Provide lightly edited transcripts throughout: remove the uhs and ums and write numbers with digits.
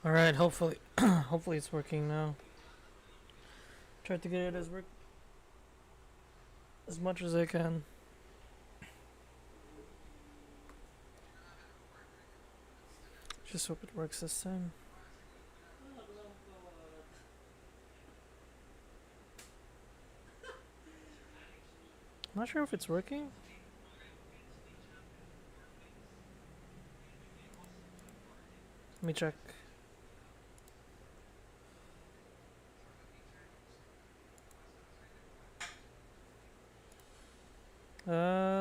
Alright, hopefully hopefully it's working now. Try to get it as work as much as I can. Just hope it works this time. I'm not sure if it's working. Let me check.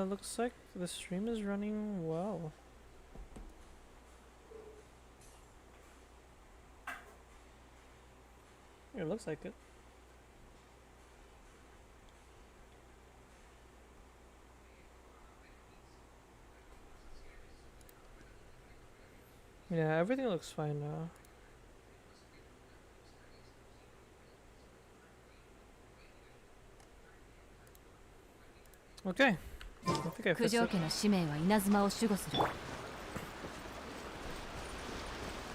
Looks like the stream is running well. It looks like it. Yeah, everything looks fine now. Okay. I think I fixed it.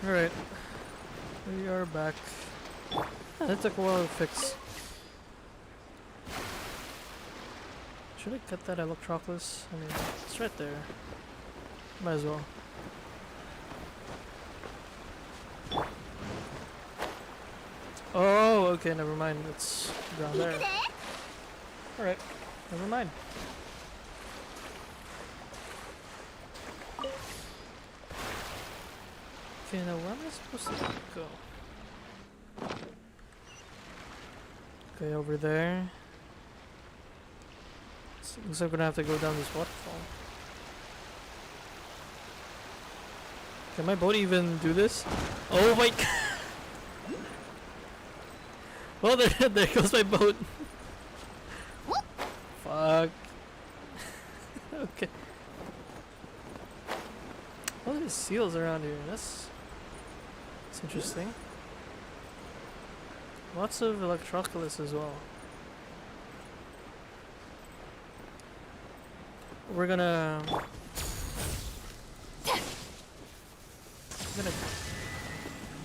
Alright. We are back. That took a while to fix. Should I cut that Electroculus? I mean, it's right there. Might as well. Oh, okay, never mind. It's down there. Alright, never mind. Okay, now where am I supposed to go? Okay, over there. So looks like we're gonna have to go down this waterfall. Can my boat even do this? Oh my god! Well, there goes my boat. Fuck. Okay. Oh, there's seals around here. That's interesting. Lots of Electroculus as well. We're gonna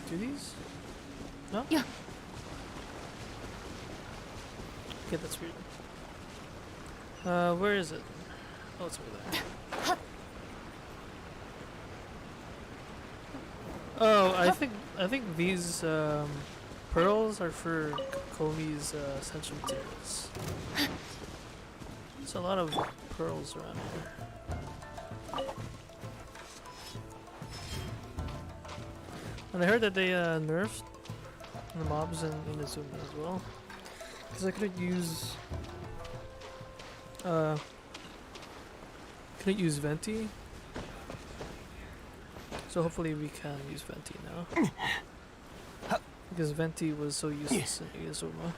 do these? No? Yeah. Okay, that's weird. Where is it? Oh, it's over there. Oh, I think these pearls are for Komi's essential materials. There's a lot of pearls around here. And I heard that they nerfed the mobs in Inazuma as well. Because I couldn't use Venti. So hopefully we can use Venti now. Because Venti was so useless in Inazuma.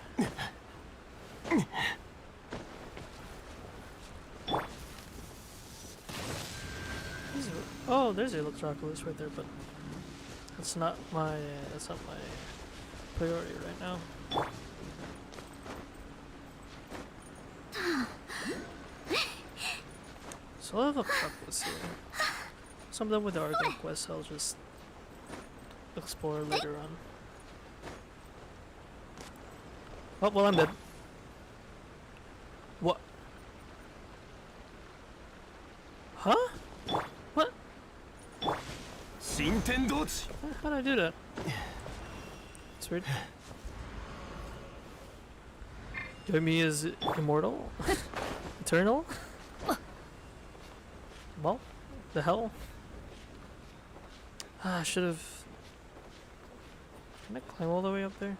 Oh, there's a Electroculus right there, but that's not my priority right now. So I have Electroculus here. Some of them with the Archon quest I'll just explore later on. Oh, well, I'm dead. What? Huh? What? How did I do that? It's weird. Yomi is immortal? Eternal? Well, the hell? Ah, I should have. Can I climb all the way up there?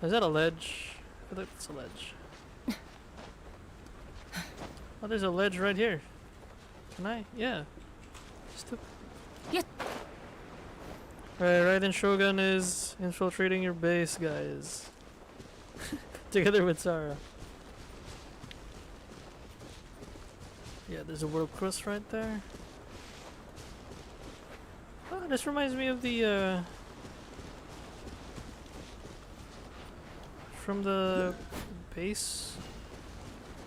Is that a ledge? I feel like it's a ledge. Oh, there's a ledge right here. Can I? Yeah. Yep. Right, Raiden Shogun is infiltrating your base, guys. Together with Sara. Yeah, there's a world cross right there. Oh, this reminds me of the from the base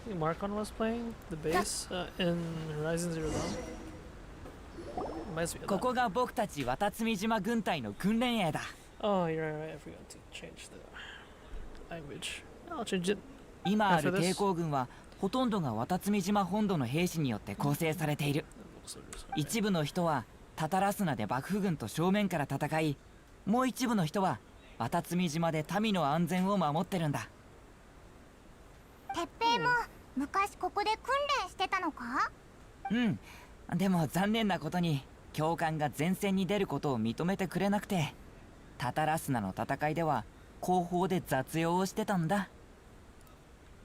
I think Archon was playing, the base in Horizon Zero Dawn. reminds me of こ that. こが僕たち渡積島軍隊の訓練営だ。 Oh, you're right. I forgot to change the language. I'll change it. 今ある After this? 抵抗軍はほとんどが渡積島本土の兵士によって構成されている。 一部の人はタタラスナで幕府軍と正面から戦い、もう一部の人は渡積島で民の安全を守ってるんだ。鉄平も昔ここで訓練してたのか？うん。でも残念なことに教官が前線に出ることを認めてくれなくて、タタラスナの戦いでは後方で雑用をしてたんだ。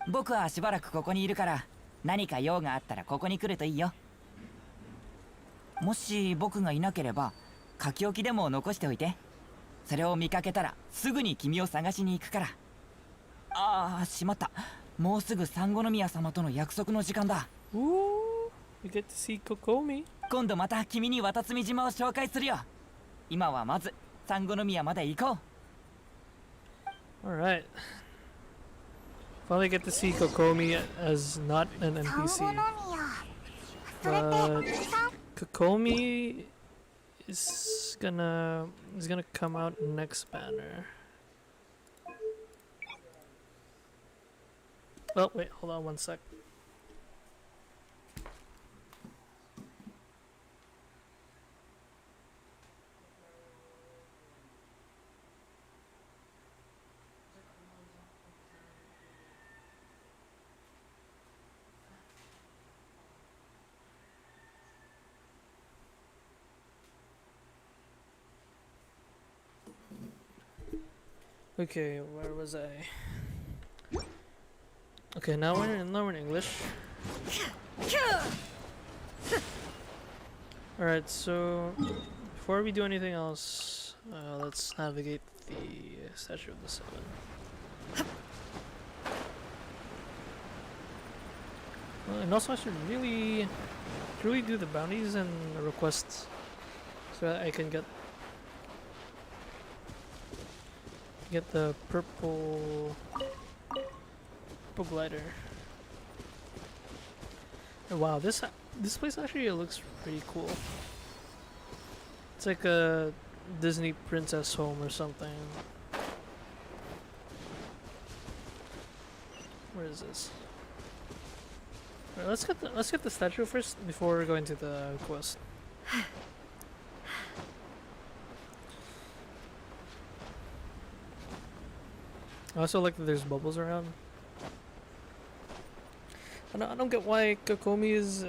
僕はしばらくここにいるから、何か用があったらここに来るといいよ。もし僕がいなければ書き置きでも残しておいて。それを見かけたらすぐに君を探しに行くから。ああ、しまった。もうすぐサンゴノミヤ様との約束の時間だ。 Ooh, you get to see Kokomi. 今度また君に渡積島を紹介するよ。今はまずサンゴノミヤまで行こう。 Alright. Finally get to see Kokomi as not an サン NPC. ゴノミヤ。それ But ってサン Kokomi is gonna come out next banner. Oh wait, hold on one sec. Okay, where was I? Okay, now we're in English. Alright, so before we do anything else, let's navigate the Statue of the Seven. And also I should really do the bounties and the requests so that I can get the purple glider. And wow, this place actually looks pretty cool. It's like a Disney princess home or something. Where is this? Alright, let's get the statue first before going to the quest. I also like that there's bubbles around. I don't get why Kokomi is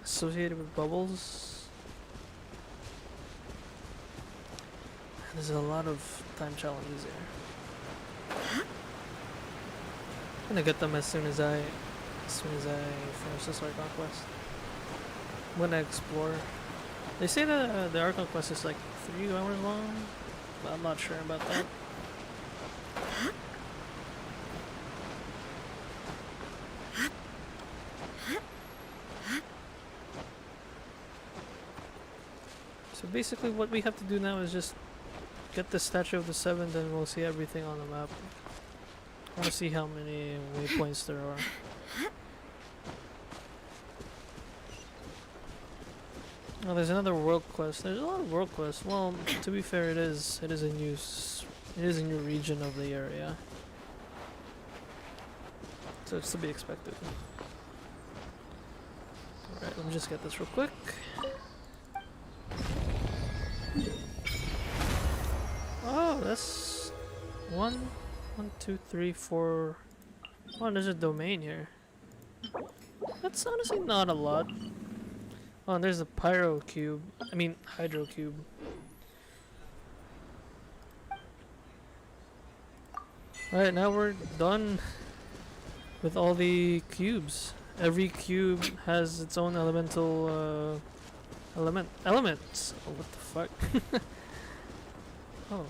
associated with bubbles. There's a lot of time challenges here. I'm gonna get them as soon as I finish this Archon quest. I'm gonna explore. They say that the Archon quest is like 3 hours long, but I'm not sure about that. So basically what we have to do now is just get the Statue of the Seven, then we'll see everything on the map. I want to see how many waypoints there are. Oh, there's another world quest. There's a lot of world quests. Well, to be fair, it is a new region of the area. So it's to be expected. Alright, let me just get this real quick. Oh, that's 1, 2, 3, 4. Oh, there's a domain here. That's honestly not a lot. Oh, and there's a pyro cube. I mean, hydro cube. Alright, now we're done with all the cubes. Every cube has its own elemental elements. Oh, what the fuck? Oh.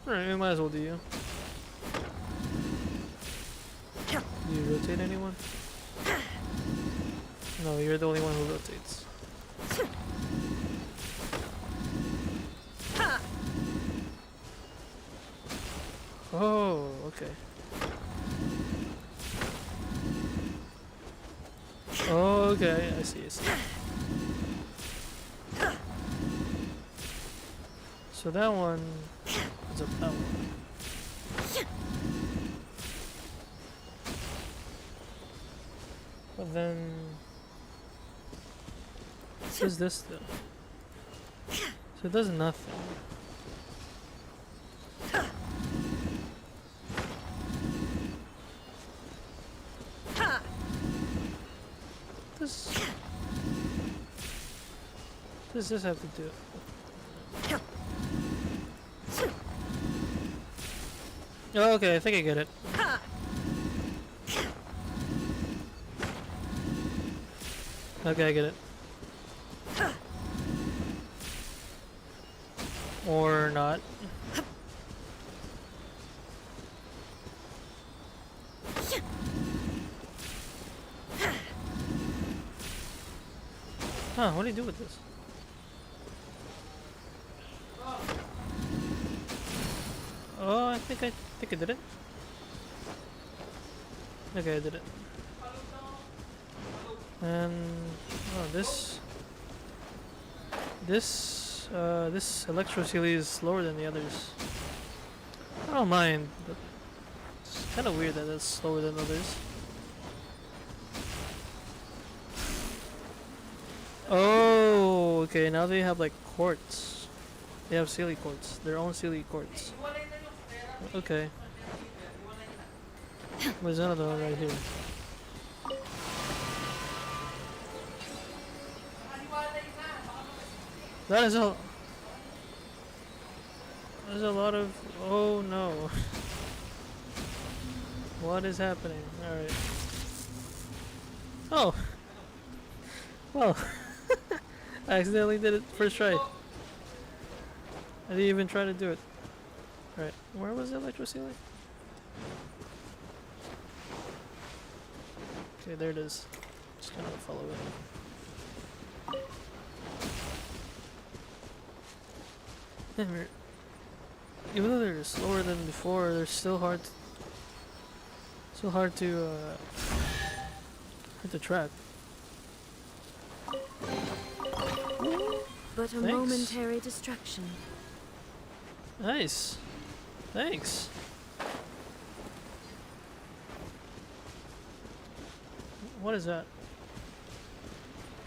Alright, we might as well do you. Do you rotate anyone? No, you're the only one who rotates. Oh, okay. Oh, Okay, I see. So that one is up that one. But then, what does this do? So it does nothing. This. What does this have to do? Oh, okay, I think I get it. Okay, I get it. Or not. Huh, what do you do with this? Oh, I think I did it. Okay, I did it. And oh, this Electro Sealy is slower than the others. I don't mind, but it's kind of weird that it's slower than others. Oh, okay. Now they have like quartz. They have Sealy quartz, their own Sealy quartz. Okay. There's another one right here. That is a. There's a lot of. Oh no. What is happening? Alright. Oh! Well. I accidentally did it first try. I didn't even try to do it. Alright. Where was the Electro Sealy? Okay, there it is. Just gonna follow it. And even though they're slower than before, they're still hard to track. But a Thanks. momentary distraction. Nice. Thanks. What is that?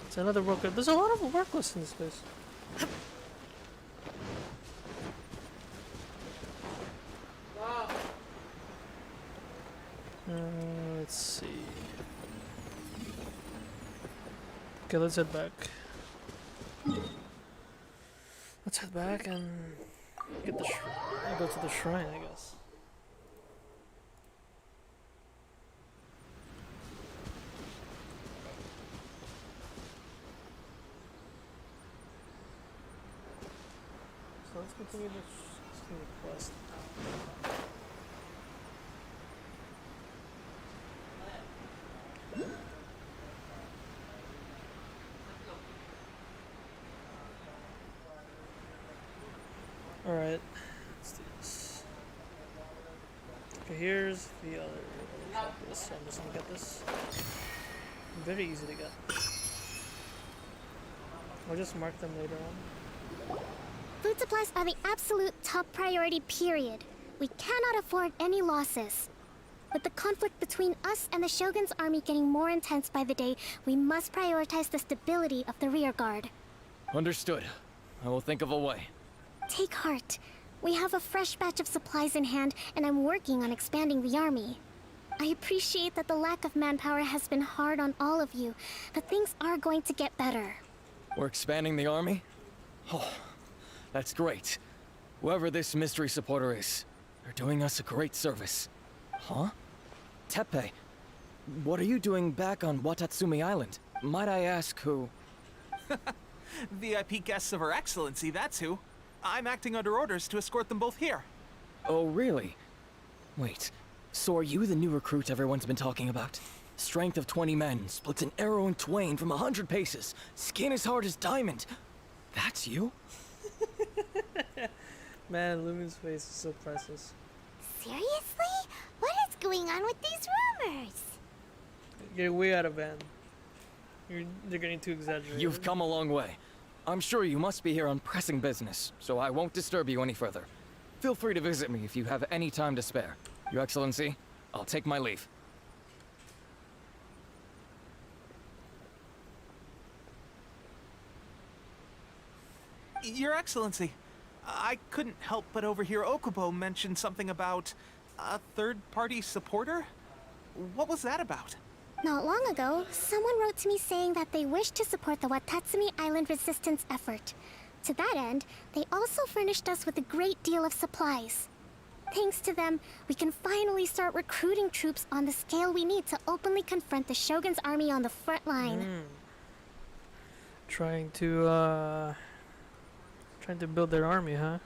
It's another worker. There's a lot of work lists in this place. Let's see. Okay, let's head back. Let's head back and get the go to the shrine, I guess. So let's continue the quest. Alright, let's do this. Okay, here's the other checklist. I'm just gonna get this. Very easy to get. I'll just mark them later on. Food supplies are the absolute top priority, period. We cannot afford any losses. With the conflict between us and the Shogun's army getting more intense by the day, we must prioritize the stability of the rear guard. Understood. I will think of a way. Take heart. We have a fresh batch of supplies in hand, and I'm working on expanding the army. I appreciate that the lack of manpower has been hard on all of you, but things are going to get better. We're expanding the army? Oh, that's great. Whoever this mystery supporter is, they're doing us a great service. Huh? Teppei, what are you doing back on Watatsumi Island? Might I ask who? VIP guests of Her Excellency, that's who. I'm acting under orders to escort them both here. Oh, really? Wait, so are you the new recruit everyone's been talking about? Strength of 20 men, splits an arrow in twain from 100 paces, skin as hard as diamond. That's you? Man, Lumen's face is so priceless. Seriously? What is going on with these rumors? Get way out of van. They're getting too exaggerated. You've come a long way. I'm sure you must be here on pressing business, so I won't disturb you any further. Feel free to visit me if you have any time to spare. Your Excellency, I'll take my leave. Your Excellency, I couldn't help but overhear Okubo mention something about a third-party supporter? What was that about? Not long ago, someone wrote to me saying that they wish to support the Watatsumi Island resistance effort. To that end, they also furnished us with a great deal of supplies. Thanks to them, we can finally start recruiting troops on the scale we need to openly confront the Shogun's army on the front line. Trying to build their army, huh?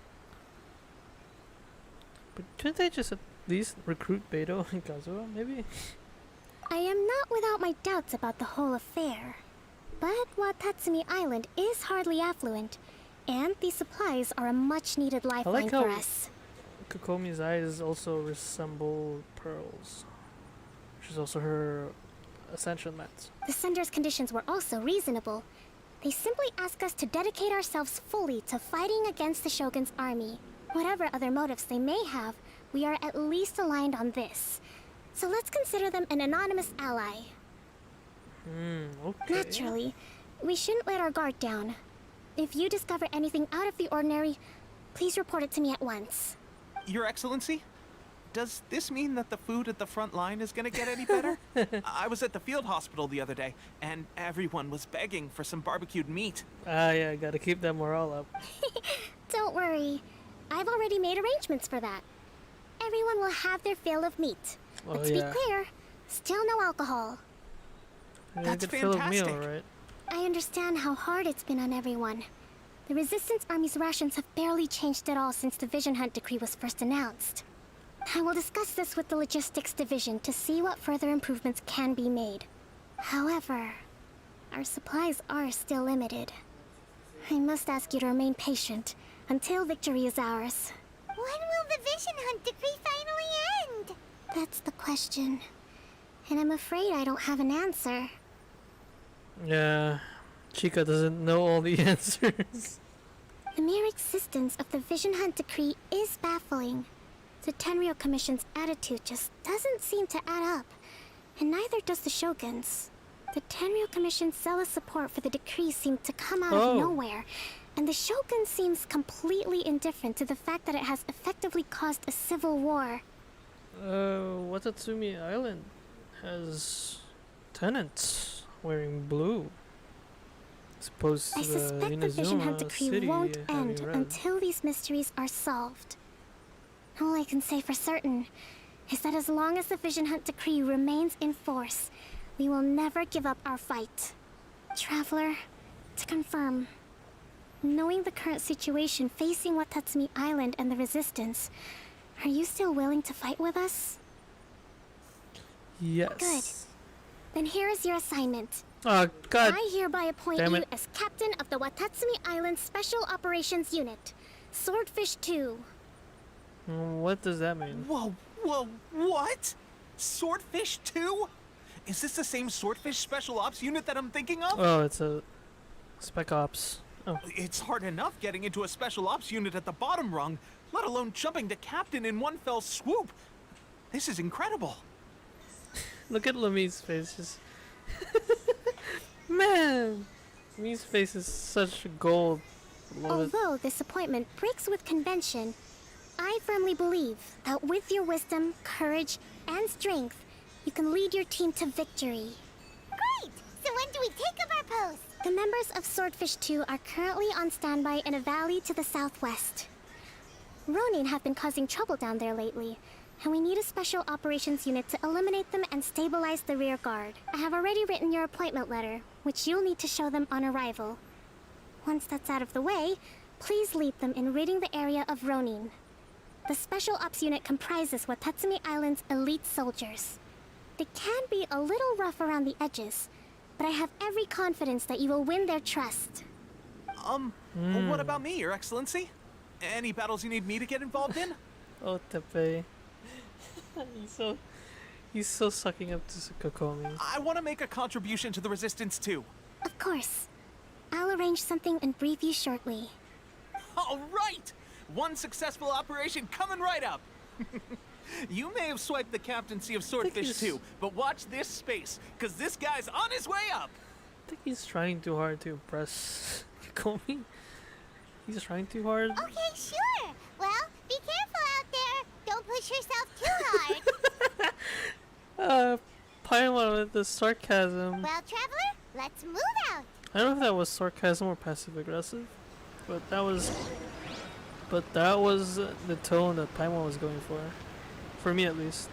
But couldn't they just at least recruit Beto and Kazuha, maybe? I am not without my doubts about the whole affair. But Watatsumi Island is hardly affluent, and these supplies are a much-needed lifeline how- for us. Kokomi's eyes also resemble pearls, which is also her ascension mats. The sender's conditions were also reasonable. They simply ask us to dedicate ourselves fully to fighting against the Shogun's army. Whatever other motives they may have, we are at least aligned on this. So let's consider them an anonymous ally. Okay. Naturally, we shouldn't let our guard down. If you discover anything out of the ordinary, please report it to me at once. Your Excellency, does this mean that the food at the front line is gonna get any better? I was at the field hospital the other day, and everyone was begging for some barbecued meat. Yeah, gotta keep that morale up. Don't worry. I've already made arrangements for that. Everyone will have their fill of meat. But to be clear, still no alcohol. Yeah, That's good fill of meal, fantastic. right? I understand how hard it's been on everyone. The Resistance Army's rations have barely changed at all since the Vision Hunt decree was first announced. I will discuss this with the Logistics Division to see what further improvements can be made. However, our supplies are still limited. I must ask you to remain patient until victory is ours. When will the Vision Hunt decree finally end? That's the question. And I'm afraid I don't have an answer. Yeah, Chica doesn't know all the answers. The mere existence of the Vision Hunt decree is baffling. The Tenryou Commission's attitude just doesn't seem to add up, and neither does the Shogun's. The Tenryou Commission's zealous support for the decree seemed to come out of nowhere, and the Shogun seems completely indifferent to the fact that it has effectively caused a civil war. Watatsumi Island has tenants wearing blue. Suppose I the suspect the Vision Hunt Inazuma decree city won't having end red. until these mysteries are solved. All I can say for certain is that as long as the Vision Hunt decree remains in force, we will never give up our fight. Traveler, to confirm, knowing the current situation facing Watatsumi Island and the Resistance, are you still willing to fight with us? Yes. Good. Then here is your assignment. Oh God! I hereby appoint damn you it. as captain of the Watatsumi Island Special Operations Unit, Swordfish 2. What does that mean? Whoa, what? Swordfish 2? Is this the same Swordfish Special Ops unit that I'm thinking of? Oh, it's a Spec Ops. Oh, It's hard enough getting into a Special Ops unit at the bottom rung, let alone jumping to captain in one fell swoop. This is incredible. look at Lami's face. Just man, Lami's face is such gold. Love it. Although this appointment breaks with convention, I firmly believe that with your wisdom, courage, and strength, you can lead your team to victory. Great! So when do we take up our post? The members of Swordfish 2 are currently on standby in a valley to the southwest. Ronin have been causing trouble down there lately, and we need a special operations unit to eliminate them and stabilize the rear guard. I have already written your appointment letter, which you'll need to show them on arrival. Once that's out of the way, please lead them in ridding the area of Ronin. The Special Ops unit comprises Watatsumi Island's elite soldiers. They can be a little rough around the edges, but I have every confidence that you will win their trust. What about me, Your Excellency? Any battles you need me to get involved in? Oh, Tepe. He's still sucking up to Kokomi. I want to make a contribution to the resistance too. Of course. I'll arrange something and brief you shortly. All right! One successful operation coming right up. You may have swiped the captaincy of Swordfish he's- too, but watch this space, because this guy's on his way up. I think he's trying too hard to impress Kokomi. He's trying too hard. Okay, sure. Well, be careful out there. Don't push yourself too hard. Paimon with the sarcasm. Well, traveler, let's move out. I don't know if that was sarcasm or passive aggressive, but that was the tone that Paimon was going for me at least.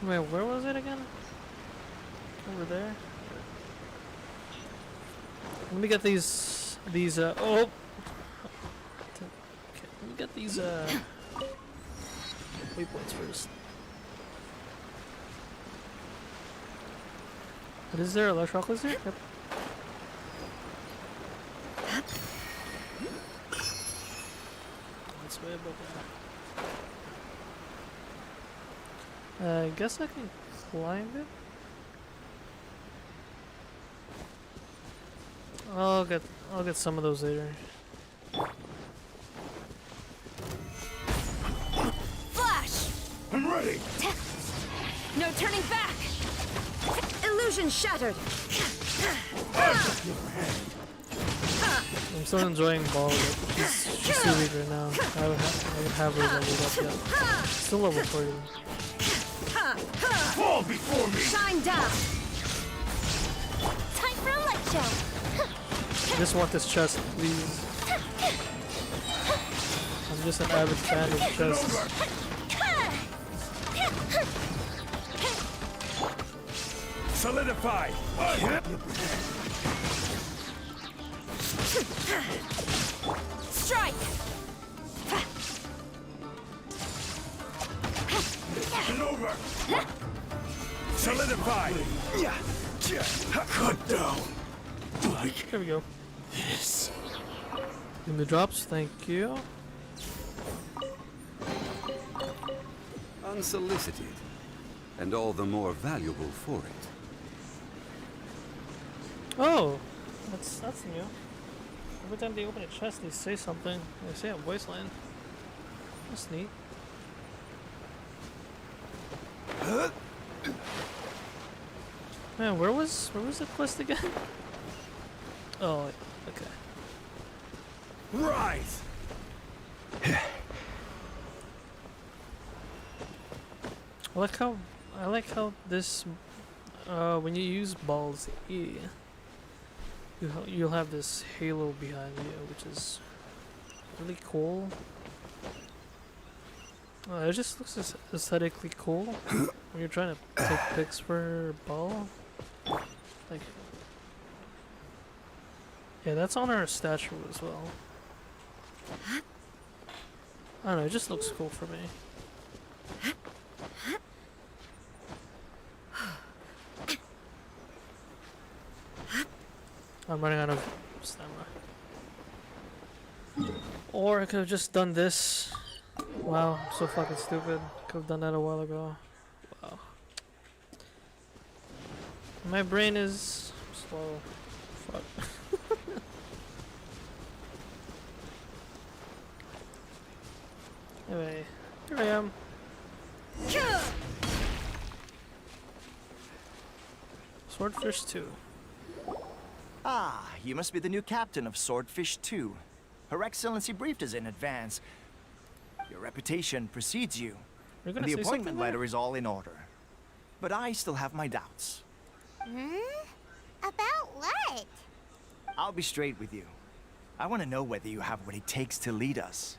Wait, where was it again? Over there. Let me get these oh. Okay, let me get these waypoints first. But is there Electroculus here? Yep. That's way above there. I guess I can climb it. I'll get some of those later. Flash! I'm ready. No turning back! Illusion shattered! I'm still enjoying Baal, but she's too weak right now. I would have her leveled up yet. Still level 40. Fall before me. Shine down! Time for a light show. I just want this chest, please. I'm just an avid fan of chests. Solidify. Strike! Get over. Solidify. Cut down. Like There we go. this. Give me drops, thank you. Unsolicited, and all the more valuable for it. Oh, that's new. Every time they open a chest, they say something. They say a voice line. That's neat. Man, where was the quest again? Oh, okay. Rise. I like how this when you use Baal's E, you'll have this halo behind you, which is really cool. It just looks aesthetically cool when you're trying to take pics for Baal. Like, yeah, that's on her statue as well. I don't know, it just looks cool for me. I'm running out of stamina. Or I could have just done this. Wow, I'm so fucking stupid. Could have done that a while ago. Wow. My brain is slow. Fuck. Anyway, here I am. Swordfish 2. Ah, you must be the new captain of Swordfish 2. Her Excellency briefed us in advance. Your reputation precedes you. You're And gonna the say appointment something there? letter is all in order. But I still have my doubts. About what? I'll be straight with you. I want to know whether you have what it takes to lead us.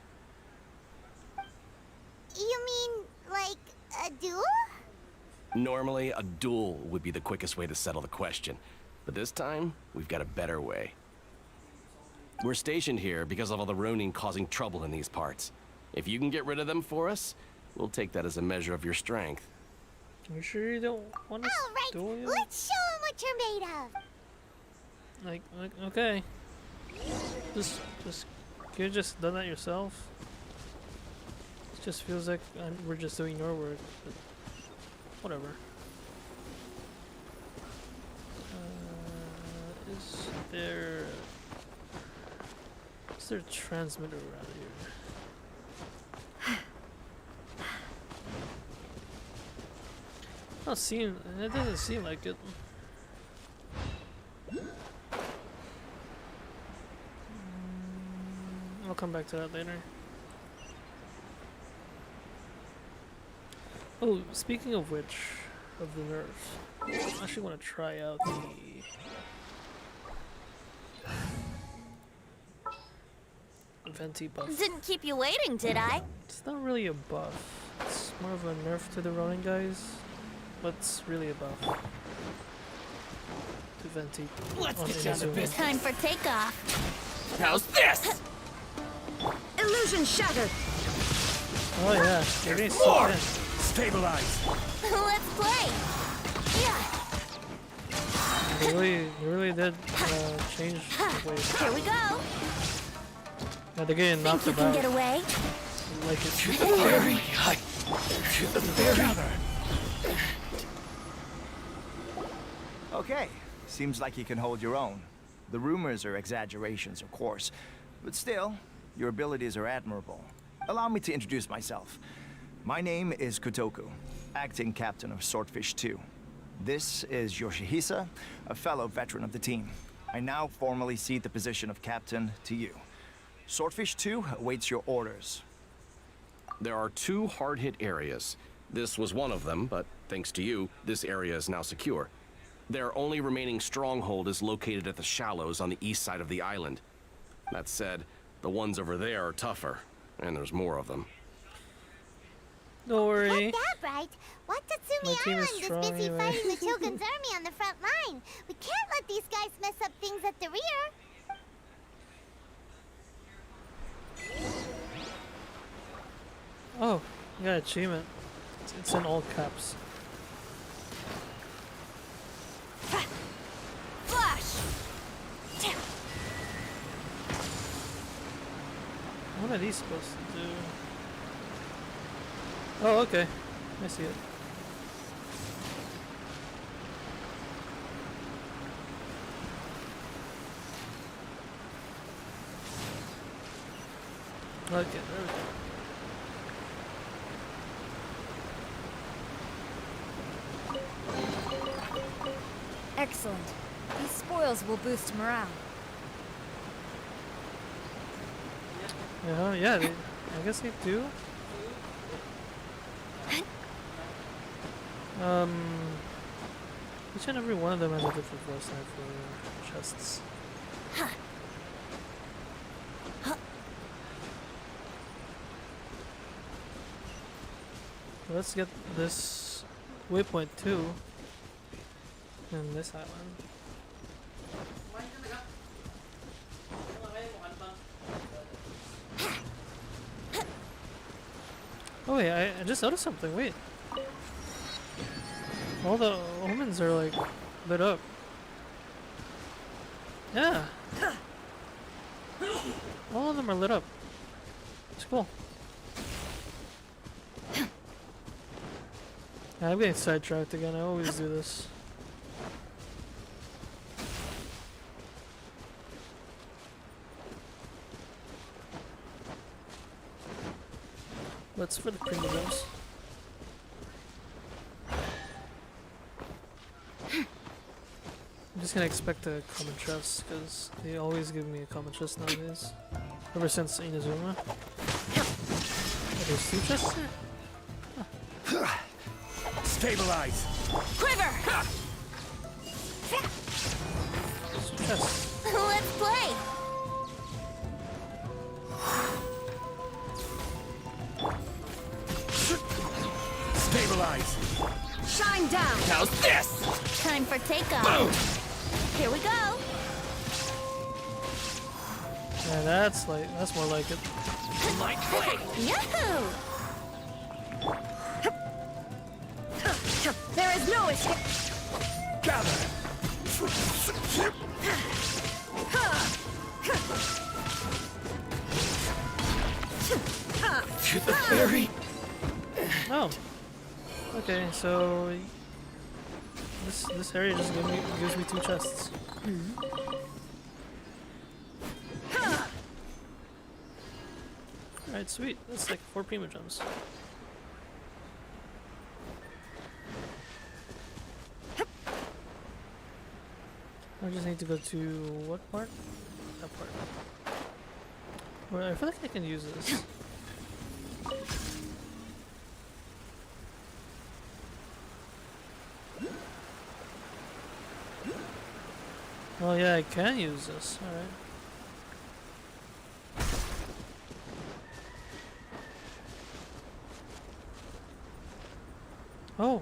You mean, like, a duel? Normally, a duel would be the quickest way to settle the question. But this time, we've got a better way. We're stationed here because of all the Ronin causing trouble in these parts. If you can get rid of them for us, we'll take that as a measure of your strength. You sure you don't want to All right, duel you? let's show him what you're made of. Like, okay. Just, you just done that yourself? Just feels like we're just doing your work, but whatever. Is there a transmitter around here? It doesn't seem like it. I'll come back to that later. Oh, speaking of which, of the nerf, I actually want to try out the Venti buff. Didn't keep you waiting, did I? It's not really a buff. It's more of a nerf to the running guys, but it's really a buff to Venti. Let's on get down to Inazuma. business. Time for takeoff. How's this? Illusion shattered. Oh yeah, you're getting More! sucked in. Stabilize. Let's play. Yeah. You really did change the way. Here we go. Now they're getting Think knocked you can about. get away? Like it. Very high. Gather. Okay, seems like you can hold your own. The rumors are exaggerations, of course, but still, your abilities are admirable. Allow me to introduce myself. My name is Kotoku, acting captain of Swordfish 2. This is Yoshihisa, a fellow veteran of the team. I now formally cede the position of captain to you. Swordfish 2 awaits your orders. There are 2 hard-hit areas. This was one of them, but thanks to you, this area is now secure. Their only remaining stronghold is located at the shallows on the east side of the island. That said, the ones over there are tougher, and there's more of them. Don't worry. Got that right. My Watatsumi team is Island is strong busy anyway. fighting the Shogun's army on the front line. We can't let these guys mess up things at the rear. Oh, yeah, achievement. It's in all caps. Flash. What are these supposed to do? Oh, okay. I see it. Okay, there we go. Excellent. These spoils will boost morale. Yeah, I guess they do. Each and every one of them has a different voice line for chests. Let's get this waypoint too in this island. Oh wait, I just noticed something, wait. All the omens are like lit up. Yeah. All of them are lit up. It's cool. Yeah, I'm getting sidetracked again, I always do this. What's for the premiums? I'm just gonna expect a common chest, because they always give me a common chest nowadays. Ever since Inazuma. Oh, there's 2 chests there? Stabilize. Quiver. There's 2 chests. Let's play. Stabilize. Shine down. How's this? Time for takeoff. Boom. Here we go. Yeah, that's more like it. Light blade. Yahoo! There is no escape. Gather. To the Very. Oh. Okay, so this area just gives me 2 chests. Alright, sweet. That's like 4 primo gems. I just need to go to what part? That part. Well, I feel like I can use this. Oh yeah, I can use this. Alright. Oh.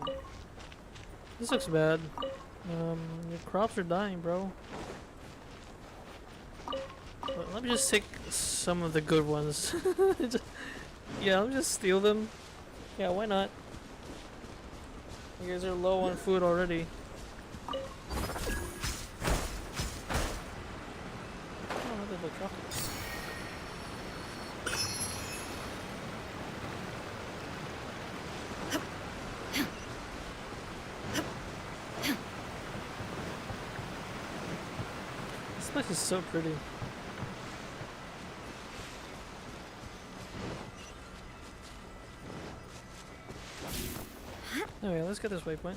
This looks bad. Your crops are dying, bro. But let me just take some of the good ones. Yeah, let me just steal them. Yeah, why not? You guys are low on food already. Oh, look at the chocolates. This place is so pretty. Anyway, let's get this waypoint.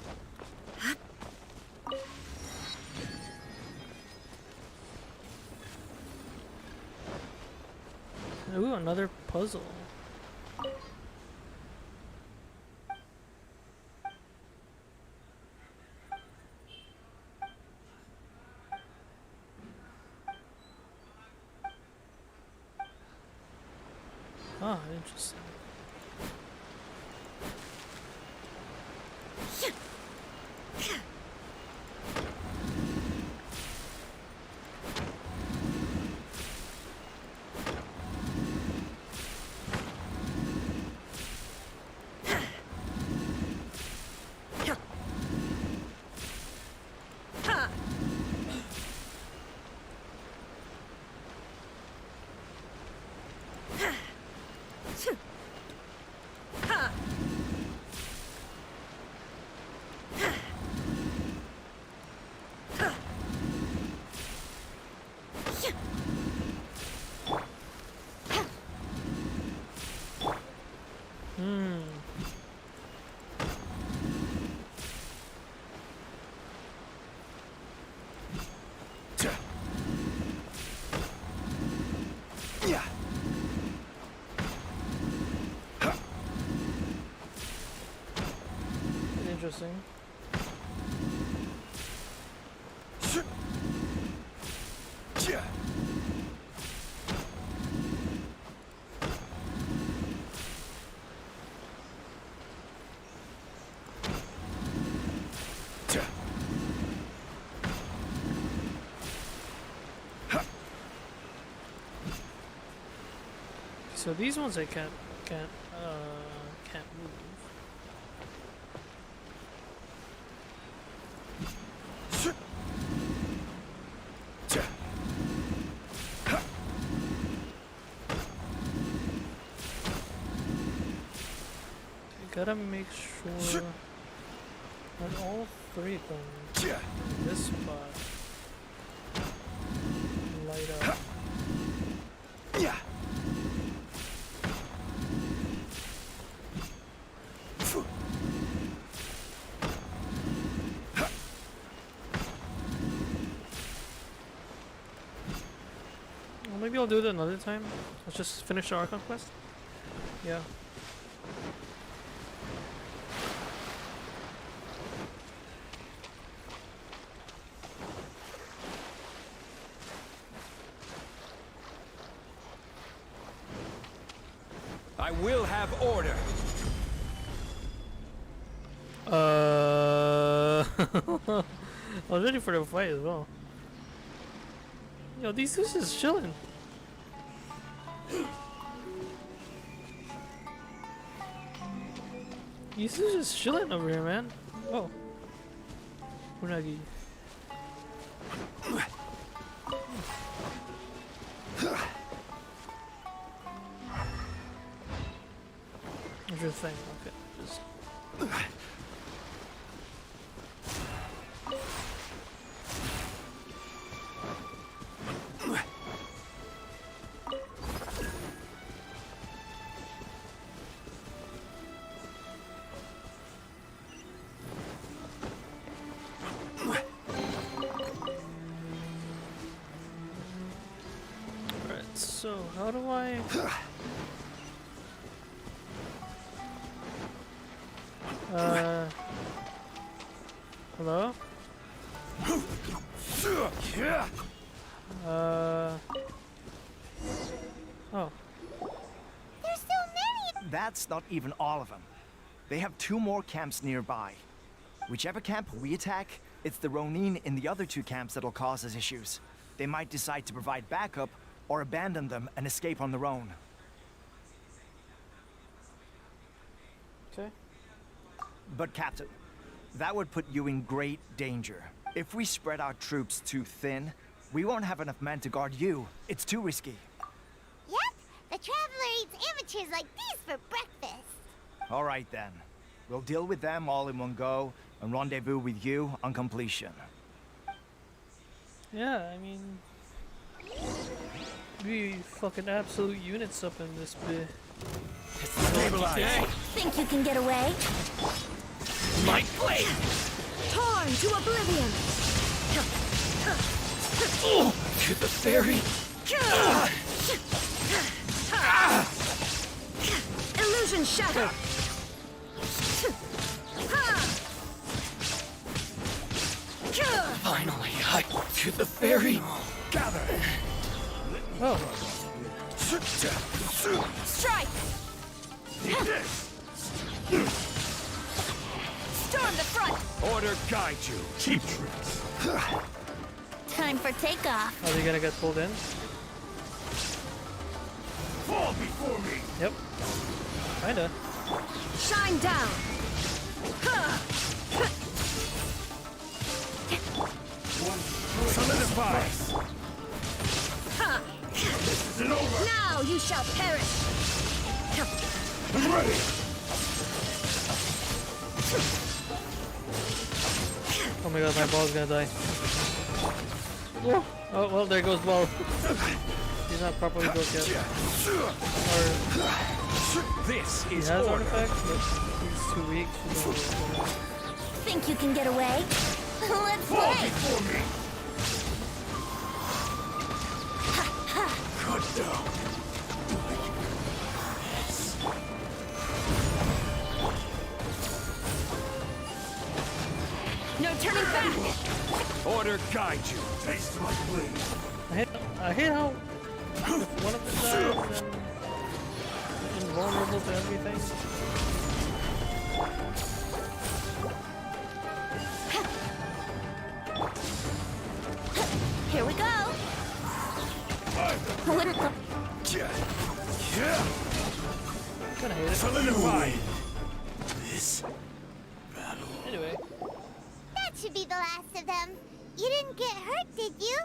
Ooh, another puzzle. Ah, interesting. Interesting. So these ones I can't move. Gotta make sure that all 3 of them in this spot light up. Well, maybe I'll do it another time. Let's just finish the Archon quest. Yeah. I will have order. I was ready for the fight as well. Yo, these dudes just chilling. These dudes just chilling over here, man. Oh. Unagi. Where's your thing? Okay, just... Alright, so how do I... Hello? Oh. There's so many! That's not even all of them. They have 2 more camps nearby. Whichever camp we attack, it's the Ronin in the other 2 camps that'll cause us issues. They might decide to provide backup or abandon them and escape on their own. Okay. But Captain, that would put you in great danger. If we spread our troops too thin, we won't have enough men to guard you. It's too risky. Yep, the Traveler eats amateurs like these for breakfast. All right then. We'll deal with them all in one go and rendezvous with you on completion. Yeah, I mean... We fucking absolute units up in this bit. Stabilize. Think you can get away? Light blade. Torn to oblivion! To the fairy. Illusion shattered! Finally, to the fairy. Gather. Oh, Strike! Storm the front! Order guide you. Keep tricks. Time for takeoff. are they gonna get pulled in? Fall before me. Yep. Kinda. Shine down! Solidify. This isn't over. Now you shall perish! I'm ready. Oh my god, my ball's gonna die. Oh, oh well, there goes Baal. He's not properly built yet. Or This he is has order. artifacts, but he's too weak. So Think you can get away? Let's Fall play! before me. Cut down. No turning back! Order guide you. Taste my blade. I hate how if one of them dies, then they're invulnerable to everything. Here we go! What Kinda hate it. Solidify. This. Anyway, That should be the last of them. You didn't get hurt, did you?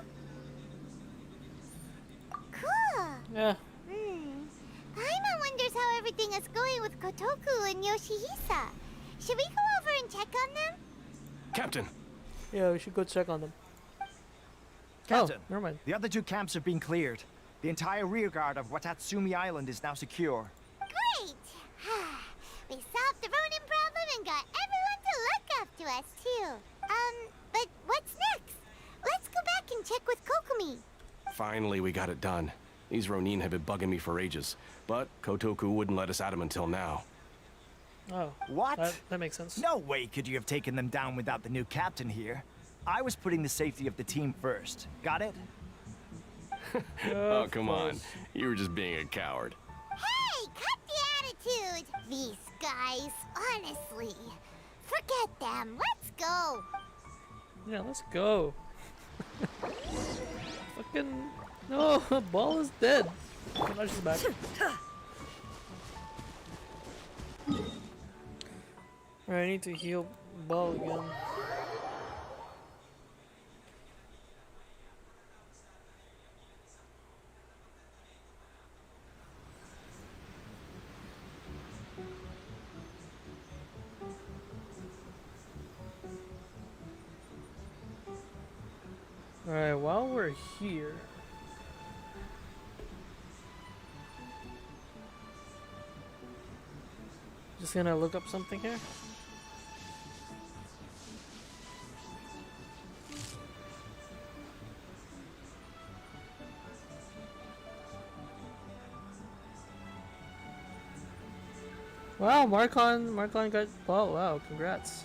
Cool. yeah. Paimon wonders how everything is going with Kotoku and Yoshihisa. Should we go over and check on them? Captain, Yeah, we should go check on them. Captain, Oh, never mind. the other 2 camps have been cleared. The entire rearguard of Watatsumi Island is now secure. Great! We solved the Ronin problem and got everyone to look after us, too. But what's next? Let's go back and check with Kokumi. finally we got it done. These Ronin have been bugging me for ages, but Kotoku wouldn't let us at them until now. Oh. What? That makes sense. No way could you have taken them down without the new captain here. I was putting the safety of the team first. Got it? Oh, come on. You were just being a coward. Hey, cut the attitude! These guys, honestly. Forget them. Let's go. Yeah, let's go. Fucking no, Baal is dead. Okay, now she's back. Alright, I need to heal Baal again. Alright, while we're here. Just gonna look up something here. Wow, Marcon got Baal. Wow, congrats.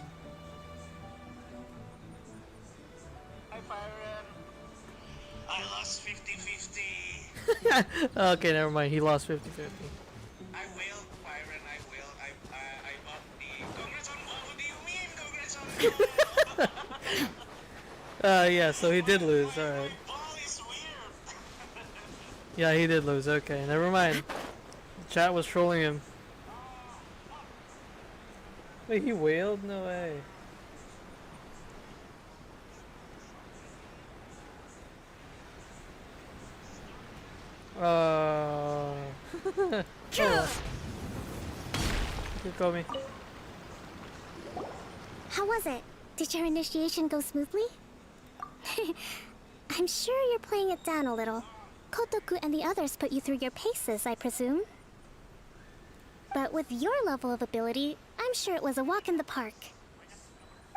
Hi, Byron. I lost 50-50. Okay, never mind. He lost 50-50. I will, Byron. I will. I bought the. Congrats on Baal. What do you mean, congrats on Baal? Yeah, so he did lose. Alright. Baal is weird. Yeah, he did lose. Okay, never mind. The chat was trolling him. Wait, he wailed? No way. Oh. You call me. How was it? Did your initiation go smoothly? I'm sure you're playing it down a little. Kotoku and the others put you through your paces, I presume. But with your level of ability, I'm sure it was a walk in the park.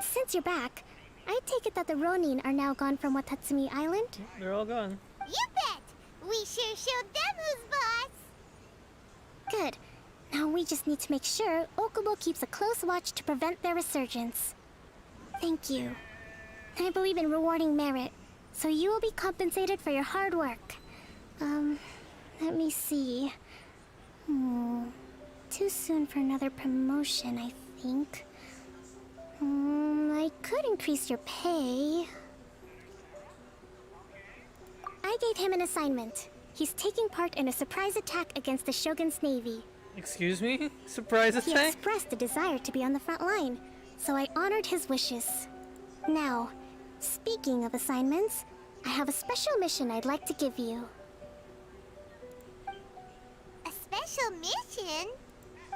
Since you're back, I take it that the Ronin are now gone from Watatsumi Island? They're all gone. You bet! We sure showed them who's boss! Good. Now we just need to make sure Okubo keeps a close watch to prevent their resurgence. Thank you. I believe in rewarding merit, so you will be compensated for your hard work. Let me see. Too soon for another promotion, I think. I could increase your pay. I gave him an assignment. He's taking part in a surprise attack against the Shogun's navy. Excuse me? Surprise He attack? expressed a desire to be on the front line, so I honored his wishes. Now, speaking of assignments, I have a special mission I'd like to give you. A special mission?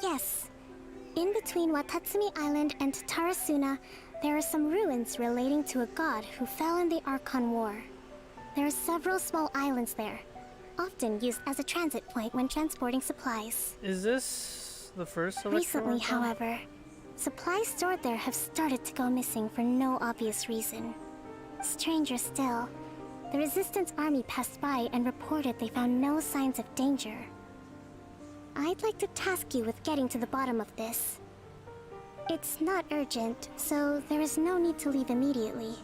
Yes. In between Watatsumi Island and Tarasuna, there are some ruins relating to a god who fell in the Archon War. There are several small islands there, often used as a transit point when transporting supplies. Is this the first Recently, however, supplies stored there have started to go missing for no obvious reason. Stranger still, the Resistance army passed by and reported they found no signs of danger. I'd like to task you with getting to the bottom of this. It's not urgent, so there is no need to leave immediately.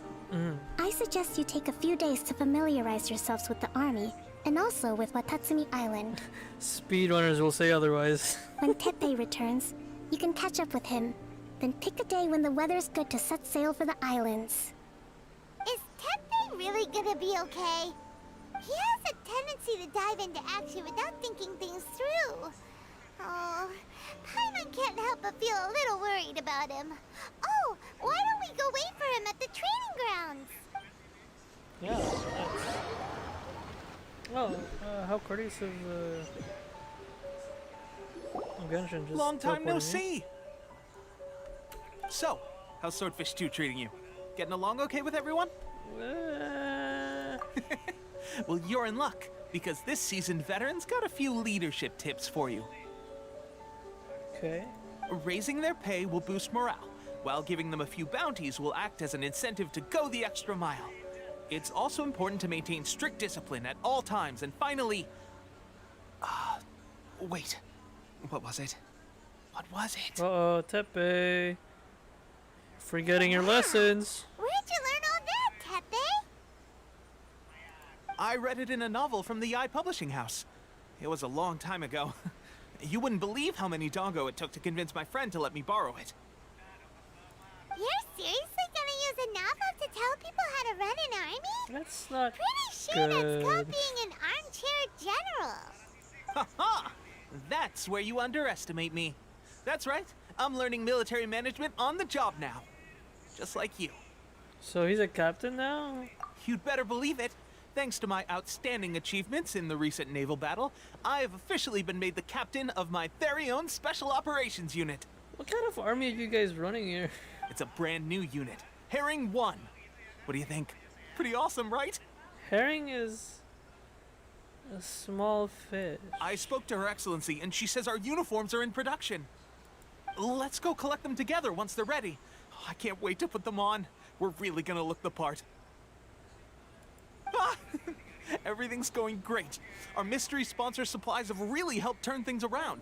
I suggest you take a few days to familiarize yourselves with the army, and also with Watatsumi Island. Speedrunners will say otherwise. When Teppei returns, you can catch up with him. Then pick a day when the weather's good to set sail for the islands. Is Teppei really gonna be okay? He has a tendency to dive into action without thinking things through. Oh, Paimon can't help but feel a little worried about him. Oh, why don't we go wait for him at the training grounds? Yeah, nice. Oh, how courteous of Genshin just Long time no teleporting me. see! So, how's Swordfish 2 treating you? Getting along okay with everyone? Well, you're in luck, because this seasoned veteran's got a few leadership tips for you. Okay. Raising their pay will boost morale, while giving them a few bounties will act as an incentive to go the extra mile. It's also important to maintain strict discipline at all times, and finally... wait. What was it? What was it? Uh-oh, Teppei. Forgetting your lessons. Where'd you learn all that, Teppei? I read it in a novel from the Publishing House. It was a long time ago. You wouldn't believe how many doggo it took to convince my friend to let me borrow it. You're seriously gonna use a novel to tell people how to run an army? That's not Pretty sure that's good. copying an armchair general. Ha ha! That's where you underestimate me. That's right. I'm learning military management on the job now. Just like you. So he's a captain now? You'd better believe it. Thanks to my outstanding achievements in the recent naval battle, I have officially been made the captain of my very own Special Operations Unit. What kind of army are you guys running here? It's a brand new unit, Herring 1. What do you think? pretty awesome, right? Herring is a small fish. I spoke to Her Excellency, and she says our uniforms are in production. Let's go collect them together once they're ready. Oh, I can't wait to put them on. We're really gonna look the part. Ah, everything's going great. Our mystery sponsor supplies have really helped turn things around.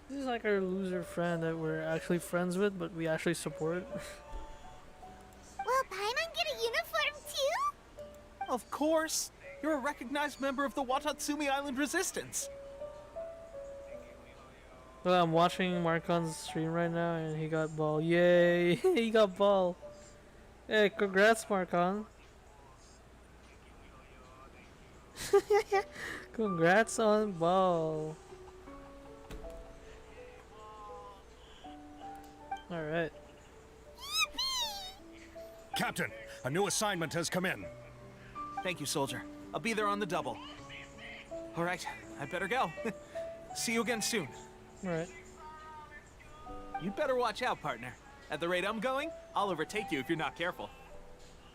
This is like our loser friend that we're actually friends with, but we actually support. Will Paimon get a uniform too? Of course. You're a recognized member of the Watatsumi Island Resistance. Well, I'm watching Marcon's stream right now, and he got Baal. Yay! He got Baal. Hey, congrats, Marcon. Congrats on Baal. Alright. Captain, a new assignment has come in. Thank you, soldier. I'll be there on the double. All right, I better go. See you again soon. Alright. You better watch out, partner. At the rate I'm going, I'll overtake you if you're not careful.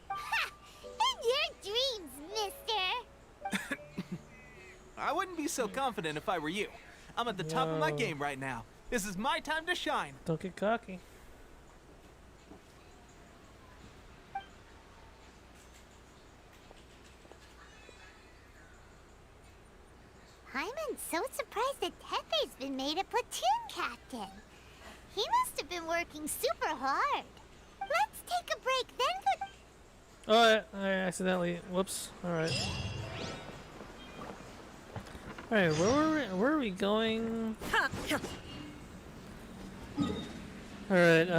Ha! In your dreams, mister! I wouldn't be so confident if I were you. I'm at the top of my Whoa. game right now. This is my time to shine. Don't get cocky. Paimon's so surprised that Tepe's been made a platoon captain. He must have been working super hard. Let's take a break, then go... Oh, I accidentally. Whoops. Alright. Alright, where are we going? Alright,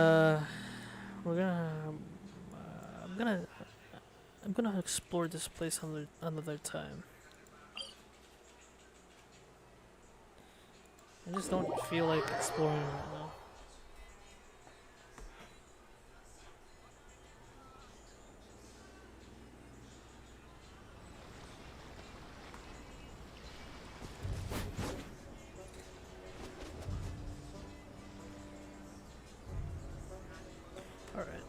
we're gonna. I'm gonna explore this place another time. I just don't feel like exploring right now. Alright.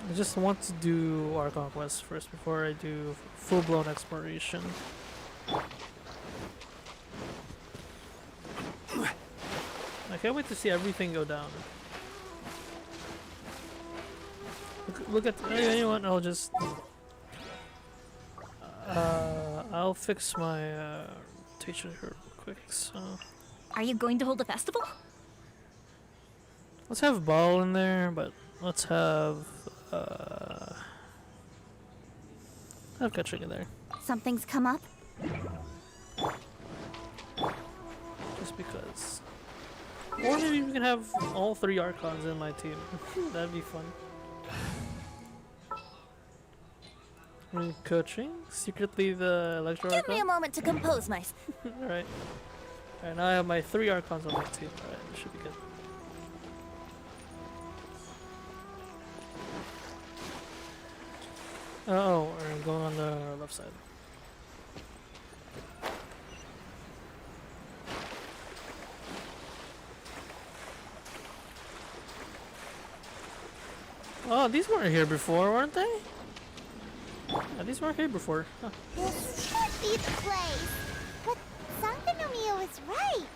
I just want to do Archon quest first before I do full-blown exploration. I can't wait to see everything go down. Look at you know what? I'll just I'll fix my rotation here real quick. So Are you going to hold a festival? let's have Baal in there, but let's have Ketching in there. Something's come up? Just because. Or maybe we can have all 3 Archons in my team. That'd be fun. Coaching? Secretly the Electro Give me a Archon? moment to compose myself. Alright. Alright, now I have my 3 Archons on my team. Alright, this should be good. Oh, we're going on the left side. Oh, these weren't here before, weren't they? Yeah, these weren't here before. Huh. This should be the place. But Sankanomiya was right.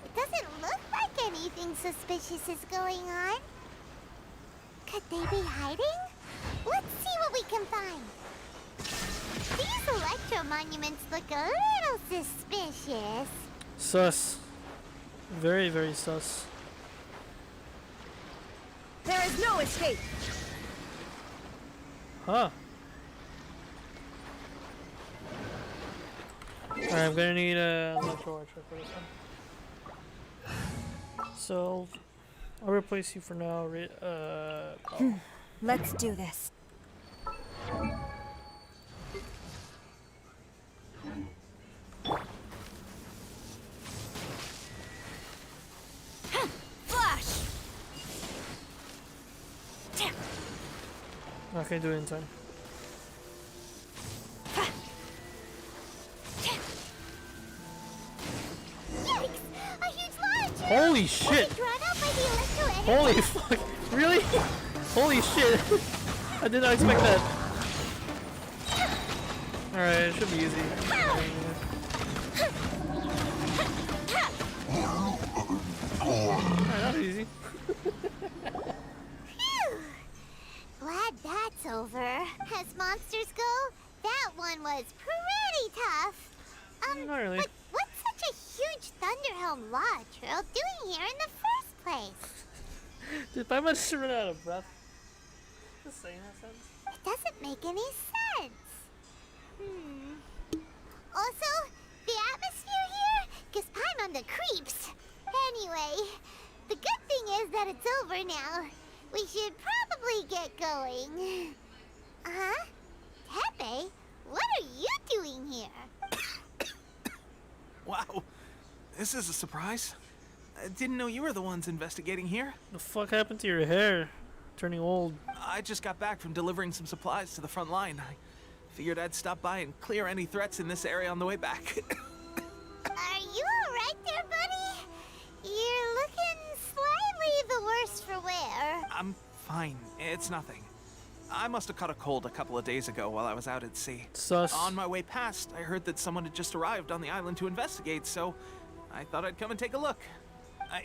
It doesn't look like anything suspicious is going on. Could they be hiding? Let's see what we can find. These electro monuments look a little suspicious. Sus. Very, very sus. There is no escape. Huh. Alright, I'm gonna need a electro archer for this one. So, I'll replace you for now. Oh. Let's do this. Flash! I can't do it in time. Yikes! A huge launch! Holy shit! Drawn out by the Holy fuck! Really? Holy shit! I did not expect that. Alright, it should be easy. Alright, that was easy. Glad that's over. As monsters go, that one was pretty tough. Not really. But what's such a huge Thunderhelm Lodge Trail doing here in the first place? Dude, I might just run out of breath. Just saying that sense. It doesn't make any sense. Also, the atmosphere here gives Paimon the creeps. Anyway, the good thing is that it's over now. We should probably get going. Huh? Tepe, what are you doing here? Wow, this is a surprise. I didn't know you were the ones investigating here. The fuck happened to your hair? Turning old. I just got back from delivering some supplies to the front line. I figured I'd stop by and clear any threats in this area on the way back. Are you alright there, buddy? You're looking slightly the worse for wear. I'm fine. It's nothing. I must have caught a cold a couple of days ago while I was out at sea. Sus. On my way past, I heard that someone had just arrived on the island to investigate, so I thought I'd come and take a look.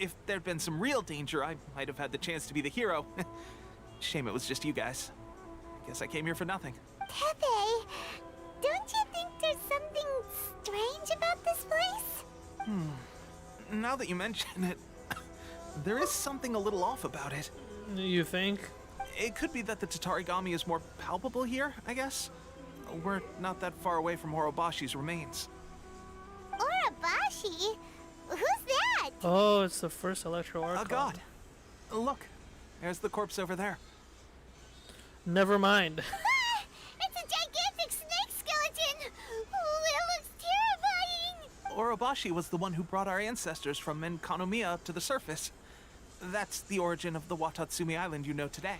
If there'd been some real danger, I might have had the chance to be the hero. Shame it was just you guys. Guess I came here for nothing. Tepe, don't you think there's something strange about this place? Now that you mention it, there is something a little off about it. You think? It could be that the Tatarigami is more palpable here, I guess. We're not that far away from Orobashi's remains. Orobashi? Who's that? Oh, it's the first Electro Archon. Oh god. Look, there's the corpse over there. Never mind. It's a gigantic snake skeleton! Oh, it looks terrifying! Orobashi was the one who brought our ancestors from Menkanomiya to the surface. That's the origin of the Watatsumi Island you know today.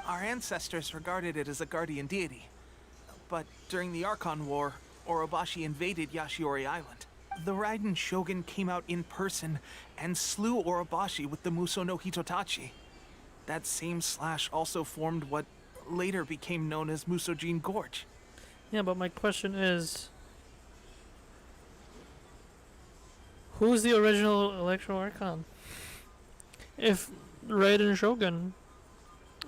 Our ancestors regarded it as a guardian deity. But during the Archon War, Orobashi invaded Yashiori Island. The Raiden Shogun came out in person and slew Orobashi with the Muso no Hitotachi. That same slash also formed what later became known as Musojin Gorge. Yeah, but my question is, who's the original Electro Archon? If Raiden Shogun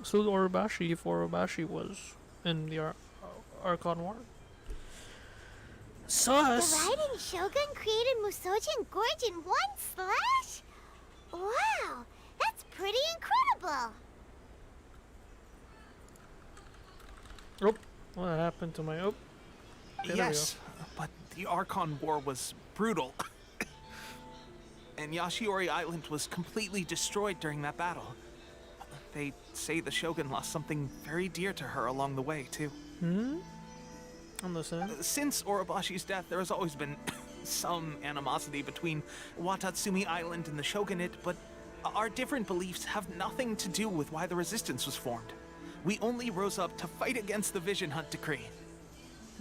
slew Orobashi, if Orobashi was in the Archon War. Sus! The Raiden Shogun created Musojin Gorge in one slash? Wow, that's pretty incredible! Oh, what happened to my... Oh. Okay, Yes, but the Archon War was brutal. And Yashiori Island was completely destroyed during that battle. They say the Shogun lost something very dear to her along the way, too. I'm listening. Since Orobashi's death, there has always been some animosity between Watatsumi Island and the Shogunate, but our different beliefs have nothing to do with why the resistance was formed. We only rose up to fight against the Vision Hunt Decree.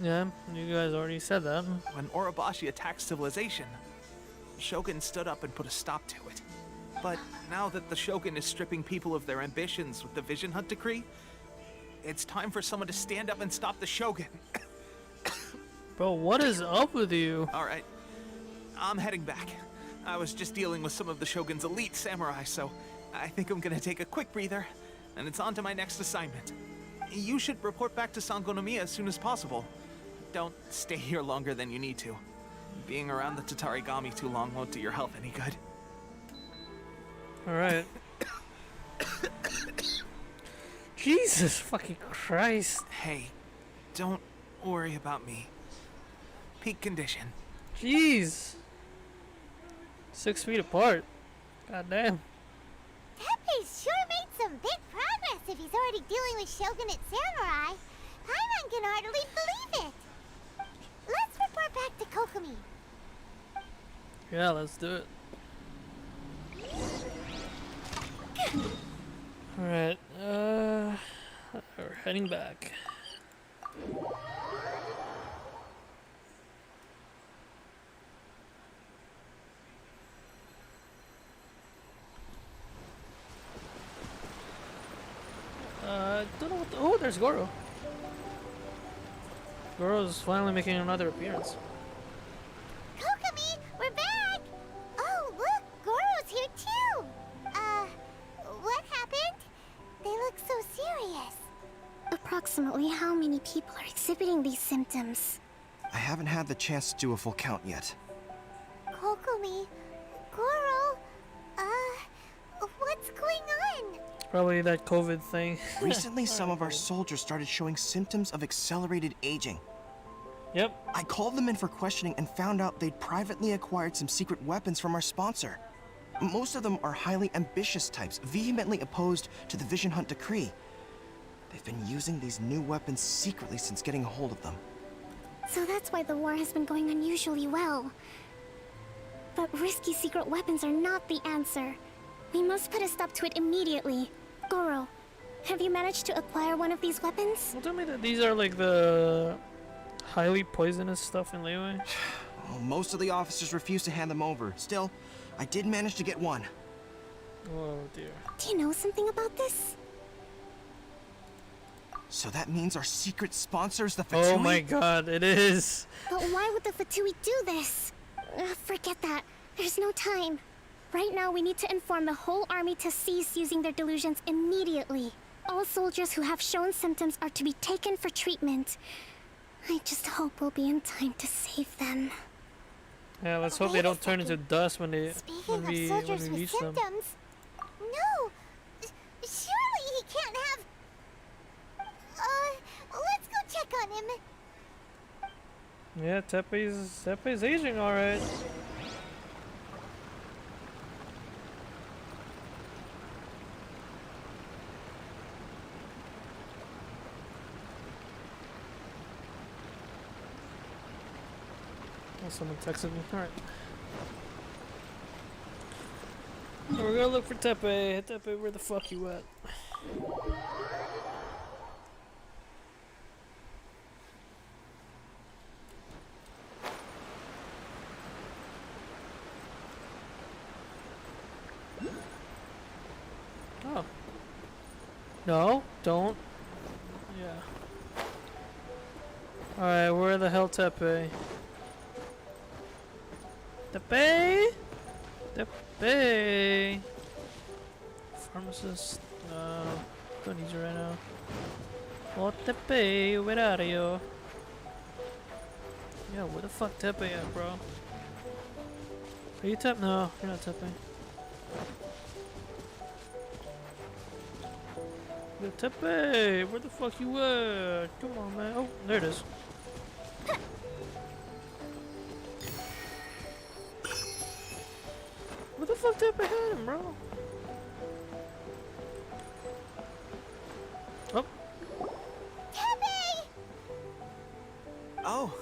Yeah, you guys already said that. When Orobashi attacked civilization, the Shogun stood up and put a stop to it. But now that the Shogun is stripping people of their ambitions with the Vision Hunt Decree, it's time for someone to stand up and stop the Shogun. Bro, what is up with you? Alright, I'm heading back. I was just dealing with some of the Shogun's elite samurai, so I think I'm gonna take a quick breather, and it's on to my next assignment. You should report back to Sangonomiya as soon as possible. Don't stay here longer than you need to. Being around the Tatarigami too long won't do your health any good. Alright. Jesus fucking Christ. Hey, don't worry about me. Peak condition. Jeez. 6 feet apart. God damn. Tepe's sure made some big progress if he's already dealing with Shogunate samurai. Paimon can hardly believe it. Let's report back to Kokomi. Yeah, let's do it. Alright, we're heading back. Don't know what. Oh, there's Goro. Goro's finally making another appearance. Kokomi, we're back! Oh, look, Goro's here too! What happened? They look so serious. Approximately how many people are exhibiting these symptoms? I haven't had the chance to do a full count yet. Kokomi, Goro, what's going on? Probably that COVID thing. Recently, some of our soldiers started showing symptoms of accelerated aging. Yep. I called them in for questioning and found out they'd privately acquired some secret weapons from our sponsor. Most of them are highly ambitious types, vehemently opposed to the Vision Hunt decree. They've been using these new weapons secretly since getting a hold of them. So that's why the war has been going unusually well. But risky secret weapons are not the answer. We must put a stop to it immediately. Goro, have you managed to acquire one of these weapons? Well, tell me that these are like the highly poisonous stuff in Liyue. Well, most of the officers refused to hand them over. Still, I did manage to get one. Oh dear. Do you know something about this? So that means our secret sponsor is the Fatui? Oh my god, it is. But why would the Fatui do this? Forget that. There's no time. Right now, we need to inform the whole army to cease using their delusions immediately. All soldiers who have shown symptoms are to be taken for treatment. I just hope we'll be in time to save them. Yeah, let's hope they don't turn into dust when they Speaking when we of soldiers with reach them. symptoms, no, surely he can't have. Let's go check on him. Yeah, Teppei's aging alright. Oh, someone texted me. Alright. So we're gonna look for Teppei. Teppei, where the fuck you at? Oh. No, don't. Yeah. Alright, where the hell Teppei? Teppei! Teppei! Pharmacist. Don't need you right now. Oh, Teppei, where are you? Yo, where the fuck Teppei at, bro? Are you Teppei? No, you're not Teppei. Yo, Teppei, where the fuck you at? Come on, man. Oh, there it is. Where the fuck Teppei had him, bro? Oh. Teppei! Oh.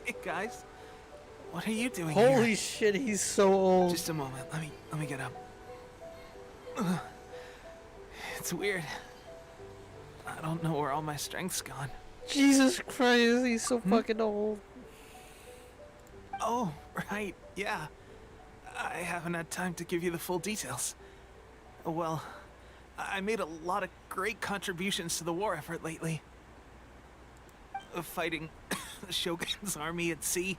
Hey guys. What are you doing Holy here? shit, he's so old. Just a moment. Let me get up. It's weird. I don't know where all my strength's gone. Jesus Christ, he's so fucking old. Oh, right. Yeah. I haven't had time to give you the full details. Well, I made a lot of great contributions to the war effort lately. Fighting the Shogun's army at sea,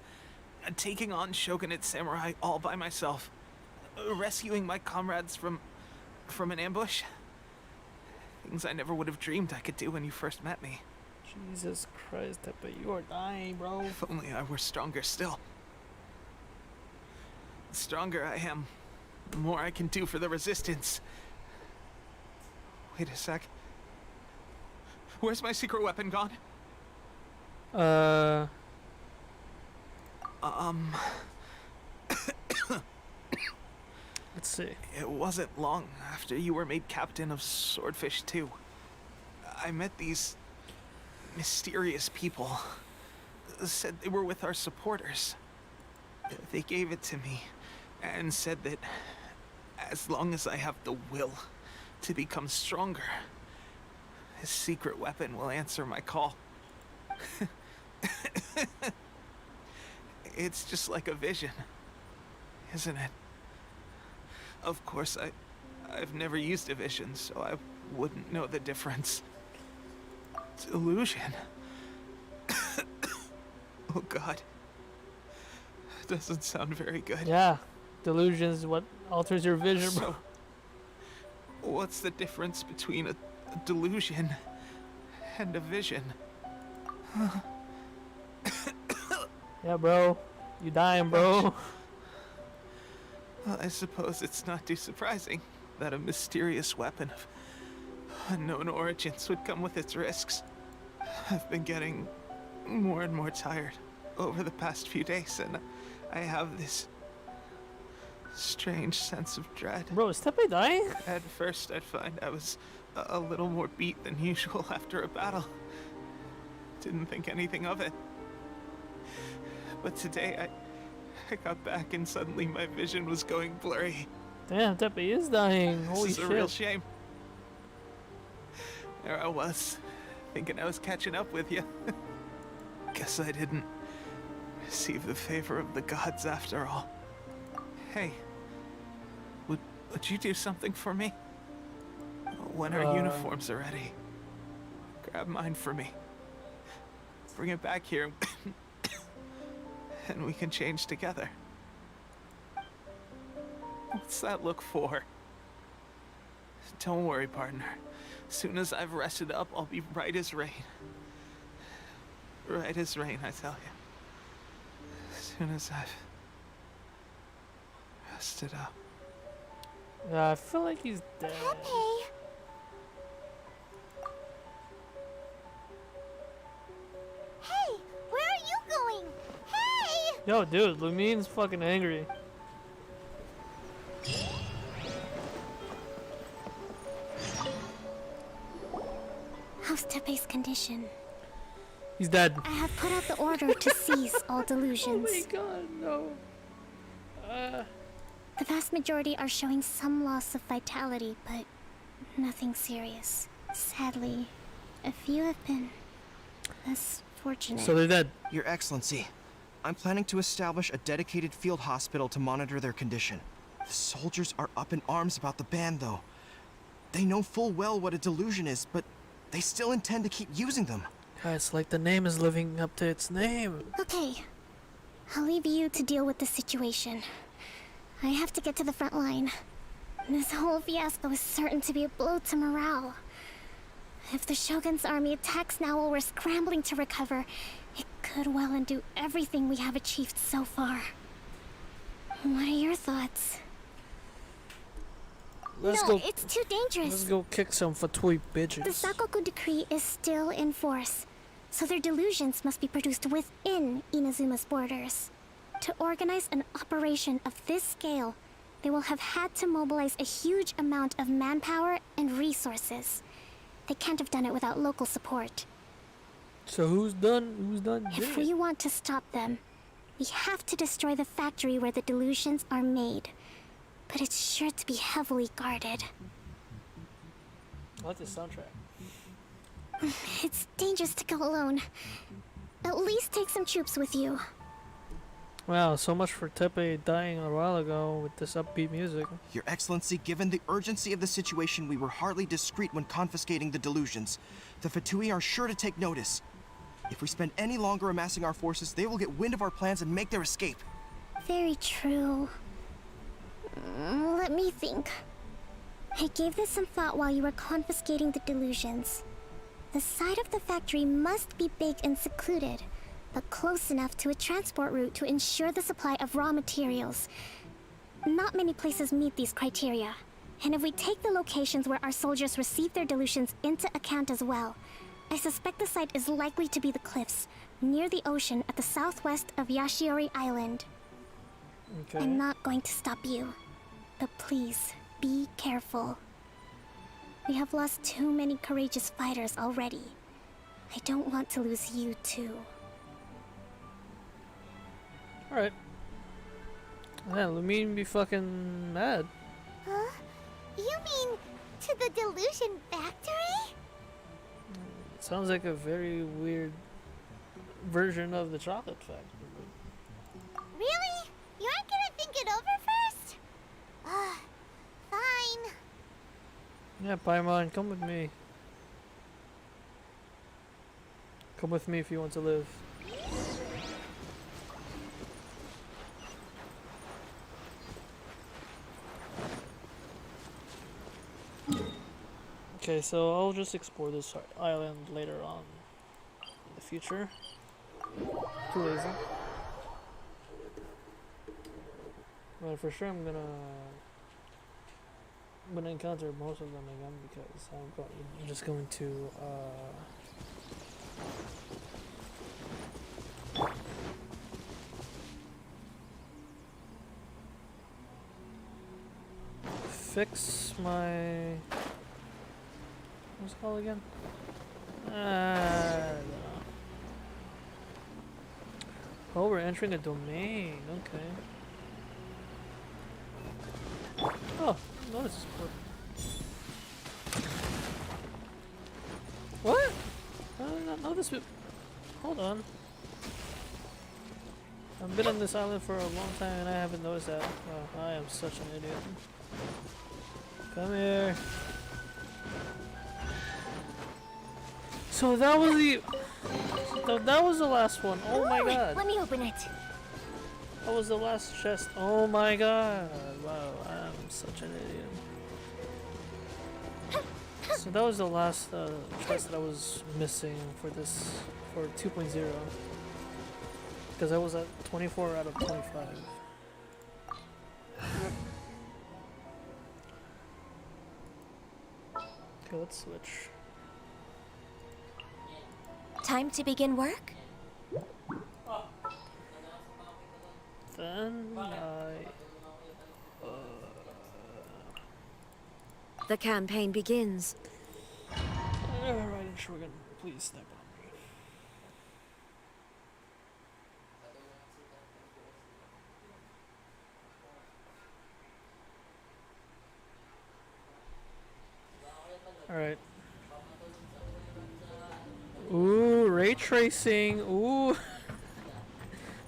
taking on Shogunate samurai all by myself, rescuing my comrades from an ambush. Things I never would have dreamed I could do when you first met me. Jesus Christ, Teppei, you are dying, bro. If only I were stronger still. The stronger I am, the more I can do for the Resistance. Wait a sec. Where's my secret weapon gone? Let's see. It wasn't long after you were made captain of Swordfish 2. I met these mysterious people. Said they were with our supporters. They gave it to me and said that as long as I have the will to become stronger, his secret weapon will answer my call. It's just like a vision, isn't it? Of course, I've never used a vision, so I wouldn't know the difference. Delusion. Oh god. Doesn't sound very good. Yeah, delusion is what alters your vision, bro. So, what's the difference between a delusion and a vision? Yeah, bro. You dying, bro. Well, I suppose it's not too surprising that a mysterious weapon of unknown origins would come with its risks. I've been getting more and more tired over the past few days, and I have this strange sense of dread. Bro, is Tepe dying? At first, I'd find I was a little more beat than usual after a battle. Didn't think anything of it. But today, I got back and suddenly my vision was going blurry. Damn, Tepe is dying. Holy This is shit. a real shame. There I was, thinking I was catching up with you. Guess I didn't receive the favor of the gods after all. Hey, would you do something for me? When our uniforms are ready, grab mine for me. Bring it back here, and we can change together. What's that look for? Don't worry, partner. As soon as I've rested up, I'll be right as rain. Right as rain, I tell you. As soon as I've rested up. Yeah, I feel like he's dead. Pepe! Hey, where are you going? Hey! Yo, dude, Lumine's fucking angry. How's Tepe's condition? He's dead. I have put out the order to cease all delusions. Oh my god, no. The vast majority are showing some loss of vitality, but nothing serious. Sadly, a few have been less fortunate. So they're dead. Your Excellency, I'm planning to establish a dedicated field hospital to monitor their condition. The soldiers are up in arms about the ban, though. They know full well what a delusion is, but they still intend to keep using them. It's like the name is living up to its name. Okay, I'll leave you to deal with the situation. I have to get to the front line. This whole fiasco is certain to be a blow to morale. If the Shogun's army attacks now while we're scrambling to recover, it could well undo everything we have achieved so far. What are your thoughts? Let's No, go. it's too dangerous. Let's go kick some fatui bitches. The Sakoku decree is still in force, so their delusions must be produced within Inazuma's borders. To organize an operation of this scale, they will have had to mobilize a huge amount of manpower and resources. They can't have done it without local support. So who's done? If we want to stop them, we have to destroy the factory where the delusions are made. But it's sure to be heavily guarded. I like the soundtrack. It's dangerous to go alone. At least take some troops with you. Wow, so much for Tepe dying a while ago with this upbeat music. Your Excellency, given the urgency of the situation, we were hardly discreet when confiscating the delusions. The Fatui are sure to take notice. If we spend any longer amassing our forces, they will get wind of our plans and make their escape. Very true. Let me think. I gave this some thought while you were confiscating the delusions. The side of the factory must be big and secluded, but close enough to a transport route to ensure the supply of raw materials. Not many places meet these criteria, and if we take the locations where our soldiers receive their delusions into account as well, I suspect the site is likely to be the cliffs, near the ocean at the southwest of Yashiori Island. Okay. I'm not going to stop you, but please, be careful. We have lost too many courageous fighters already. I don't want to lose you too. Alright. Yeah, Lumine be fucking mad. Huh? You mean to the delusion factory? Sounds like a very weird version of the chocolate factory. Really? You aren't gonna think it over first? Fine. Yeah, Paimon, come with me. Come with me if you want to live. Okay, so I'll just explore this island later on in the future. Too lazy. But for sure I'm gonna encounter most of them again because I'm just going to fix my what's it called again? I don't know. Oh, we're entering a domain. Okay. Oh, notice this port. What? How did I not know this? Hold on. I've been on this island for a long time and I haven't noticed that. Oh, I am such an idiot. Come here. So that was that was the last one. Oh my god. Let me open it. That was the last chest. Oh my god. Wow, I'm such an idiot. So that was the last chest that I was missing for 2.0. Because I was at 24 out of 25. Okay, let's switch. Time to begin work? Then The campaign begins. Raiden Shogun, please step on me. Alright. Ooh, ray tracing. Ooh.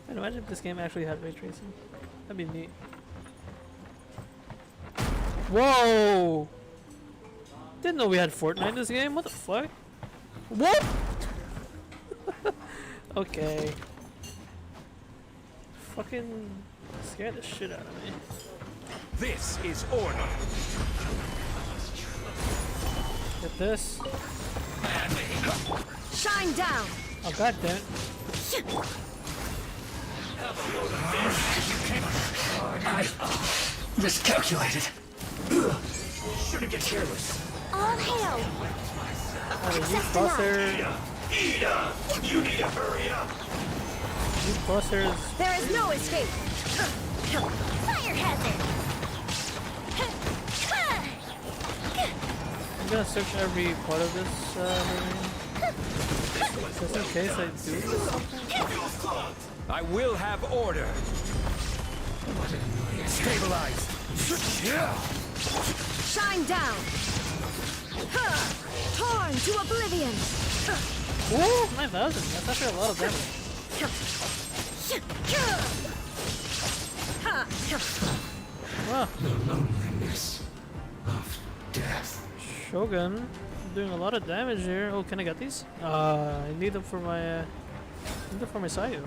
Man, imagine if this game actually had ray tracing. That'd be neat. Whoa! Didn't know we had Fortnite in this game. What the fuck? What? Okay. Fucking scared the shit out of me. This is order. Get this. Shine down. Oh god damn it. I miscalculated. Shouldn't get careless. All hail. You crosshairs. You need to hurry up. You crosshairs. There is no escape. Fire hazard. I'm gonna search every part of this just in case I do something. I will have order. Stabilized. Shine down. Torn to oblivion. Ooh, 9,000. That's actually a lot of damage. Wow. The loneliness of death. Shogun, doing a lot of damage here. Oh, can I get these? I need them for my Sayu.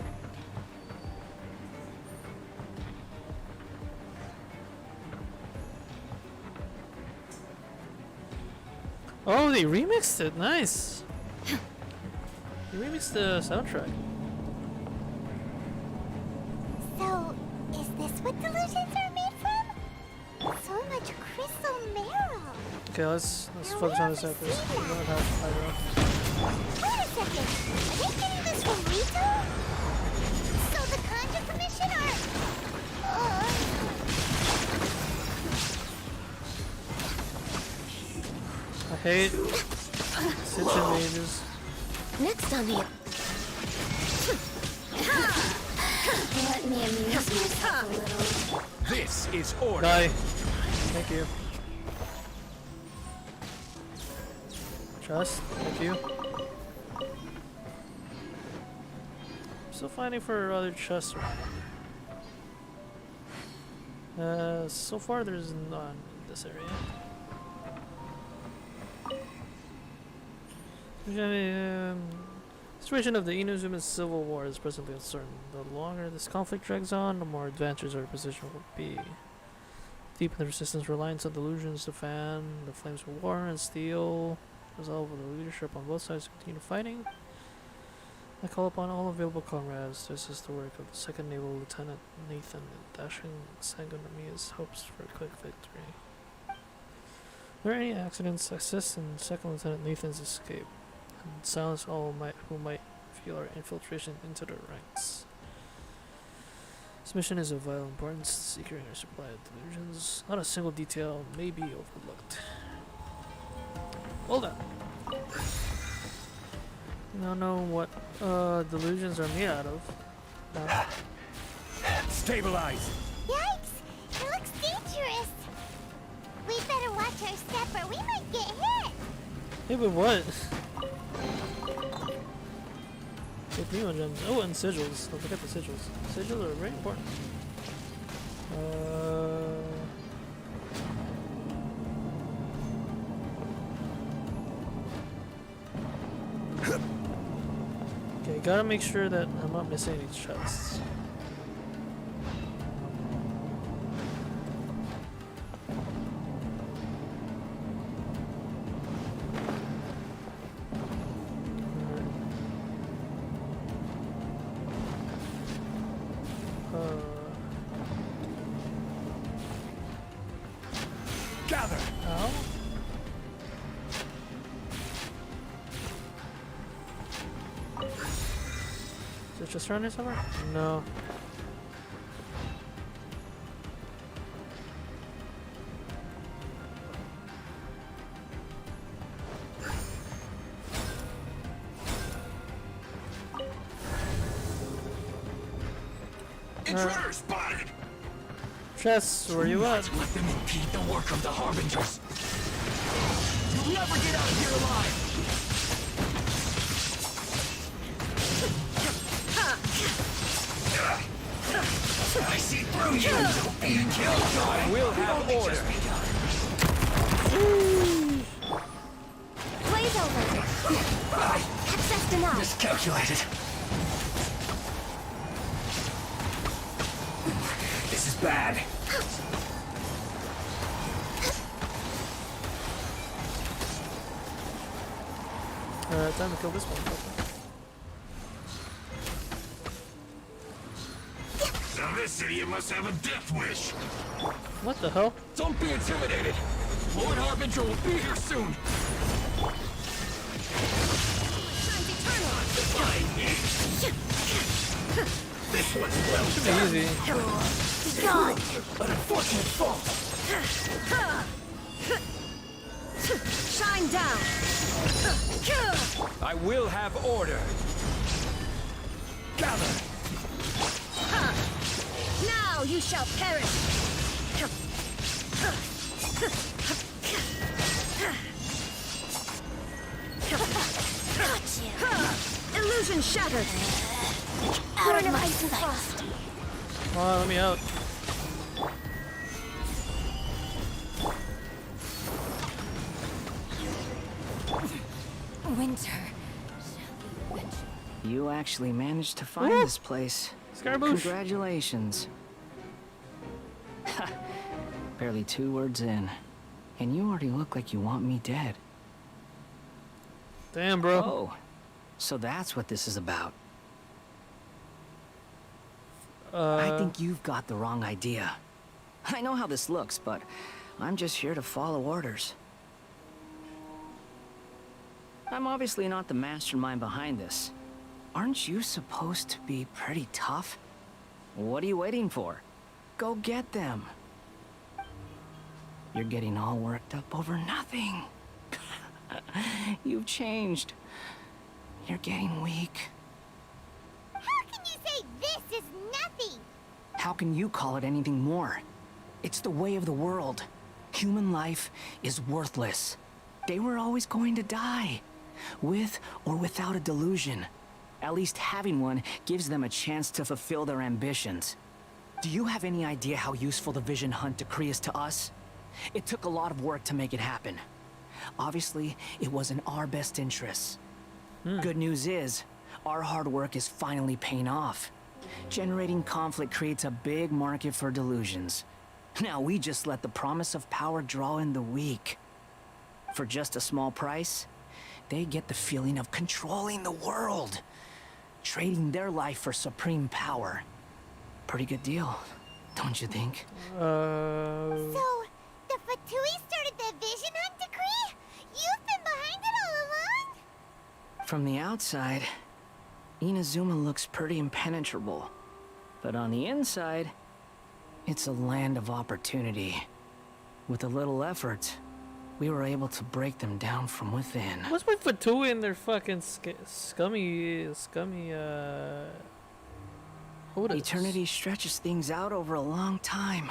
Oh, they remixed it. Nice. They remixed the soundtrack. So, is this what delusions are made from? So much crystal marrow. Okay, let's focus on this out first. We don't have Hydro. Wait a second. Are they getting this from Rito? So the Conjure Commission are... I hate Sitchin mages. Next on the... Let me amuse myself a little. This is order. Die. Thank you. Trust. Thank you. I'm still finding for other chests. So far there's none in this area. Situation of the Inuzuma's civil war is presently uncertain. The longer this conflict drags on, the more advantageous our position will be. Deepen the resistance reliance on delusions to fan the flames of war and steel. Resolve with the leadership on both sides to continue fighting. I call upon all available comrades to assist the work of the 2nd Naval Lieutenant Nathan in dashing Sangonamia's hopes for a quick victory. If there are any accidents, assist in 2nd Lieutenant Nathan's escape, and silence all who might feel our infiltration into their ranks. This mission is of vital importance, securing our supply of delusions. Not a single detail may be overlooked. Hold on. I don't know what delusions are made out of. Stabilize! Yikes! It looks dangerous! We better watch our step or we might get hit! Hey, but what? Primo gems. Oh, and sigils. Don't forget the sigils. Sigils are very important. Okay, gotta make sure that I'm not missing any chests. Gather! Ow. Is it just around here somewhere? No. Intruder spotted! Chests, where you at? Let them impede the work of the Harbingers. You'll never get out of here alive! I see through you! Being killed, guy! We'll have order! Blaze over. That's just enough. Miscalculated. This is bad. Time to kill this one. Now this idiot must have a death wish. What the hell? Don't be intimidated. Lord Harbinger will be here soon. This one's well done. Easy. God. An unfortunate fault. Shine down. I will have order! Gather! Now you shall perish. Illusion shattered. Out of my sight. Come on, let me out. Winter. You actually managed to find this place. Scaramouche. Congratulations. Barely 2 words in, and you already look like you want me dead. Damn, bro. Oh, so that's what this is about. I think you've got the wrong idea. I know how this looks, but I'm just here to follow orders. I'm obviously not the mastermind behind this. Aren't you supposed to be pretty tough? What are you waiting for? Go get them. You're getting all worked up over nothing. You've changed. You're getting weak. How can you say this is nothing? How can you call it anything more? It's the way of the world. Human life is worthless. They were always going to die, with or without a delusion. At least having one gives them a chance to fulfill their ambitions. Do you have any idea how useful the Vision Hunt decree is to us? It took a lot of work to make it happen. Obviously, it was in our best interests. Good news is, our hard work is finally paying off. Generating conflict creates a big market for delusions. Now we just let the promise of power draw in the weak. For just a small price, they get the feeling of controlling the world, trading their life for supreme power. Pretty good deal, don't you think? So, the Fatui started the Vision Hunt decree? You've been behind it all along? From the outside, Inazuma looks pretty impenetrable. But on the inside, it's a land of opportunity. With a little effort, we were able to break them down from within. What's with Fatui and their fucking scummy, Hodas? Eternity stretches things out over a long time.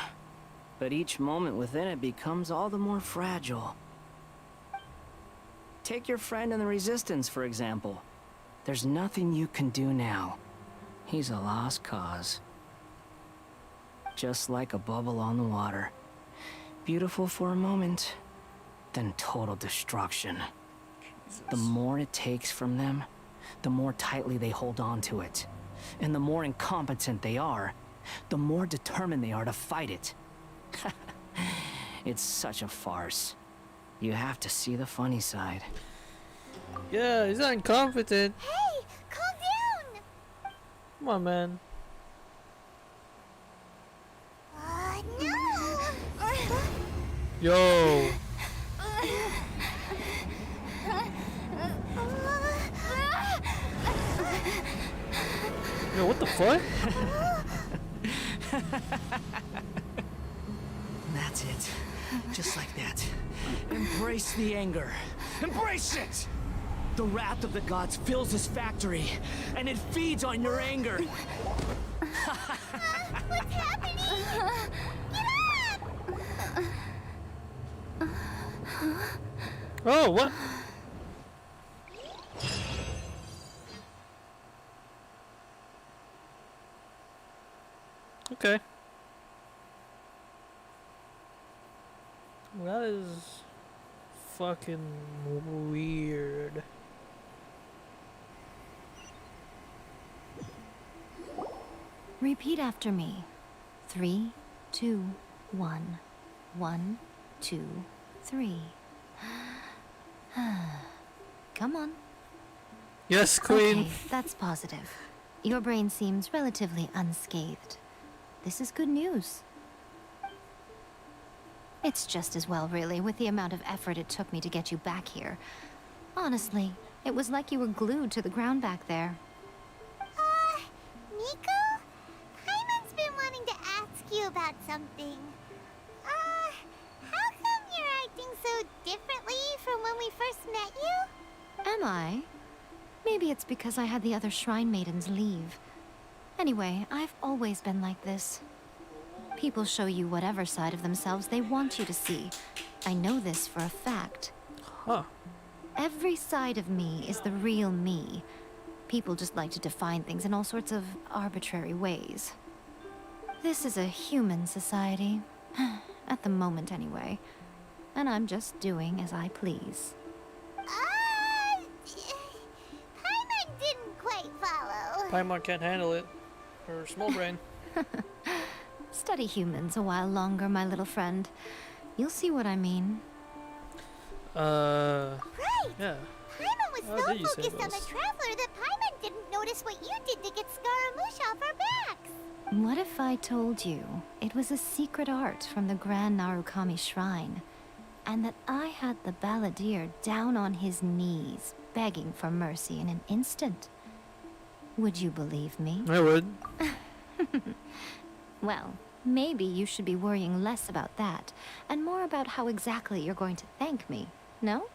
But each moment within it becomes all the more fragile. Take your friend in the Resistance, for example. There's nothing you can do now. He's a lost cause. Just like a bubble on the water. Beautiful for a moment, then total destruction. The more it takes from them, the more tightly they hold on to it. And the more incompetent they are, the more determined they are to fight it. It's such a farce. You have to see the funny side. Yeah, he's not incompetent. Hey, calm down! Come on, man. No! Yo. Yo, what the fuck? That's it. Just like that. Embrace the anger. Embrace it! The wrath of the gods fills this factory, and it feeds on your anger. What's happening? Get up! Oh, what? Okay. That is fucking weird. Repeat after me. 3, 2, 1. 1, 2, 3. Come on. Yes, Queen. Okay, that's positive. Your brain seems relatively unscathed. This is good news. It's just as well, really, with the amount of effort it took me to get you back here. Honestly, it was like you were glued to the ground back there. Nico? Paimon's been wanting to ask you about something. How come you're acting so differently from when we first met you? Am I? Maybe it's because I had the other Shrine Maidens leave. Anyway, I've always been like this. People show you whatever side of themselves they want you to see. I know this for a fact. Huh. Every side of me is the real me. People just like to define things in all sorts of arbitrary ways. This is a human society. At the moment, anyway. And I'm just doing as I please. Paimon didn't quite follow. Paimon can't handle it. Her small brain. Study humans a while longer, my little friend. You'll see what I mean. Right! Yeah. Paimon was How so did you say focused on the those? Traveler that Paimon didn't notice what you did to get Scaramouche off our backs. What if I told you it was a secret art from the Grand Narukami Shrine, and that I had the balladeer down on his knees, begging for mercy in an instant? Would you believe me? I would. Well, maybe you should be worrying less about that, and more about how exactly you're going to thank me, no?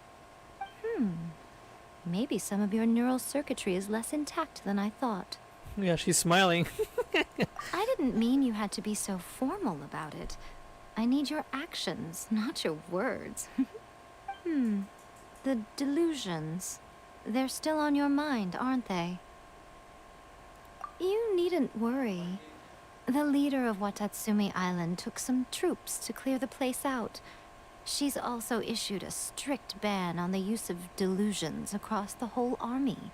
Maybe some of your neural circuitry is less intact than I thought. Yeah, she's smiling. I didn't mean you had to be so formal about it. I need your actions, not your words. The delusions. They're still on your mind, aren't they? You needn't worry. The leader of Watatsumi Island took some troops to clear the place out. She's also issued a strict ban on the use of delusions across the whole army.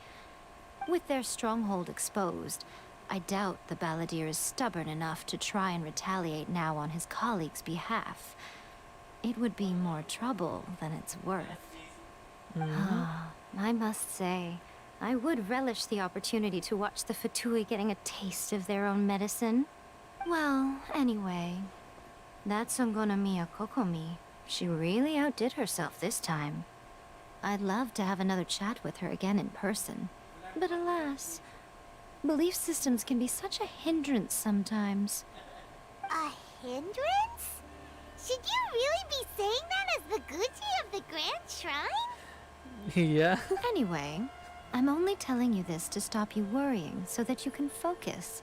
With their stronghold exposed, I doubt the Balladeer is stubborn enough to try and retaliate now on his colleagues' behalf. It would be more trouble than it's worth. I must say, I would relish the opportunity to watch the Fatui getting a taste of their own medicine. Well, anyway, that Songonamiya Kokomi, she really outdid herself this time. I'd love to have another chat with her again in person. But alas, belief systems can be such a hindrance sometimes. A hindrance? Should you really be saying that as the Gucci of the Grand Shrine? Yeah. Anyway, I'm only telling you this to stop you worrying so that you can focus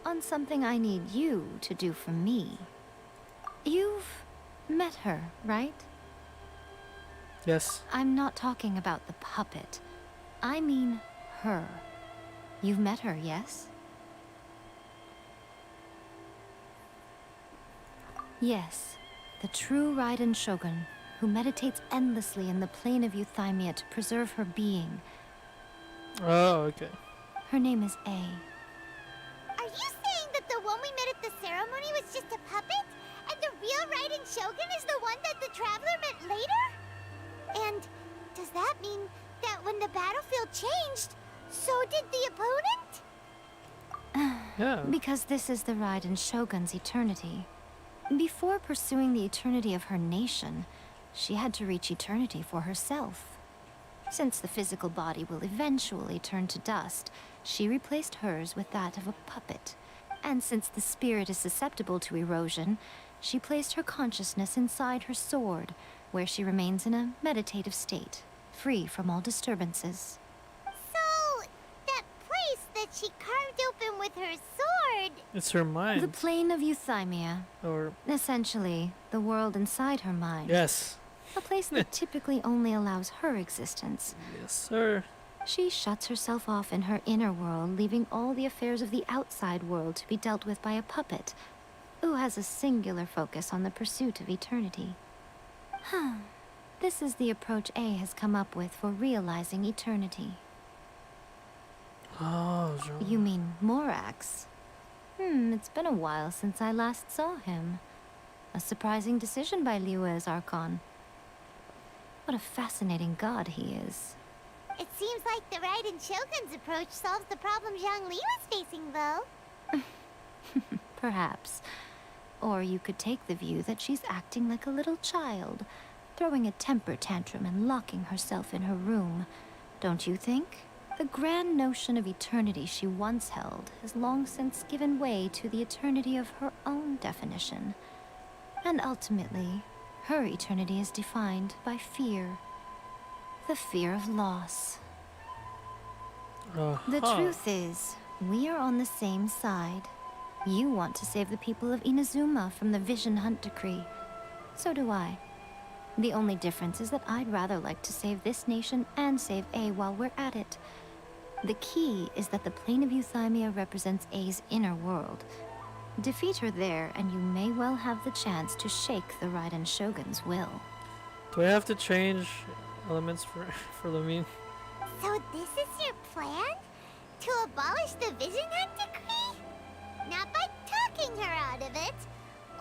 on something I need you to do for me. You've met her, right? Yes. I'm not talking about the puppet. I mean her. You've met her, yes? Yes, the true Raiden Shogun, who meditates endlessly in the plane of Euthymia to preserve her being. Oh, okay. Her name is A. Are you saying that the one we met at the ceremony was just a puppet? And the real Raiden Shogun is the one that the Traveler met later? And does that mean that when the battlefield changed, so did the opponent? Yeah. Because this is the Raiden Shogun's eternity. Before pursuing the eternity of her nation, she had to reach eternity for herself. Since the physical body will eventually turn to dust, she replaced hers with that of a puppet. And since the spirit is susceptible to erosion, she placed her consciousness inside her sword, where she remains in a meditative state, free from all disturbances. So, that place that she carved open with her sword... It's her mind. The plane of Euthymia. Or... essentially, the world inside her mind. Yes. A place that typically only allows her existence. Yes, sir. She shuts herself off in her inner world, leaving all the affairs of the outside world to be dealt with by a puppet, who has a singular focus on the pursuit of eternity. This is the approach A has come up with for realizing eternity. Oh, Jean. You mean Morax? It's been a while since I last saw him. A surprising decision by Liyue's Archon. What a fascinating god he is. It seems like the Raiden Shogun's approach solves the problem Zhongli was facing, though. Perhaps. Or you could take the view that she's acting like a little child, throwing a temper tantrum and locking herself in her room. Don't you think? The grand notion of eternity she once held has long since given way to the eternity of her own definition. And ultimately, her eternity is defined by fear. The fear of loss. The truth is, we are on the same side. You want to save the people of Inazuma from the Vision Hunt decree. So do I. The only difference is that I'd rather like to save this nation and save A while we're at it. The key is that the plane of Euthymia represents A's inner world. Defeat her there, and you may well have the chance to shake the Raiden Shogun's will. Do I have to change elements for Lumine? So this is your plan? To abolish the Vision Hunt decree? Not by talking her out of it,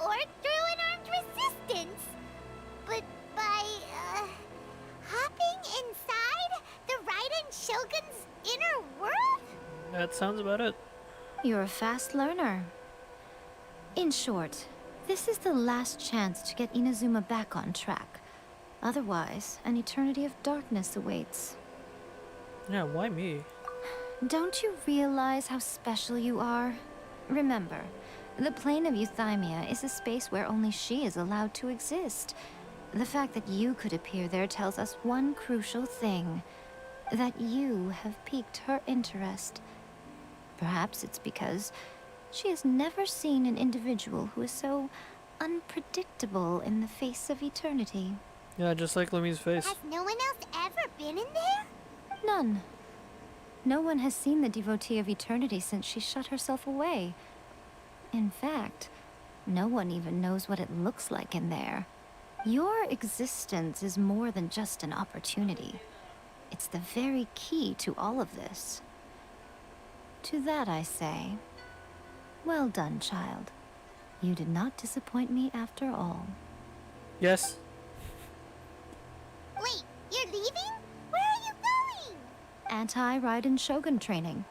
or through an armed resistance, but by, hopping inside the Raiden Shogun's inner world? That sounds about it. You're a fast learner. In short, this is the last chance to get Inazuma back on track. Otherwise, an eternity of darkness awaits. Yeah, why me? Don't you realize how special you are? Remember, the plane of Euthymia is a space where only she is allowed to exist. The fact that you could appear there tells us one crucial thing. That you have piqued her interest. Perhaps it's because she has never seen an individual who is so unpredictable in the face of eternity. Yeah, just like Lumine's face. Has no one else ever been in there? None. No one has seen the devotee of eternity since she shut herself away. In fact, no one even knows what it looks like in there. Your existence is more than just an opportunity. It's the very key to all of this. To that I say, well done, child. You did not disappoint me after all. Yes. Wait, you're leaving? Where are you going? Anti-Raiden Shogun training.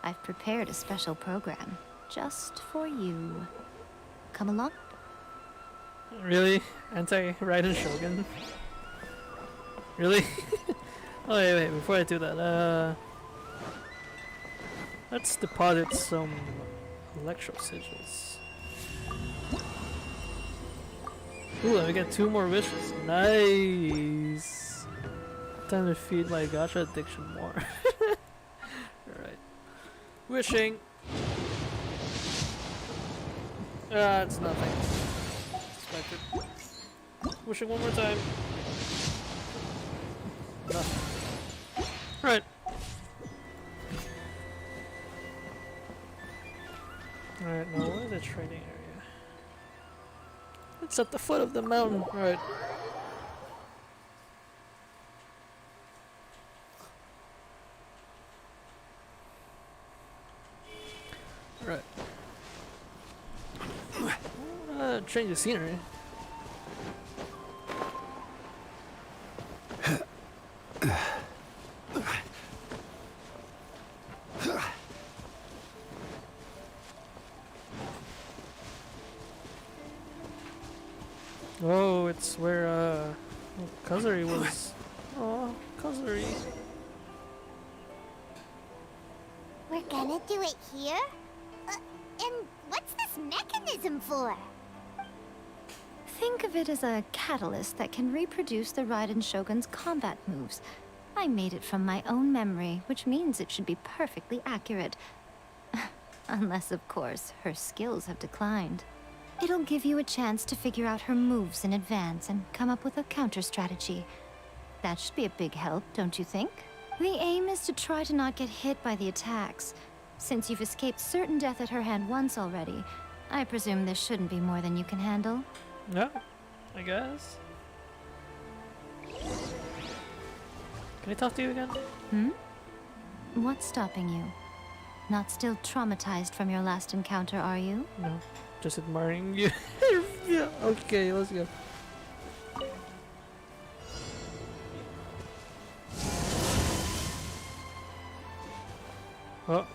I've prepared a special program just for you. Come along. Really? Anti-Raiden Shogun? Really? Oh wait, before I do that, let's deposit some electro sigils. Ooh, let me get 2 more wishes. Nice! Time to feed my gacha addiction more. Alright. Wishing! Ah, it's nothing. Expected. Wishing one more time. Nothing. Right. Alright, now where's the trading area? It's at the foot of the mountain. Alright. Alright. Change the scenery. Oh, it's where Kazuri was. Oh, Kazuri. We're gonna do it here? And what's this mechanism for? Think of it as a catalyst that can reproduce the Raiden Shogun's combat moves. I made it from my own memory, which means it should be perfectly accurate. Unless, of course, her skills have declined. It'll give you a chance to figure out her moves in advance and come up with a counter strategy. That should be a big help, don't you think? The aim is to try to not get hit by the attacks. Since you've escaped certain death at her hand once already, I presume this shouldn't be more than you can handle. Yeah, I guess. Can I talk to you again? Hmm? What's stopping you? Not still traumatized from your last encounter, are you? No, just admiring you. Yeah, okay, let's go. Oh.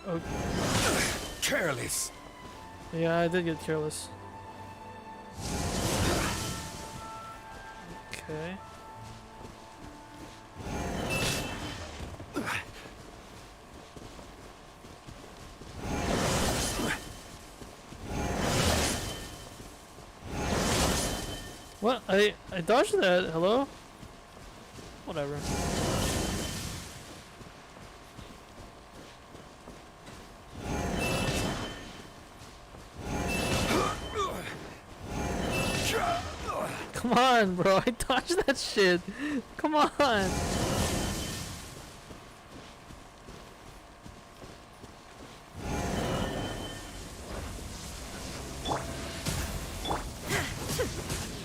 Okay. Careless. Yeah, I did get careless. Okay. What? I dodged that. Hello? Whatever. Come on, bro. I dodged that shit. Come on.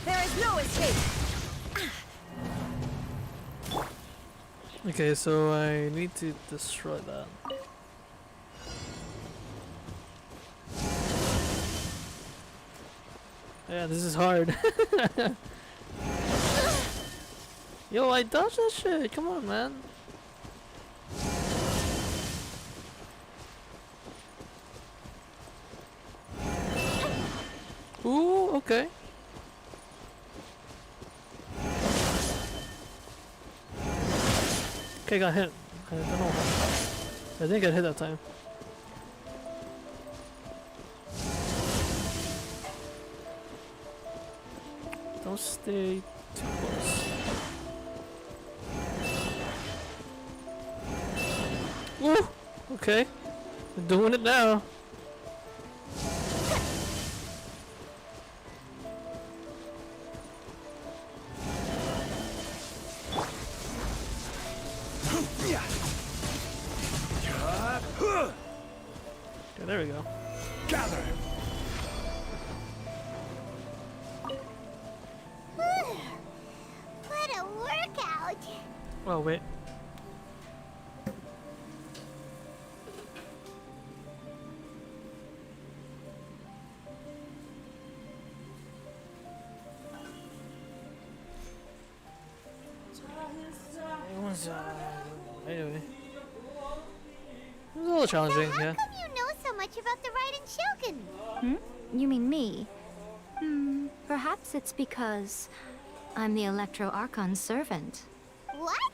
There is no escape. Okay, so I need to destroy that. Yeah, this is hard. Yo, I dodged that shit. Come on, man. Ooh, okay. Okay, got hit. I don't know. I didn't get hit that time. Don't stay too close. Woo! Okay. We're doing it now. Okay, there we go. Gather. Oh wait. Anyway. It was a little challenging, How yeah. come you know so much about the Raiden Shogun? Hmm? You mean me? Perhaps it's because I'm the Electro Archon's servant. What?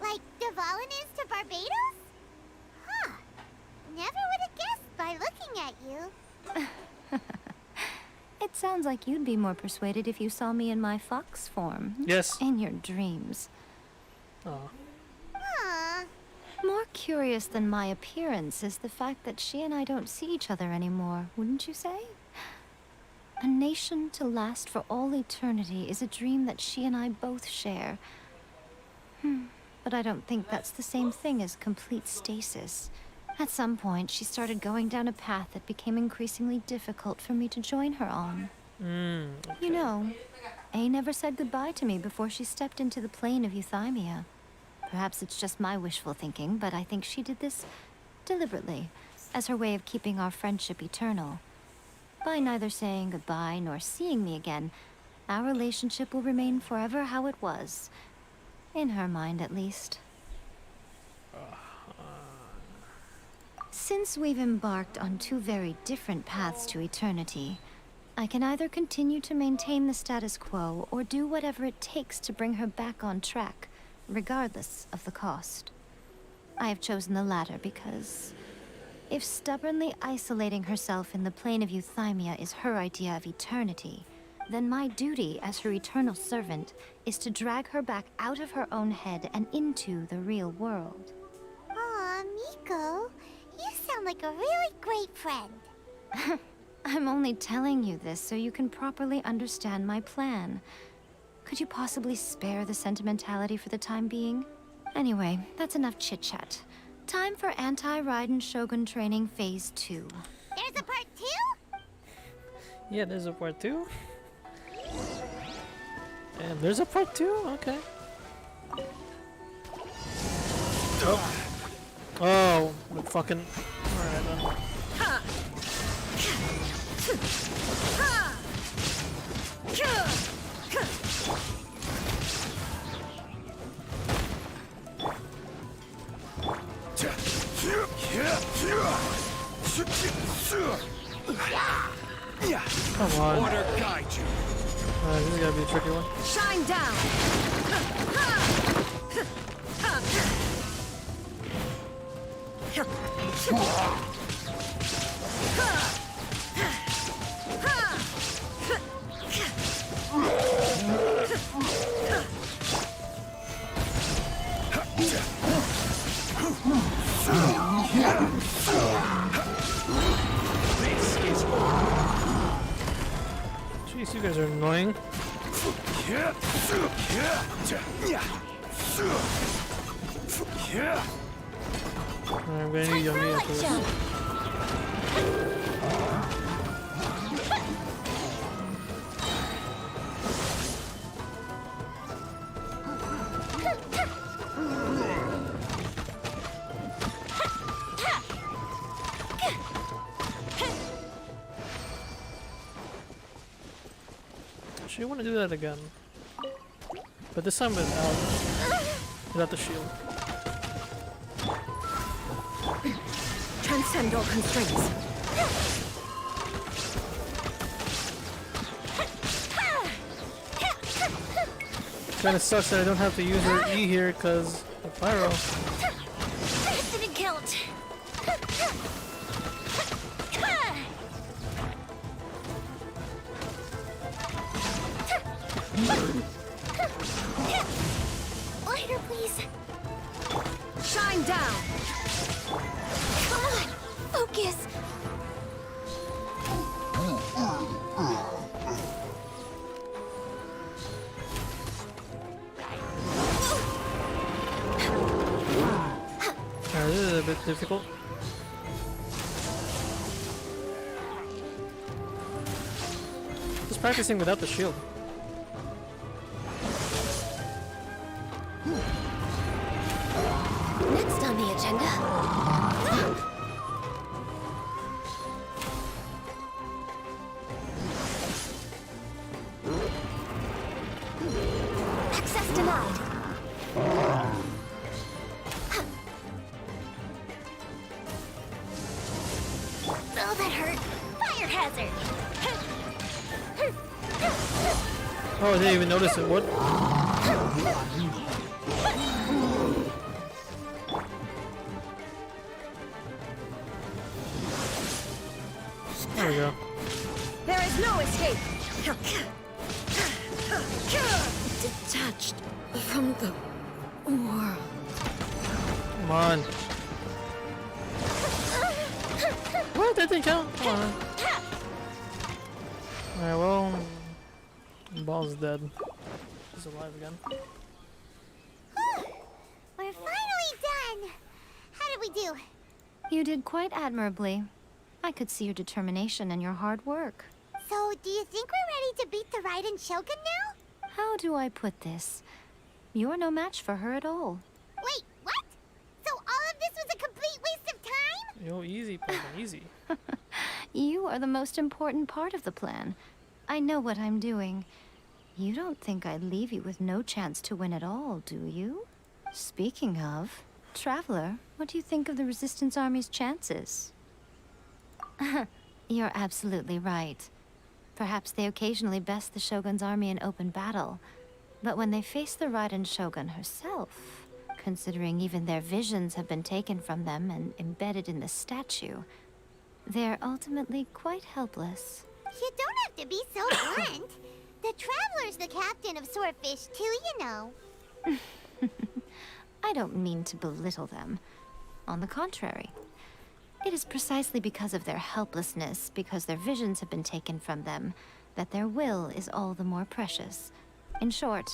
Like Devalin is to Barbados? Huh. Never would have guessed by looking at you. It sounds like you'd be more persuaded if you saw me in my fox form. Yes. In your dreams. Oh. Huh. More curious than my appearance is the fact that she and I don't see each other anymore, wouldn't you say? A nation to last for all eternity is a dream that she and I both share. But I don't think that's the same thing as complete stasis. At some point, she started going down a path that became increasingly difficult for me to join her on. Okay. You know, A never said goodbye to me before she stepped into the plane of Euthymia. Perhaps it's just my wishful thinking, but I think she did this deliberately, as her way of keeping our friendship eternal. By neither saying goodbye nor seeing me again, our relationship will remain forever how it was. In her mind, at least. Since we've embarked on two very different paths to eternity, I can either continue to maintain the status quo or do whatever it takes to bring her back on track, regardless of the cost. I have chosen the latter because if stubbornly isolating herself in the plane of Euthymia is her idea of eternity, then my duty as her eternal servant is to drag her back out of her own head and into the real world. Aw, Miko, you sound like a really great friend. I'm only telling you this so you can properly understand my plan. Could you possibly spare the sentimentality for the time being? Anyway, that's enough chit-chat. Time for Anti-Raiden Shogun Training Phase 2. There's a part 2? Yeah, there's a part 2. And there's a part 2? Okay. Oh, the fucking... Alright then. Come on. Order guide you. This is gonna be a tricky one. Shine down. Jeez, you guys are annoying. I'm gonna need Yummy after this. Actually, I want to do that again. But this time without the shield. Transcend all constraints. Kinda sucks that I don't have to use her E here because of Pyro. Didn't count. Lighter, please. Shine down. Come on, focus. This is a bit difficult. Just practicing without the shield. Next on the agenda. Access denied. Oh, that hurt. Fire hazard. Oh, I didn't even notice it. What? There we go. There is no escape. Detached from the world. Come on. What? That didn't count? Come on. Alright, well... Baal's dead. He's alive again. We're finally done. How did we do? You did quite admirably. I could see your determination and your hard work. So, do you think we're ready to beat the Raiden Shogun now? How do I put this? You're no match for her at all. Wait, what? So all of this was a complete waste of time? Yo, easy, Pokemon, easy. You are the most important part of the plan. I know what I'm doing. You don't think I'd leave you with no chance to win at all, do you? Speaking of, Traveler, what do you think of the Resistance Army's chances? You're absolutely right. Perhaps they occasionally best the Shogun's army in open battle, but when they face the Raiden Shogun herself, considering even their visions have been taken from them and embedded in the statue, they're ultimately quite helpless. You don't have to be so blunt. The Traveler's the captain of Swordfish too, you know. I don't mean to belittle them. On the contrary. It is precisely because of their helplessness, because their visions have been taken from them, that their will is all the more precious. In short,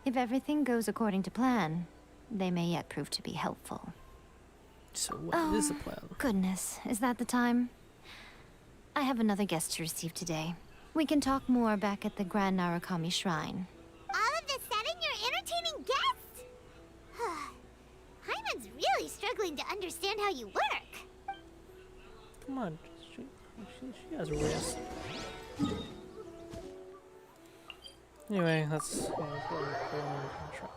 if everything goes according to plan, they may yet prove to be helpful. So what is the plan? Goodness, is that the time? I have another guest to receive today. We can talk more back at the Grand Narukami Shrine. All of a sudden, you're entertaining guests? Hyman's really struggling to understand how you work. Come on, she has a wrist. Anyway, let's go to the shop.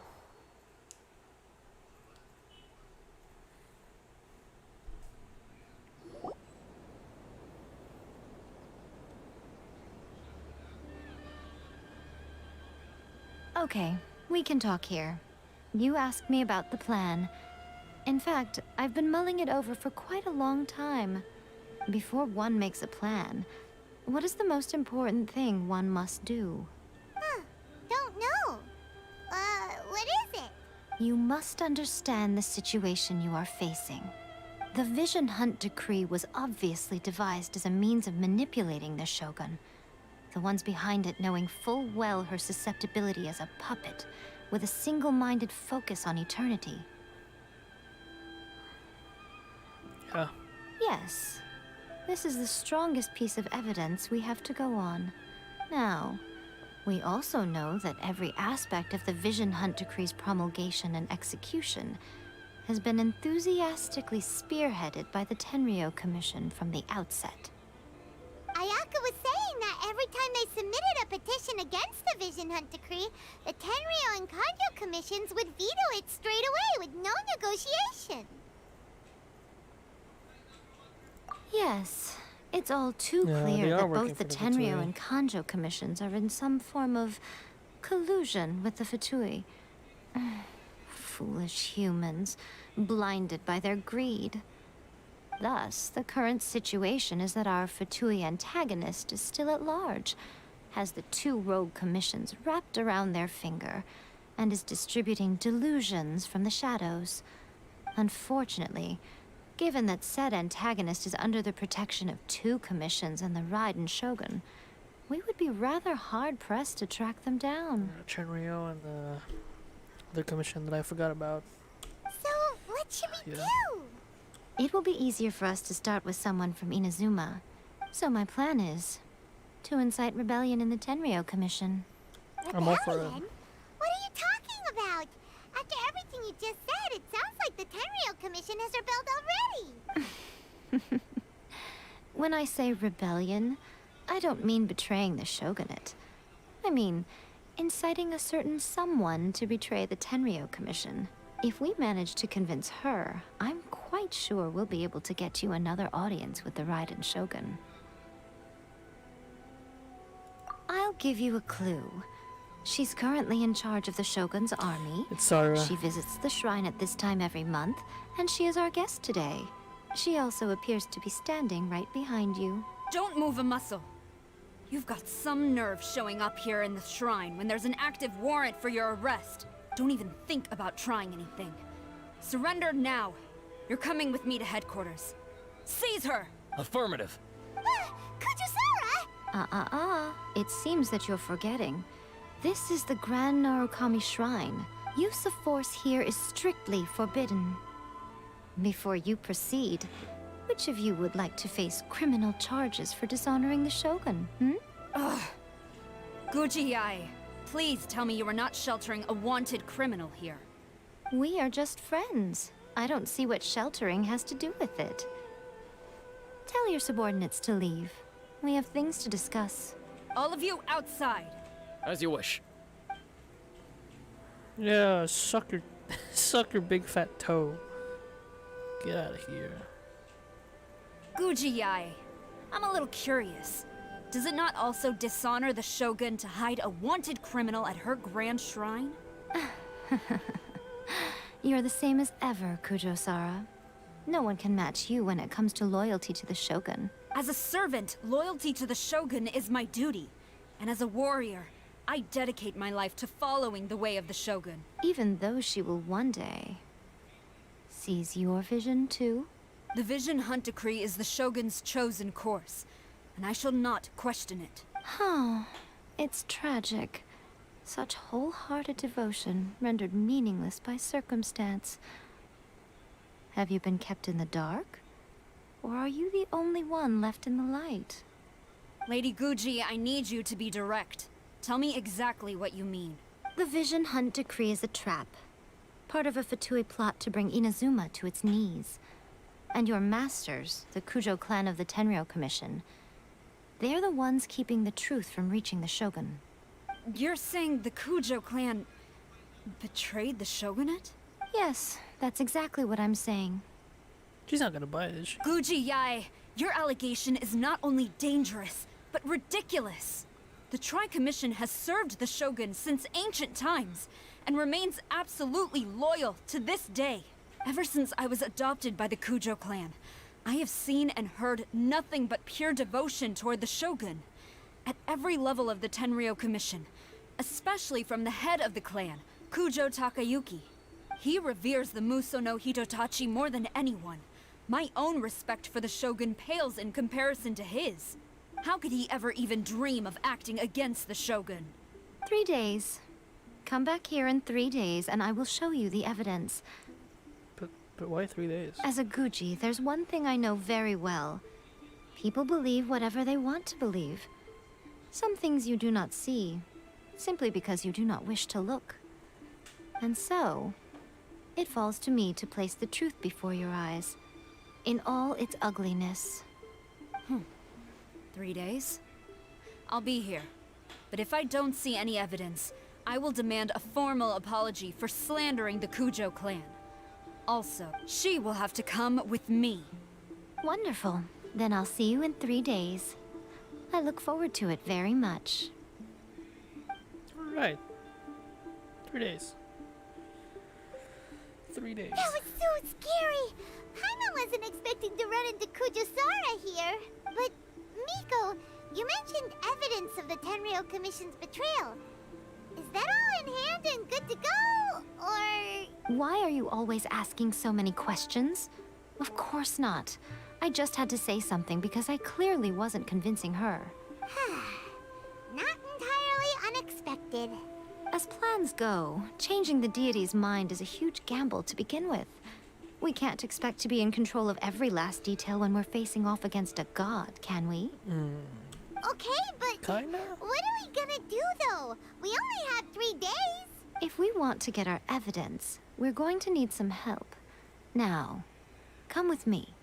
Okay, we can talk here. You asked me about the plan. In fact, I've been mulling it over for quite a long time. Before one makes a plan, what is the most important thing one must do? Don't know. What is it? You must understand the situation you are facing. The Vision Hunt Decree was obviously devised as a means of manipulating the Shogun. The ones behind it knowing full well her susceptibility as a puppet, with a single-minded focus on eternity. Yeah. Yes. This is the strongest piece of evidence we have to go on. Now, we also know that every aspect of the Vision Hunt Decree's promulgation and execution has been enthusiastically spearheaded by the Tenryou Commission from the outset. Ayaka was saying that every time they submitted a petition against the Vision Hunt Decree, the Tenryou and Kanjo commissions would veto it straight away with no negotiation. Yes, it's all too clear that both the Tenryou and Kanjo commissions are in some form of collusion with the Fatui. Foolish humans, blinded by their greed. Thus, the current situation is that our Fatui antagonist is still at large, has the two rogue commissions wrapped around their finger, and is distributing delusions from the shadows. Unfortunately, given that said antagonist is under the protection of two commissions and the Raiden Shogun, we would be rather hard-pressed to track them down. Tenryou and the other commission that I forgot about. So, what should we do? It will be easier for us to start with someone from Inazuma. So my plan is to incite rebellion in the Tenryou Commission. I'm all for it. What are you talking about? After everything you just said, it sounds like the When I say rebellion, I don't mean betraying the shogunate. I mean, inciting a certain someone to betray the Tenryou Commission. If we manage to convince her, I'm quite sure we'll be able to get you another audience with the Raiden Shogun. I'll give you a clue. She's currently in charge of the Shogun's army. It's Sara. She visits the shrine at this time every month, and she is our guest today. She also appears to be standing right behind you. Don't move a muscle. You've got some nerve showing up here in the shrine when there's an active warrant for your arrest. Don't even think about trying anything. Surrender now. You're coming with me to headquarters. Seize her! Affirmative. Sara! It seems that you're forgetting. This is the Grand Narukami Shrine. Use of force here is strictly forbidden. Before you proceed, which of you would like to face criminal charges for dishonoring the Shogun, Ugh. Guji-ai, please tell me you are not sheltering a wanted criminal here. We are just friends. I don't see what sheltering has to do with it. Tell your subordinates to leave. We have things to discuss. All of you outside. As you wish. Yeah, suck your, suck your big fat toe. Get out of here. Guji-ai, I'm a little curious. Does it not also dishonor the Shogun to hide a wanted criminal at her grand shrine? You're the same as ever, Kujo-Sara. No one can match you when it comes to loyalty to the Shogun. As a servant, loyalty to the Shogun is my duty. And as a warrior, I dedicate my life to following the way of the Shogun. Even though she will one day seize your vision too? The Vision Hunt Decree is the Shogun's chosen course, and I shall not question it. Oh, it's tragic. Such wholehearted devotion rendered meaningless by circumstance. Have you been kept in the dark? Or are you the only one left in the light? Lady Guji, I need you to be direct. Tell me exactly what you mean. The Vision Hunt Decree is a trap. Part of a Fatui plot to bring Inazuma to its knees. And your masters, the Kujo clan of the Tenryou Commission, they're the ones keeping the truth from reaching the Shogun. You're saying the Kujo clan betrayed the Shogunate? Yes, that's exactly what I'm saying. She's not gonna buy this. Guji-ai, your allegation is not only dangerous, but ridiculous. The Tri-Commission has served the Shogun since ancient times, and remains absolutely loyal to this day. Ever since I was adopted by the Kujo clan, I have seen and heard nothing but pure devotion toward the Shogun. At every level of the Tenryou Commission, especially from the head of the clan, Kujo Takayuki. He reveres the Muso no Hitotachi more than anyone. My own respect for the Shogun pales in comparison to his. How could he ever even dream of acting against the Shogun? 3 days. Come back here in 3 days and I will show you the evidence. But why 3 days? As a Guji, there's one thing I know very well. People believe whatever they want to believe. Some things you do not see, simply because you do not wish to look. And so, it falls to me to place the truth before your eyes, in all its ugliness. 3 days? I'll be here. But if I don't see any evidence, I will demand a formal apology for slandering the Kujo clan. Also, she will have to come with me. Wonderful. Then I'll see you in 3 days. I look forward to it very much. Alright. 3 days. 3 days. That was so scary! Paimon wasn't expecting to run into Kujo-Sara here. But, Miko, you mentioned evidence of the Tenryou Commission's betrayal. Is that all in hand and good to go, or...? Why are you always asking so many questions? Of course not. I just had to say something because I clearly wasn't convincing her. Not entirely unexpected. As plans go, changing the deity's mind is a huge gamble to begin with. We can't expect to be in control of every last detail when we're facing off against a god, can we? Okay, but Kinda? what are we gonna do, though? We only have 3 days. If we want to get our evidence, we're going to need some help. Now, come with me.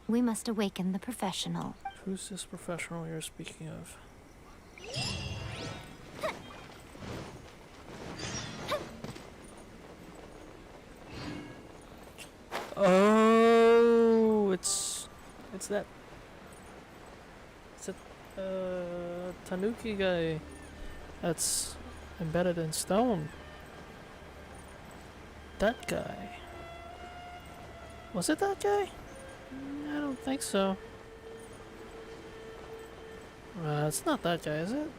We must awaken the professional. Who's this professional you're speaking of? Oh, it's that Tanuki guy that's embedded in stone. That guy. Was it that guy? I don't think so. It's not that guy, is it?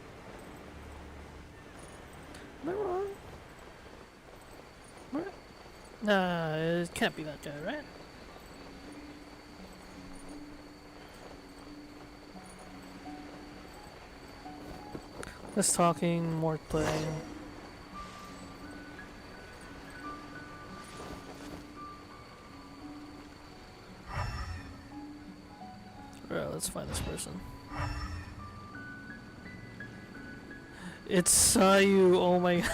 Am I wrong? What? Nah, it can't be that guy, right? Less talking, more playing. Alright, let's find this person. It's Sayu, oh my god.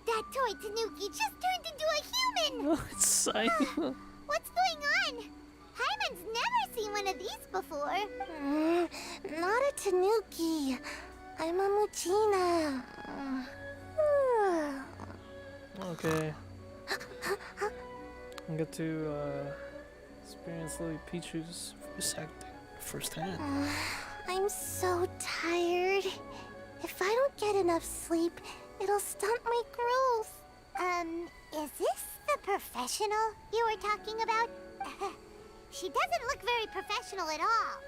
That toy Tanuki just turned into a human! Oh, it's Sayu. What's going on? Hyman's never seen one of these before. Not a Tanuki. I'm a Muchina. Okay. I get to experience Lily Pichu's voice acting firsthand. I'm so tired. If I don't get enough sleep, it'll stunt my growth. Is this the professional you were talking about? She doesn't look very professional at all.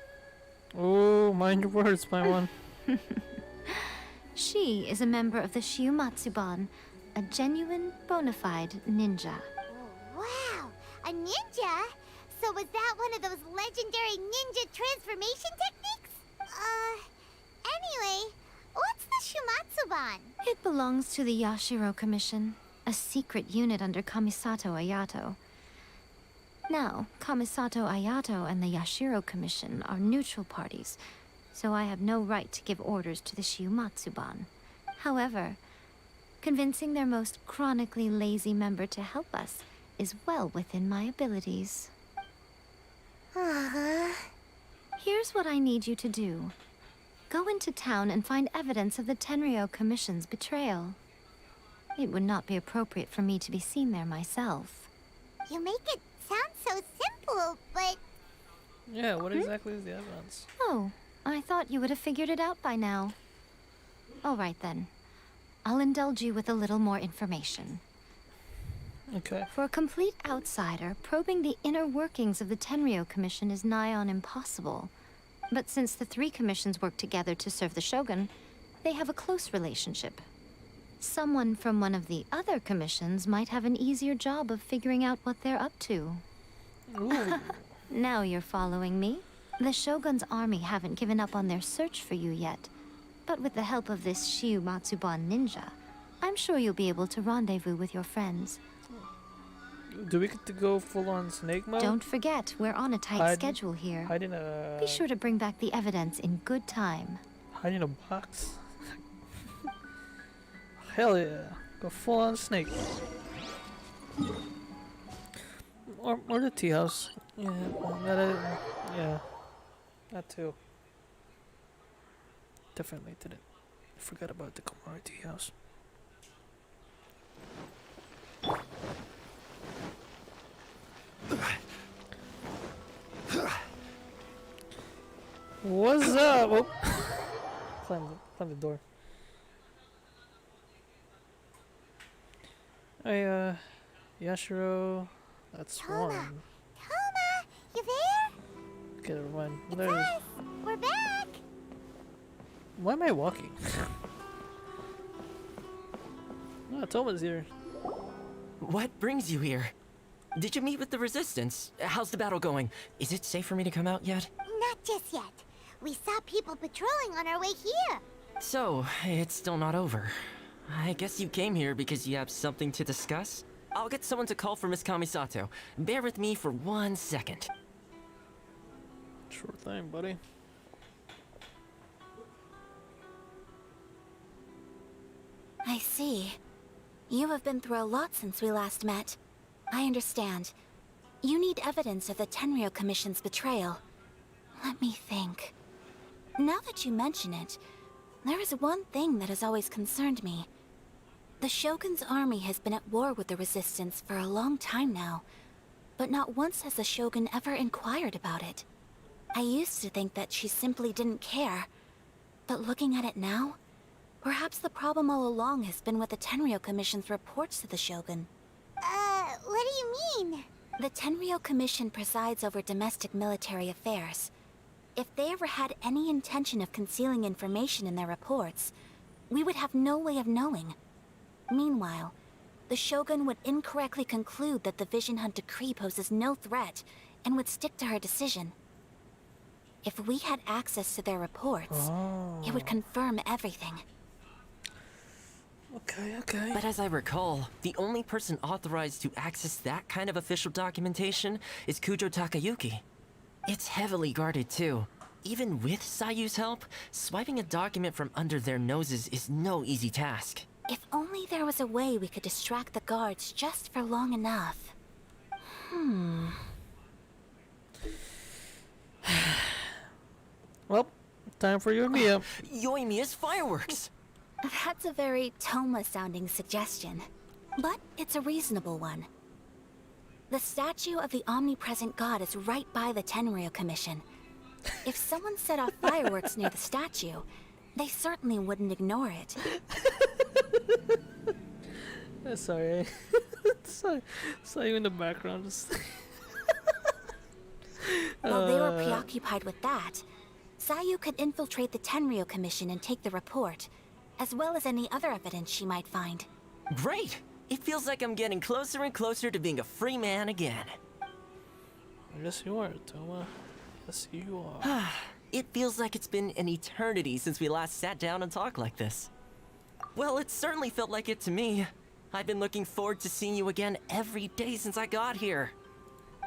Oh, mind your words, my one. She is a member of the Shiumatsuban, a genuine, bona fide ninja. Wow, a ninja? So was that one of those legendary ninja transformation techniques? Anyway, what's the Shumatsuban? It belongs to the Yashiro Commission, a secret unit under Kamisato Ayato. Now, Kamisato Ayato and the Yashiro Commission are neutral parties, so I have no right to give orders to the Shiumatsuban. However, convincing their most chronically lazy member to help us is well within my abilities. Here's what I need you to do. Go into town and find evidence of the Tenryo Commission's betrayal. It would not be appropriate for me to be seen there myself. You make it sound so simple, but... Yeah, what exactly is the evidence? Oh, I thought you would have figured it out by now. All right then. I'll indulge you with a little more information. Okay. For a complete outsider, probing the inner workings of the Tenryo Commission is nigh on impossible. But since the three commissions work together to serve the Shogun, they have a close relationship. Someone from one of the other commissions might have an easier job of figuring out what they're up to. Ooh. Now you're following me. The Shogun's army haven't given up on their search for you yet. But with the help of this Shiumatsuban ninja, I'm sure you'll be able to rendezvous with your friends. Do we get to go full on snake mode? Don't forget, we're on a tight schedule here. Hide in a... Be sure to bring back the evidence in good time. Hide in a box? Hell yeah. Go full on snake. Or the tea house. Yeah, yeah. That too. Definitely didn't. I forgot about the Komari tea house. What's up? Oh. Climb the door. Hey, Yashiro, that's Toma! one. Toma! You there? Okay, never mind. It's There's... us! We're back! Why am I walking? Ah, Toma's here. What brings you here? Did you meet with the Resistance? How's the battle going? Is it safe for me to come out yet? Not just yet. We saw people patrolling on our way here. So, it's still not over. I guess you came here because you have something to discuss? I'll get someone to call for Miss Kamisato. Bear with me for 1 second. Sure thing, buddy. I see. You have been through a lot since we last met. I understand. You need evidence of the Tenryou Commission's betrayal. Let me think. Now that you mention it, there is one thing that has always concerned me. The Shogun's army has been at war with the Resistance for a long time now, but not once has the Shogun ever inquired about it. I used to think that she simply didn't care, but looking at it now, perhaps the problem all along has been with the Tenryou Commission's reports to the Shogun. What do you mean? The Tenryou Commission presides over domestic military affairs. If they ever had any intention of concealing information in their reports, we would have no way of knowing. Meanwhile, the Shogun would incorrectly conclude that the Vision Hunt Decree poses no threat and would stick to her decision. If we had access to their reports, it would confirm everything. Okay. But as I recall, the only person authorized to access that kind of official documentation is Kujo Takayuki. It's heavily guarded too. Even with Sayu's help, swiping a document from under their noses is no easy task. If only there was a way we could distract the guards just for long enough. Well, time for Yoimiya. Yoimiya's fireworks! That's a very Toma-sounding suggestion, but it's a reasonable one. The statue of the omnipresent god is right by the Tenryou Commission. If someone set off fireworks near the statue, they certainly wouldn't ignore it. Sorry. Saw you in the background. Just While they were preoccupied with that, Sayu could infiltrate the Tenryou Commission and take the report, as well as any other evidence she might find. Great! It feels like I'm getting closer and closer to being a free man again. Yes, you are, Toma. Yes, you are. It feels like it's been an eternity since we last sat down and talked like this. Well, it certainly felt like it to me. I've been looking forward to seeing you again every day since I got here.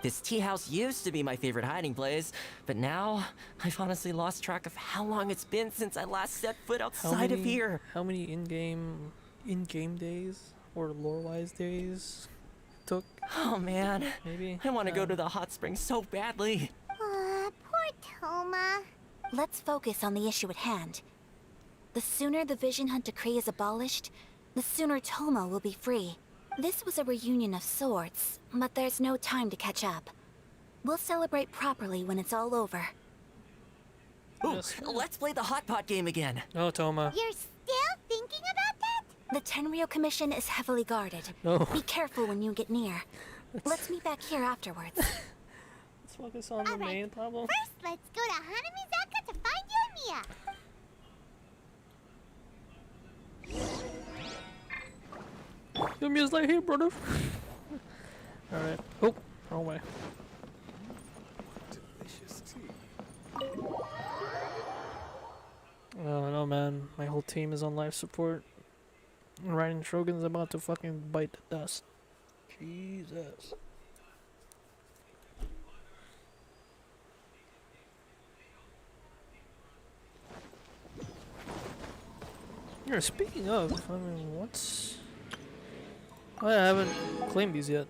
This tea house used to be my favorite hiding place, but now I've honestly lost track of how long it's been since I last set foot outside of here. How many in-game days or lore-wise days took? Oh man, maybe. I want to go to the hot springs so badly. Poor Toma. Let's focus on the issue at hand. The sooner the Vision Hunt Decree is abolished, the sooner Toma will be free. This was a reunion of sorts, but there's no time to catch up. We'll celebrate properly when it's all over. Ooh, let's play the hot pot game again. Oh, Toma. You're still thinking about that? The Tenryou Commission is heavily guarded. No. Be careful when you get near. Let's meet back here afterwards. Let's focus on the main problem. First, let's go to Hanamizaka to find Yoimiya. Yoimiya's like, hey, brother. Alright. Oh, wrong way. Delicious tea. Oh no, man. My whole team is on life support. Raiden Shogun's about to fucking bite the dust. Jesus. Yeah, speaking of, I mean, what's... Oh, yeah, I haven't claimed these yet.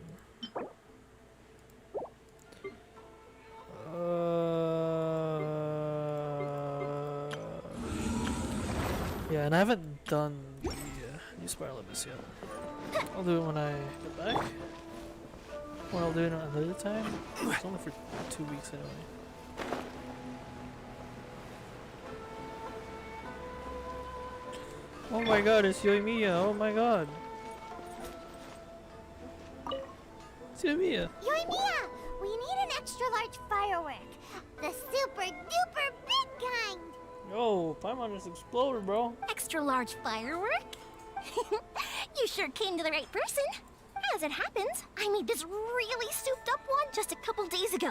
Yeah, and I haven't done the new Spiral Abyss yet. I'll do it when I get back. Or I'll do it another time. It's only for 2 weeks anyway. Oh my god, it's Yoimiya! Oh my god! It's Yoimiya! Yoimiya! We need an extra large firework. The super duper big kind. Yo, Paimon just exploded, bro. Extra large firework? You sure came to the right person. As it happens, I made this really souped up one just a couple days ago.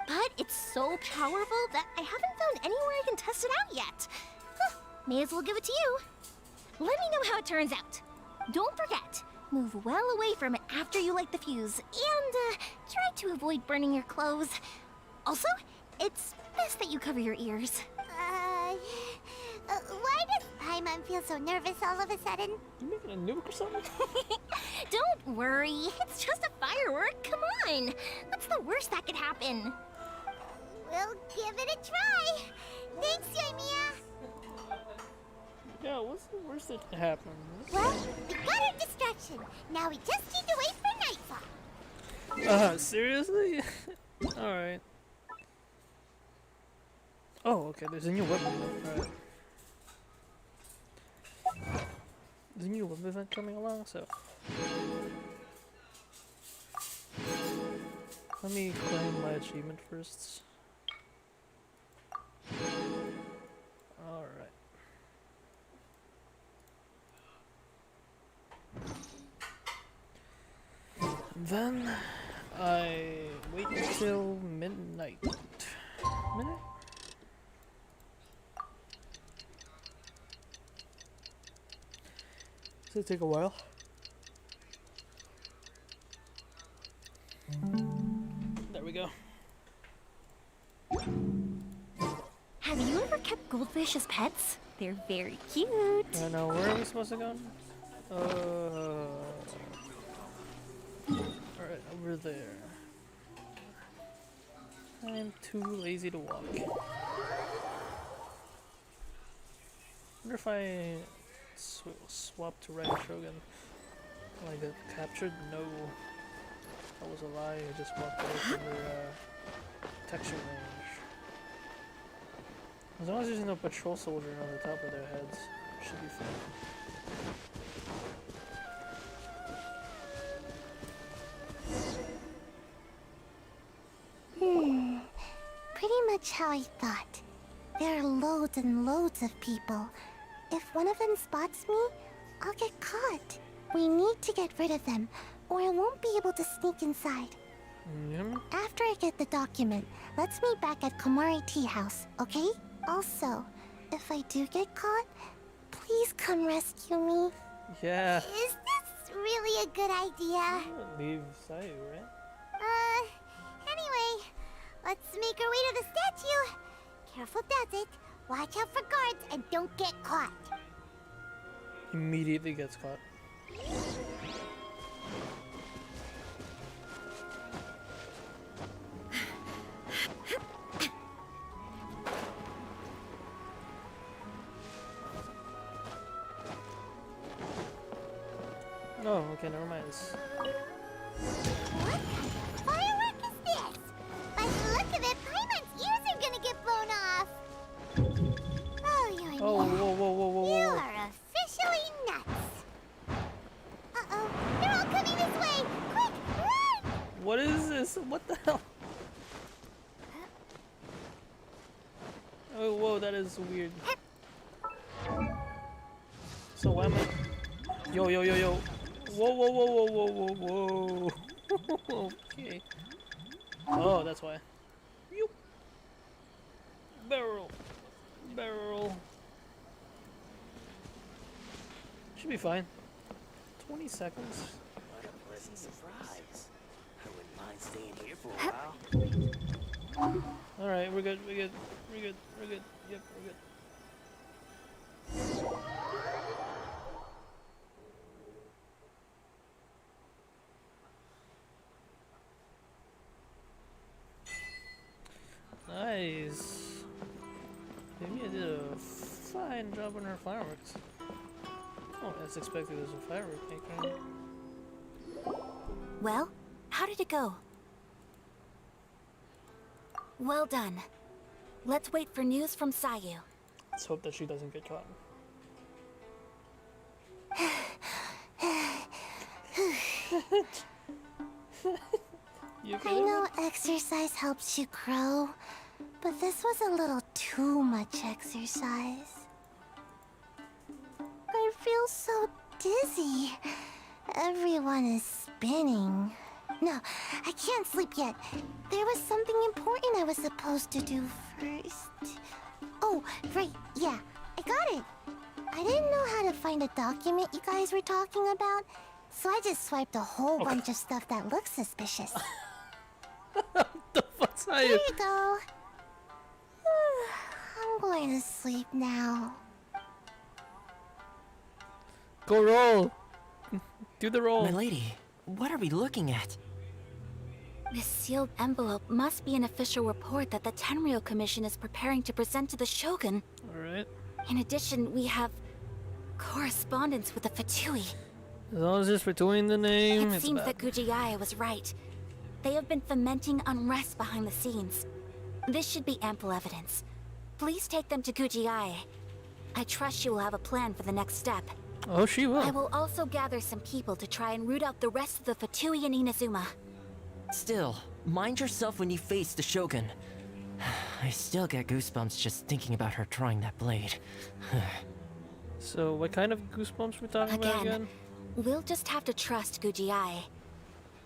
But it's so powerful that I haven't found anywhere I can test it out yet. Huh, may as well give it to you. Let me know how it turns out. Don't forget, move well away from it after you light the fuse, and try to avoid burning your clothes. Also, it's best that you cover your ears. Why does Paimon feel so nervous all of a sudden? You making a nuke or something? Don't worry, it's just a firework. Come on. What's the worst that could happen? We'll give it a try. Thanks, Yoimiya. Yeah, what's the worst that can happen? Well, we got our distraction. Now we just need to wait for nightfall. Seriously? Alright. Oh, okay, there's a new weapon. Alright. There's a new weapon event coming along, so. Let me claim my achievement first. Alright. Then I wait until midnight. Midnight? Does it take a while? There we go. Have you ever kept goldfish as pets? They're very cute. I know, where are we supposed to go? Alright, over there. I'm too lazy to walk. Wonder if I swap to Red Shogun. Will I get captured? No. That was a lie. I just walked away from their texture range. As long as there's no patrol soldier on the top of their heads, should be fine. Pretty much how I thought. There are loads and loads of people. If one of them spots me, I'll get caught. We need to get rid of them, or I won't be able to sneak inside. After I get the document, let's meet back at Komari Tea House, okay? Also, if I do get caught, please come rescue me. Yeah. Is this really a good idea? Leave Sayu, right? Anyway, let's make our way to the statue. Careful does it. Watch out for guards and don't get caught. Immediately gets caught. Oh, okay, never mind. What firework is this? By the look of it, Paimon's ears are gonna get blown off. Oh, you're whoa. You are officially nuts. Uh-oh, they're all coming this way. Quick, run! What is this? What the hell? Oh, whoa, that is weird. So why am I... Yo. Whoa. Okay. Oh, that's why. Yoop. Barrel. Should be fine. 20 seconds. What a pleasant surprise. I wouldn't mind staying here for a while. Alright, we're good. Yep, we're good. Nice. Maybe I did a fine job on her fireworks. Oh, as expected, there's a firework making. Well, how did it go? Well done. Let's wait for news from Sayu. Let's hope that she doesn't get caught. I know exercise helps you grow, but this was a little too much exercise. I feel so dizzy. Everyone is spinning. No, I can't sleep yet. There was something important I was supposed to do first. Oh, right, yeah, I got it. I didn't know how to find a document you guys were talking about, so I just swiped a whole bunch of stuff that looks suspicious. The fuck's There you go. I'm going to sleep now. Go roll. Do the roll. My lady, what are we looking at? This sealed envelope must be an official report that the Tenryou Commission is preparing to present to the Shogun. Alright. In addition, we have correspondence with the Fatui. As long as it's Fatui the name, It it's seems bad. that Gujiai was right. They have been fomenting unrest behind the scenes. This should be ample evidence. Please take them to Gujiai. I trust she will have a plan for the next step. Oh, she will. I will also gather some people to try and root out the rest of the Fatui in Inazuma. Still, mind yourself when you face the Shogun. I still get goosebumps just thinking about her drawing that blade. So, what kind of goosebumps we talking about again? We'll just have to trust Gujiai.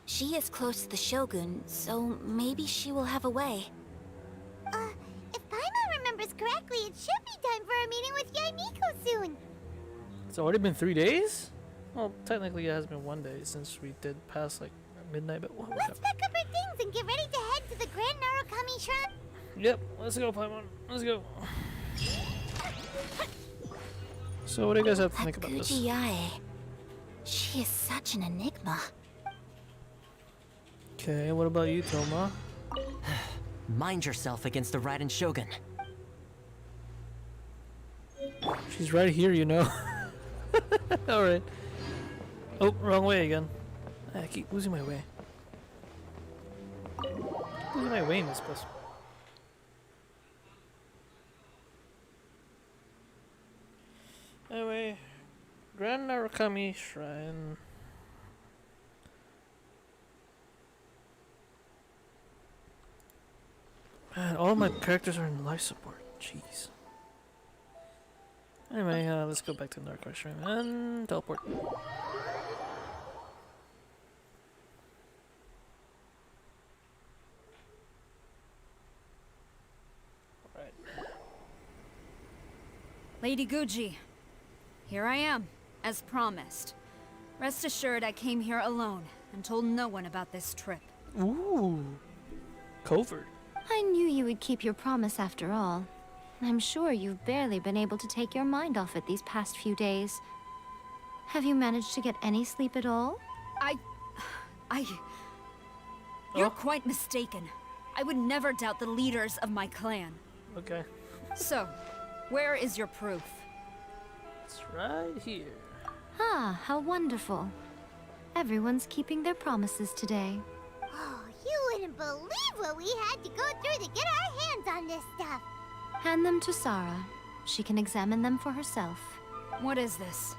She is close to the Shogun, so maybe she will have a way. If Paimon remembers correctly, it should be time for a meeting with Yaimiko soon. It's already been 3 days? Well, technically it has been 1 day since we did past like midnight, but whatever. Let's pack up our things and get ready to head to the Grand Narukami Shrine. Yep, let's go, Paimon. Let's go. So, what do you guys have to think about this? Gujiai. She is such an enigma. Okay, what about you, Toma? Mind yourself against the Raiden Shogun. She's right here, you know. Alright. Oh, wrong way again. I keep losing my way. Losing my way in this place. Anyway, Grand Narukami Shrine. Man, all my characters are in life support. Jeez. Anyway, let's go back to Narukami Shrine and teleport. Alright. Lady Guji, here I am, as promised. Rest assured I came here alone and told no one about this trip. Ooh. Covert. I knew you would keep your promise after all. I'm sure you've barely been able to take your mind off it these past few days. Have you managed to get any sleep at all? You're quite mistaken. I would never doubt the leaders of my clan. Okay. So, where is your proof? It's right here. Ah, how wonderful. Everyone's keeping their promises today. Oh, you wouldn't believe what we had to go through to get our hands on this stuff. Hand them to Sara. She can examine them for herself. What is this?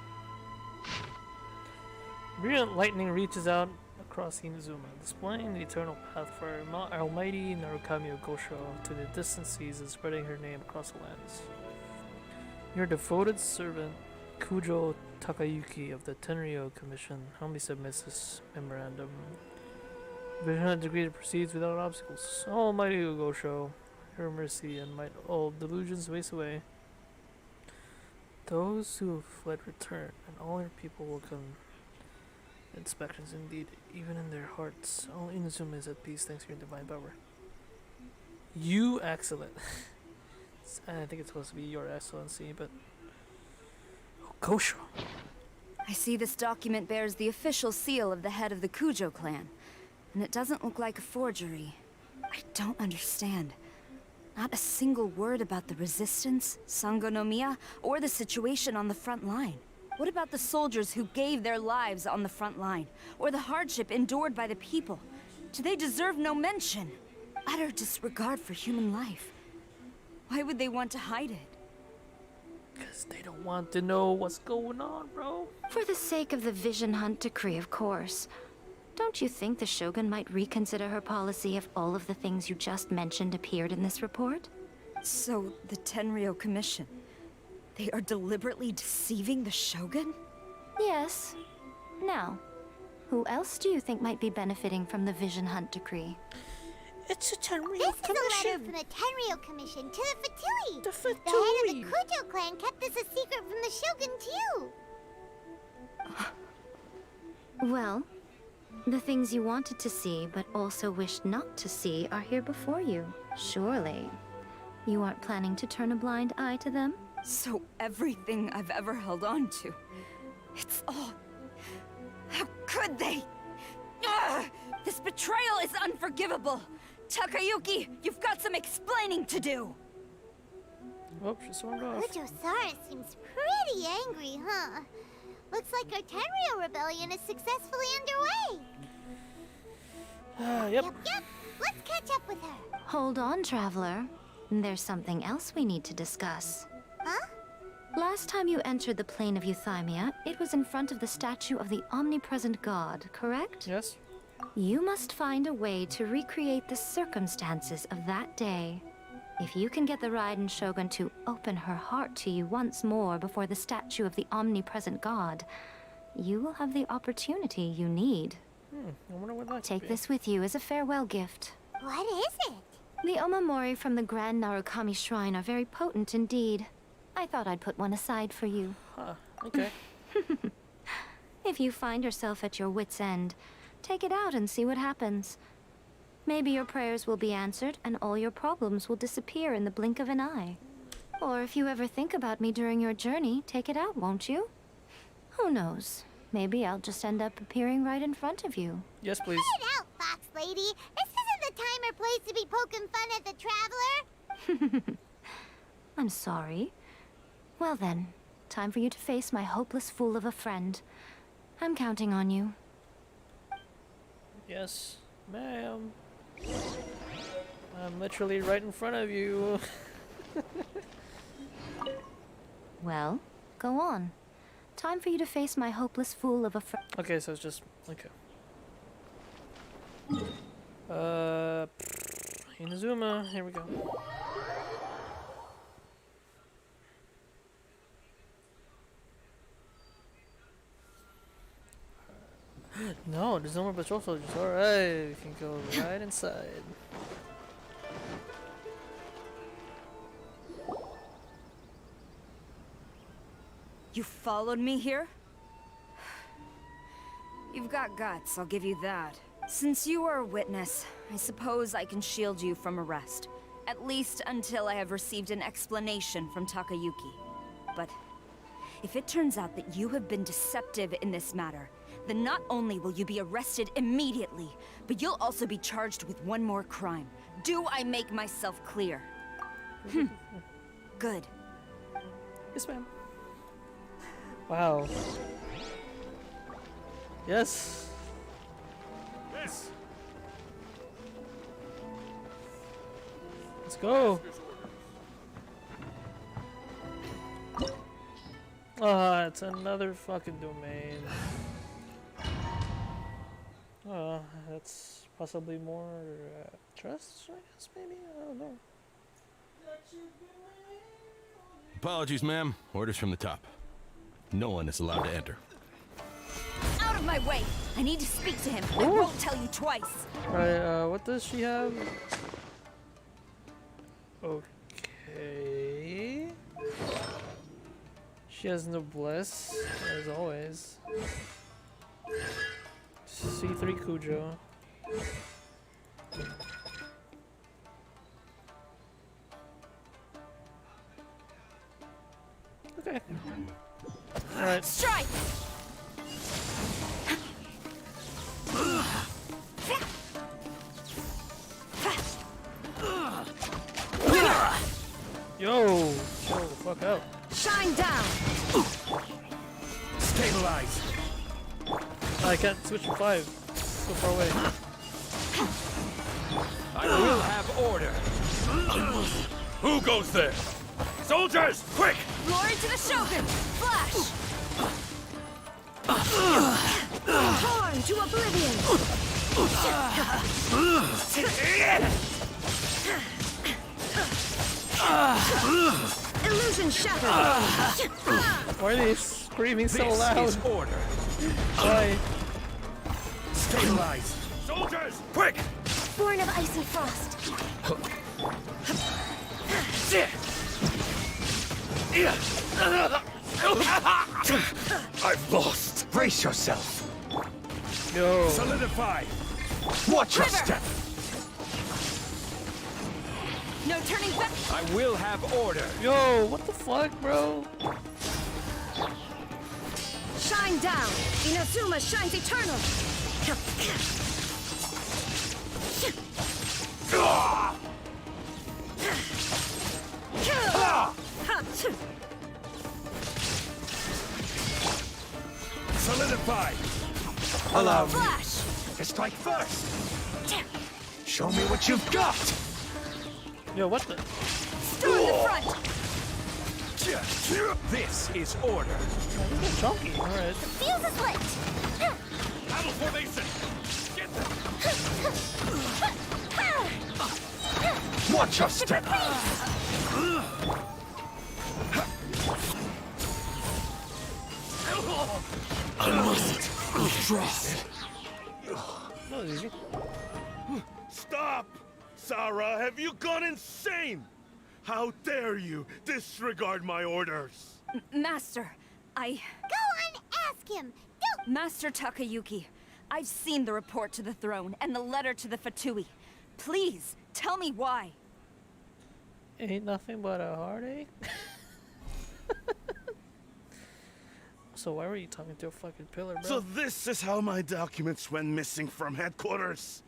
Brilliant lightning reaches out across Inazuma, displaying the eternal path for Almighty Narukami Okosho to the distant seas and spreading her name across the lands. Your devoted servant, Kujo Takayuki of the Tenryou Commission, humbly submits this memorandum. Vision and degree proceeds without obstacles. Almighty Okosho, your mercy and might all delusions waste away. Those who have fled return, and all your people will come. Inspections indeed, even in their hearts. All Inazuma is at peace thanks to your divine power. You excellent. I think it's supposed to be your excellency, but Okosho. I see this document bears the official seal of the head of the Kujo clan, and it doesn't look like a forgery. I don't understand. Not a single word about the resistance, Sangonomiya, or the situation on the front line. What about the soldiers who gave their lives on the front line, or the hardship endured by the people? Do they deserve no mention? Utter disregard for human life. Why would they want to hide it? Because they don't want to know what's going on, bro. For the sake of the Vision Hunt decree, of course. Don't you think the Shogun might reconsider her policy if all of the things you just mentioned appeared in this report? So, the Tenryou Commission, they are deliberately deceiving the Shogun? Yes. Now, who else do you think might be benefiting from the Vision Hunt decree? It's a Tenryou This is a letter from the Tenryou Commission to the Fatui. The Fatui. The head of the Kujo clan kept this a secret from the Shogun too. Well, the things you wanted to see but also wished not to see are here before you. Surely, you aren't planning to turn a blind eye to them? So everything I've ever held on to, It's all... How could they? Ugh! This betrayal is unforgivable! Takayuki, you've got some explaining to do! Oh, she stormed off. Ujo Sara seems pretty angry, huh? Looks like our Tenryou rebellion is successfully underway. Yep. Yep. Let's catch up with her. Hold on, Traveler. There's something else we need to discuss. Huh? Last time you entered the plane of Euthymia, it was in front of the statue of the omnipresent god, correct? Yes. You must find a way to recreate the circumstances of that day. If you can get the Raiden Shogun to open her heart to you once more before the statue of the omnipresent god, you will have the opportunity you need. I wonder what that Take this with you as a farewell gift. What is it? The Omamori from the Grand Narukami Shrine are very potent indeed. I thought I'd put one aside for you. Huh, okay. If you find yourself at your wit's end, take it out and see what happens. Maybe your prayers will be answered and all your problems will disappear in the blink of an eye. Or if you ever think about me during your journey, take it out, won't you? Who knows? Maybe I'll just end up appearing right in front of you. Yes, please. Cut it out, Fox Lady. This isn't the time or place to be poking fun at the Traveler. I'm sorry. Well then, time for you to face my hopeless fool of a friend. I'm counting on you. Yes, ma'am. I'm literally right in front of you. Well, go on. Time for you to face my hopeless fool of a friend. Okay, so it's just okay. Inazuma, here we go. No, there's no more patrol soldiers. Alright, we can go right inside. You followed me here? You've got guts, I'll give you that. Since you are a witness, I suppose I can shield you from arrest. At least until I have received an explanation from Takayuki. But if it turns out that you have been deceptive in this matter, then not only will you be arrested immediately, but you'll also be charged with one more crime. Do I make myself clear? Good. Yes, ma'am. Wow. Yes. Yes. Let's go. Ah, it's another fucking domain. Oh, that's possibly more trust, I guess, maybe? I don't know. Apologies, ma'am. Orders from the top. No one is allowed to enter. Out of my way! I need to speak to him. I won't tell you twice. Alright, what does she have? Okay. She has noblesse, as always. C3 Kujo. Okay. Alright. Strike! Yo! Chill the fuck out. Shine down! Stabilize! I can't switch to 5. So far away. I will have order. Who goes there? Soldiers, quick! Glory to the Shogun! Flash! Torn to oblivion! Illusion shattered! Why are they screaming so This loud? is order. Why? Stabilize! Soldiers, quick! Born of ice and frost. I've lost. Brace yourself. Yo. Solidify. Watch your step. No turning back! I will have order. Yo, what the fuck, bro? Shine Rain down! Inazuma shines eternal! Solidify! Allow me Flash! to strike first! Show me what you've got! Yo, what the? Storm the front! This is order. Oh, this is chunky. Alright. Fuse is lit! Battle formation! Get them! Watch your step! I must withdraw. That was easy. Stop! Sara, have you gone insane? How dare you disregard my orders? Master, Go on, ask him! Go! Master Takayuki, I've seen the report to the throne and the letter to the Fatui. Please, tell me why. Ain't nothing but a heartache. So why were you talking to a fucking pillar, bro? So this is how my documents went missing from headquarters.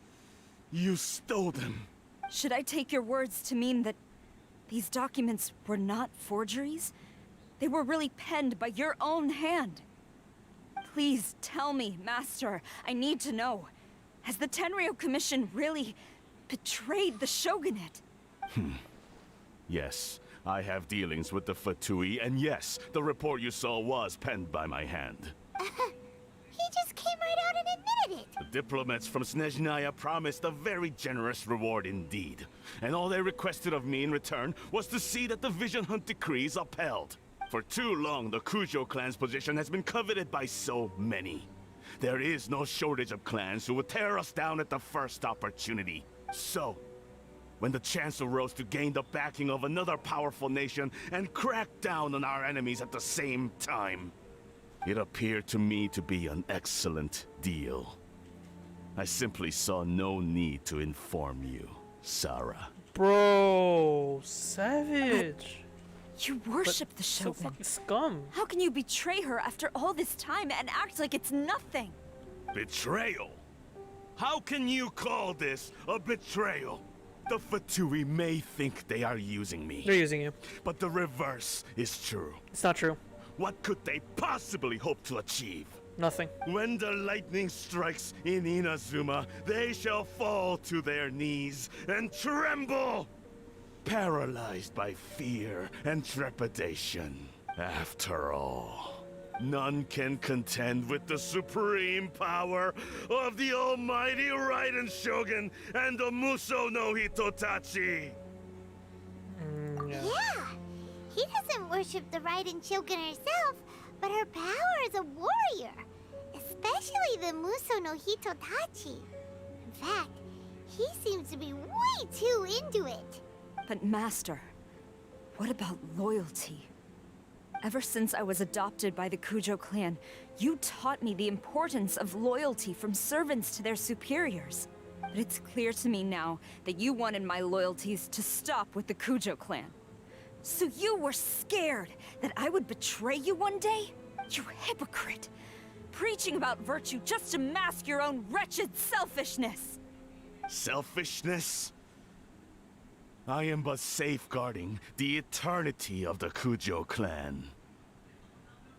You stole them. Should I take your words to mean that these documents were not forgeries? They were really penned by your own hand. Please tell me, Master. I need to know. Has the Tenryou Commission really betrayed the Shogunate? Yes, I have dealings with the Fatui, and yes, the report you saw was penned by my hand. He just came right out and admitted it! The diplomats from Snezhnaya promised a very generous reward indeed. And all they requested of me in return was to see that the Vision Hunt decree is upheld. For too long, the Kujo clan's position has been coveted by so many. There is no shortage of clans who would tear us down at the first opportunity. So, when the chance arose to gain the backing of another powerful nation and crack down on our enemies at the same time, it appeared to me to be an excellent deal. I simply saw no need to inform you, Sara. Bro, savage. You worship the So Shogun. fucking scum. How can you betray her after all this time and act like it's nothing? Betrayal? How can you call this a betrayal? The Fatui may think they are using me. They're using you. But the reverse is true. It's not true. What could they possibly hope to achieve? Nothing. When the lightning strikes in Inazuma, they shall fall to their knees and tremble, paralyzed by fear and trepidation. After all, none can contend with the supreme power of the almighty Raiden Shogun and the Muso no Hitotachi. Yeah! He doesn't worship the Raiden Shogun herself, but her power as a warrior. Especially the Muso no Hitotachi. In fact, he seems to be way too into it. But Master, what about loyalty? Ever since I was adopted by the Kujo clan, you taught me the importance of loyalty from servants to their superiors. But it's clear to me now that you wanted my loyalties to stop with the Kujo clan. So you were scared that I would betray you one day? You hypocrite! Preaching about virtue just to mask your own wretched selfishness! Selfishness? I am but safeguarding the eternity of the Kujo clan.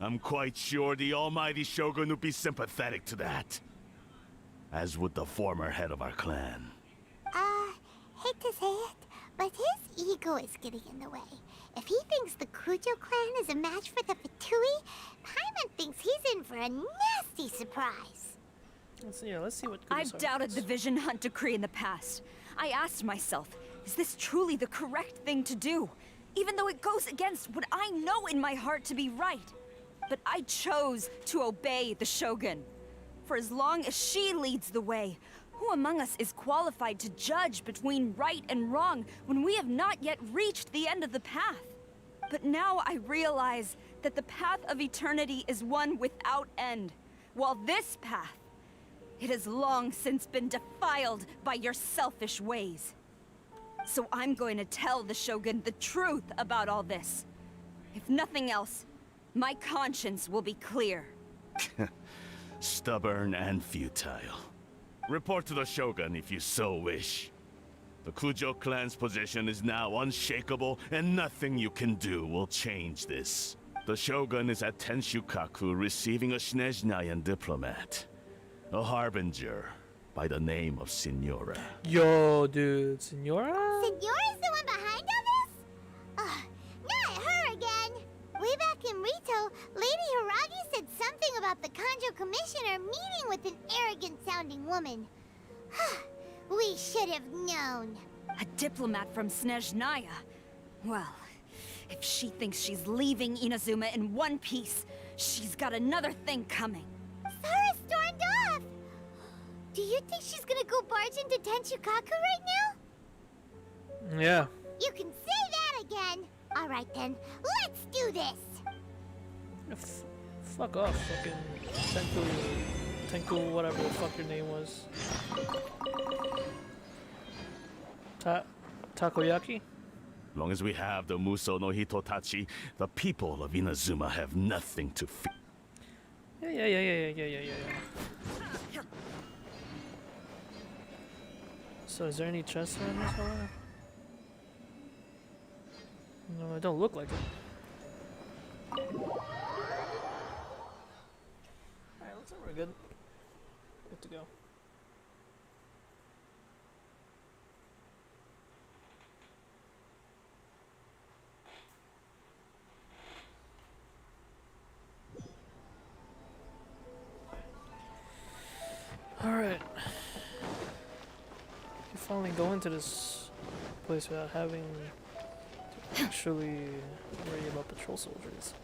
I'm quite sure the almighty Shogun would be sympathetic to that. As would the former head of our clan. Hate to say it, but his ego is getting in the way. If he thinks the Kujo clan is a match for the Fatui, Paimon thinks he's in for a nasty surprise. Let's see what I've doubted the Vision Hunt decree in the past. I asked myself, is this truly the correct thing to do? Even though it goes against what I know in my heart to be right. But I chose to obey the Shogun. For as long as she leads the way, who among us is qualified to judge between right and wrong when we have not yet reached the end of the path? But now I realize that the path of eternity is one without end, while this path, it has long since been defiled by your selfish ways. So I'm going to tell the Shogun the truth about all this. If nothing else, my conscience will be clear. Stubborn and futile. Report to the Shogun if you so wish. The Kujo clan's position is now unshakable, and nothing you can do will change this. The Shogun is at Tenshukaku receiving a Snezhnayan diplomat. A harbinger by the name of Signora. Yo, dude, Senora? Signora's the one behind all this? Ugh, not her again. Way back in Rito, Lady Hiragi said something about the Kanjo Commissioner meeting with an arrogant-sounding woman. We should have known. A diplomat from Snezhnaya. Well, if she thinks she's leaving Inazuma in one piece, she's got another thing coming. Sara stormed off! Do you think she's gonna go barge into Tenshukaku right now? Yeah. You can say that again! Alright then, let's do this! Fuck off, fucking Tenku, whatever the fuck your name was. Takoyaki? As long as we have the Muso no Hitotachi, the people of Inazuma have nothing to fear. Yeah. So is there any chests around this hole? No, it don't look like it. Alright, looks like we're good. Good to go. Alright. You finally go into this place without having to actually worry about patrol soldiers.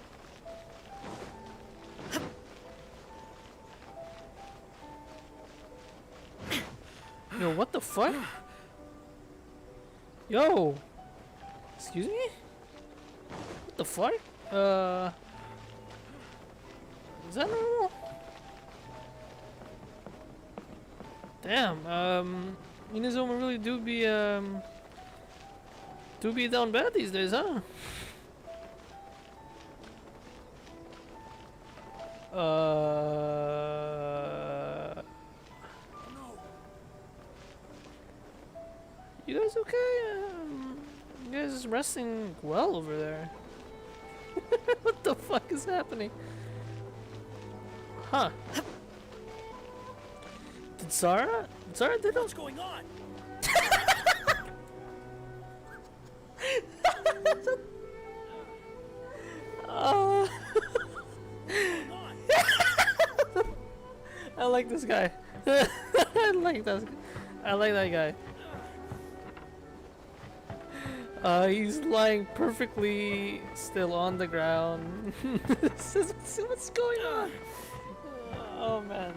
Yo, what the fuck? Yo! Excuse me? What the fuck? Is that normal? Damn, Inazuma really do be down bad these days, huh? You guys okay? You guys resting well over there? What the fuck is happening? Huh? Did Sara did what's going on? I like this guy. I like that guy. He's lying perfectly still on the ground. What's going on? Oh man.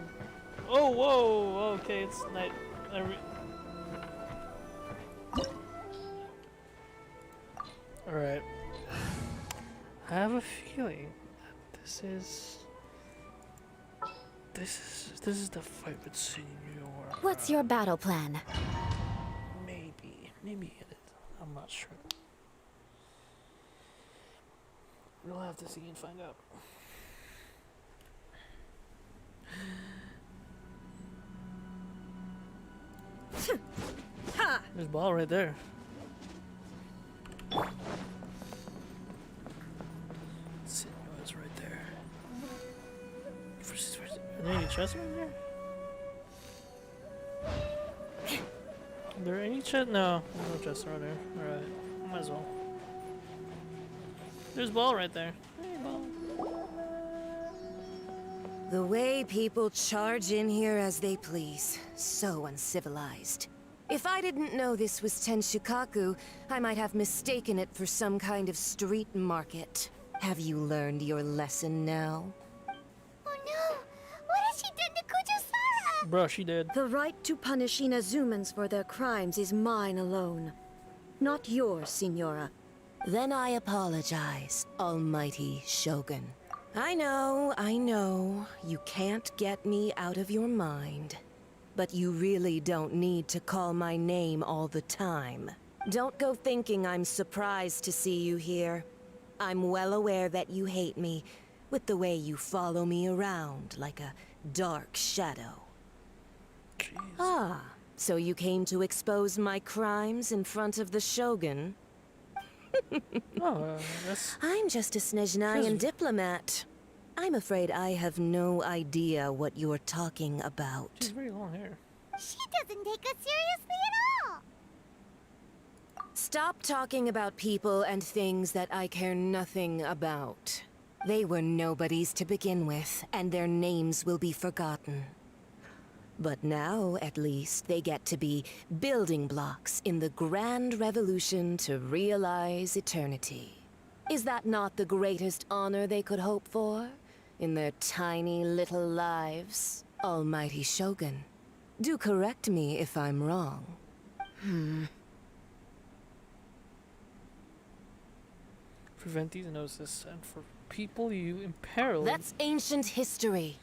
Oh, whoa, okay, it's night. Alright. I have a feeling that this is the fight with Senor. What's your battle plan? Maybe it is. I'm not sure. We'll have to see and find out. There's Baal right there. Senor's right there. Are there any chests right there? Are there any chests? No chests right there. Alright, might as well. There's Baal right there. Hey, Baal. The way people charge in here as they please. So uncivilized. If I didn't know this was Tenshukaku, I might have mistaken it for some kind of street market. Have you learned your lesson now? Oh no! What has she done to Kujo-Sara? Bruh, she did. The right to punish Inazumans for their crimes is mine alone. Not yours, Signora. Then I apologize, Almighty Shogun. I know, you can't get me out of your mind. But you really don't need to call my name all the time. Don't go thinking I'm surprised to see you here. I'm well aware that you hate me, with the way you follow me around like a dark shadow. Ah, so you came to expose my crimes in front of the Shogun? I'm just a Snezhnayan diplomat. I'm afraid I have no idea what you're talking about. She's very long hair. She doesn't take us seriously at all. Stop talking about people and things that I care nothing about. They were nobodies to begin with, and their names will be forgotten. But now, at least, they get to be building blocks in the grand revolution to realize eternity. Is that not the greatest honor they could hope for? In their tiny little lives? Almighty Shogun, do correct me if I'm wrong. Prevent these gnosis, and for people you imperil. That's ancient history.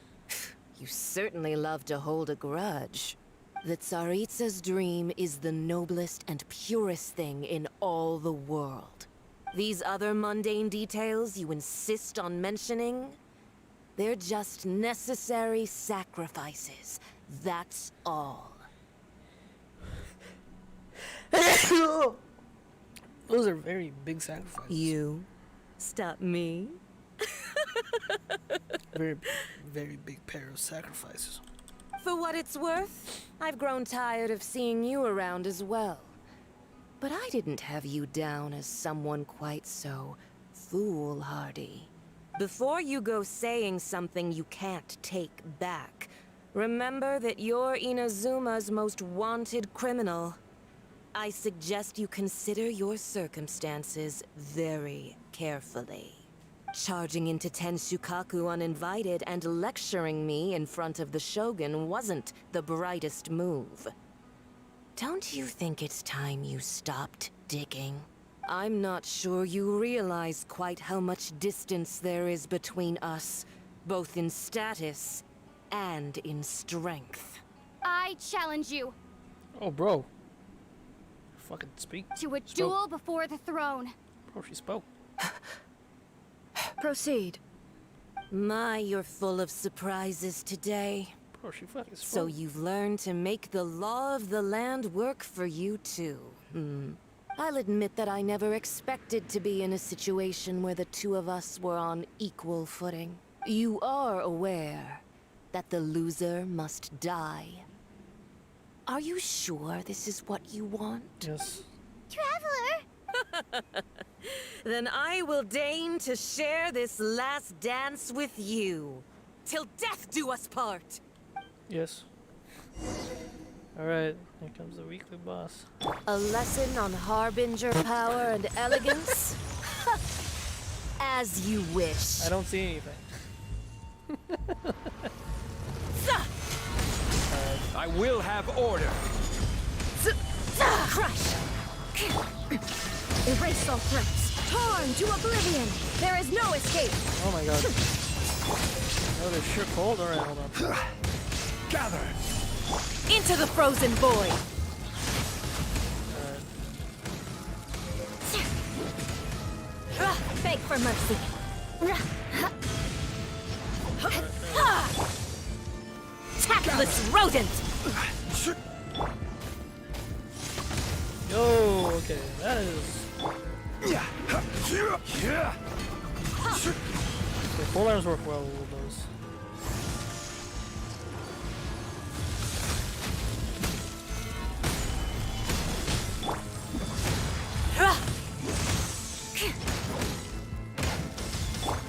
You certainly love to hold a grudge. The Tsaritsa's dream is the noblest and purest thing in all the world. These other mundane details you insist on mentioning, they're just necessary sacrifices. That's all. Those are very big sacrifices. You stop me? Very, very big pair of sacrifices. For what it's worth, I've grown tired of seeing you around as well. But I didn't have you down as someone quite so foolhardy. Before you go saying something you can't take back, remember that you're Inazuma's most wanted criminal. I suggest you consider your circumstances very carefully. Charging into Tenshukaku uninvited and lecturing me in front of the Shogun wasn't the brightest move. Don't you think it's time you stopped digging? I'm not sure you realize quite how much distance there is between us, both in status and in strength. I challenge you Oh, bro. Fucking speak. to a Spoke. duel before the throne. Bro, she spoke. Proceed. My, you're full of surprises today. Bro, she fucking spoke. So you've learned to make the law of the land work for you too. I'll admit that I never expected to be in a situation where the two of us were on equal footing. You are aware that the loser must die. Are you sure this is what you want? Yes. Traveler! Then I will deign to share this last dance with you. Till death do us part! Yes. Alright, here comes the weekly boss. A lesson on harbinger power and elegance? As you wish. I don't see anything. I will have order. Crush! Erase all threats. Torn to oblivion. There is no escape. Oh my god. Oh, they're sure cold? Alright, hold on. Gather! Into the frozen void! Beg for mercy. Tactless rodent! Yo, okay, that is... Okay, full arms work well with those.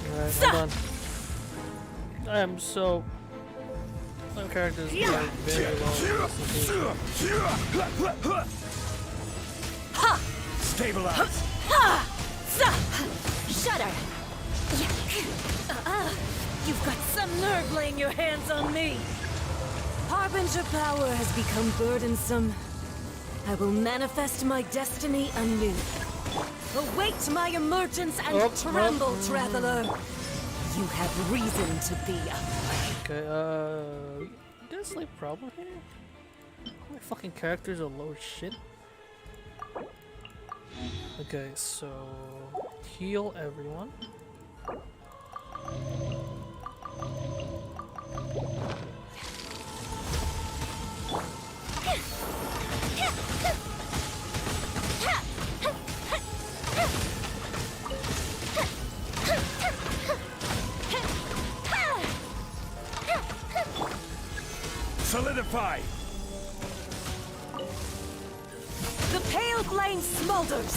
Alright, hold on. I am so... My character is very low. Stabilize! Shudder! You've got some nerve laying your hands on me! Harbinger power has become burdensome. I will manifest my destiny anew. Await my emergence and tremble, traveler! You have reason to be afraid. Okay, you got a slight problem here? All my fucking characters are low as shit. Okay, so heal everyone. Solidify! The pale flame smolders!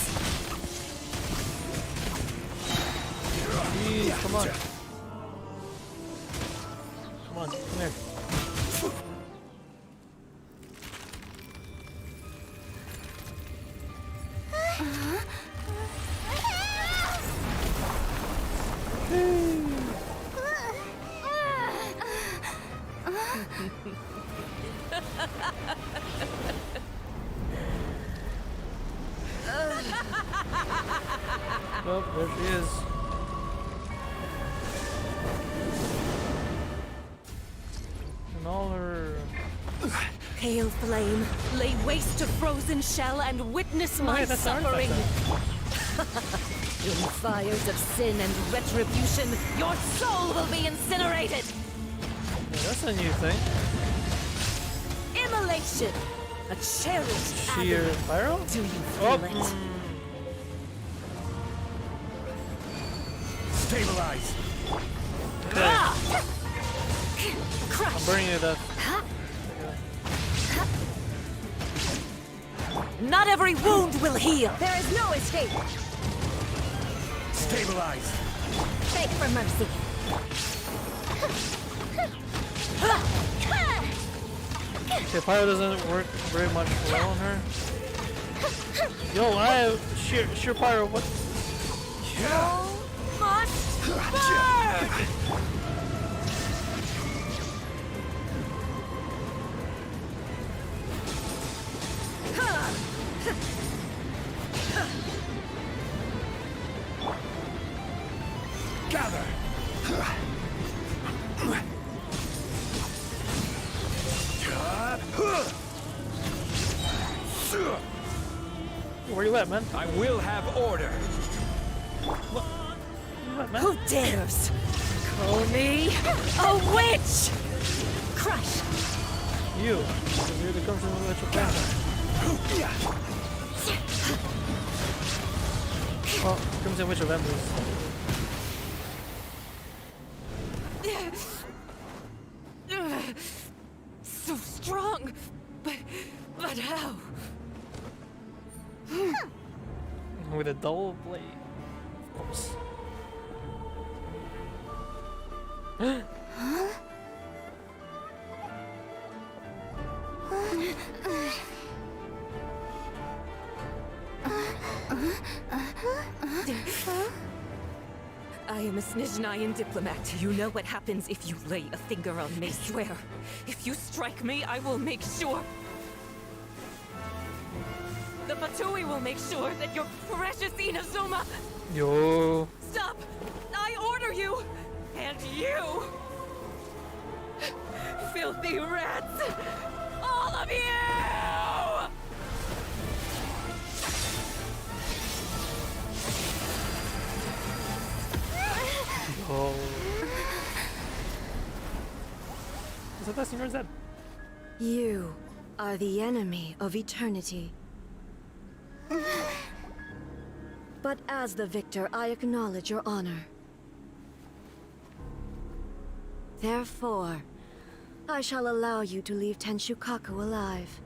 Jeez, come on. Come on, come here. Oh, there she is. And all her... Pale flame, lay waste to frozen shell and witness my hey, that's our suffering. infection. In fires of sin and retribution, your soul will be incinerated. Yeah, that's a new thing. Immolation, a cherished Sheer agony. pyro? Do you feel Oh, it? Stabilize! Okay. Crush. I'm burning you to death. Not every wound will heal. There is no escape. Stabilize! Beg for mercy. Okay, pyro doesn't work very much well on her. Yo, I have sheer pyro. What? Must burn! Gather! Where you at, man? I will have order! What? Where you at, man? Who dares call me a witch? Crush. You. You're the comes from the electric panther. Well, comes in Witch of Embers. So strong, but how? With a dull blade, of course. I am a Snizhnayan diplomat. You know what happens if you lay a finger on me, swear. If you strike me, I will make sure. The Fatui will make sure that your precious Inazuma... Yo. Stop! I order you! And you! Filthy rats! All of you! Oh. Is that or is that? You are the enemy of eternity. But as the victor, I acknowledge your honor. Therefore, I shall allow you to leave Tenshukaku alive.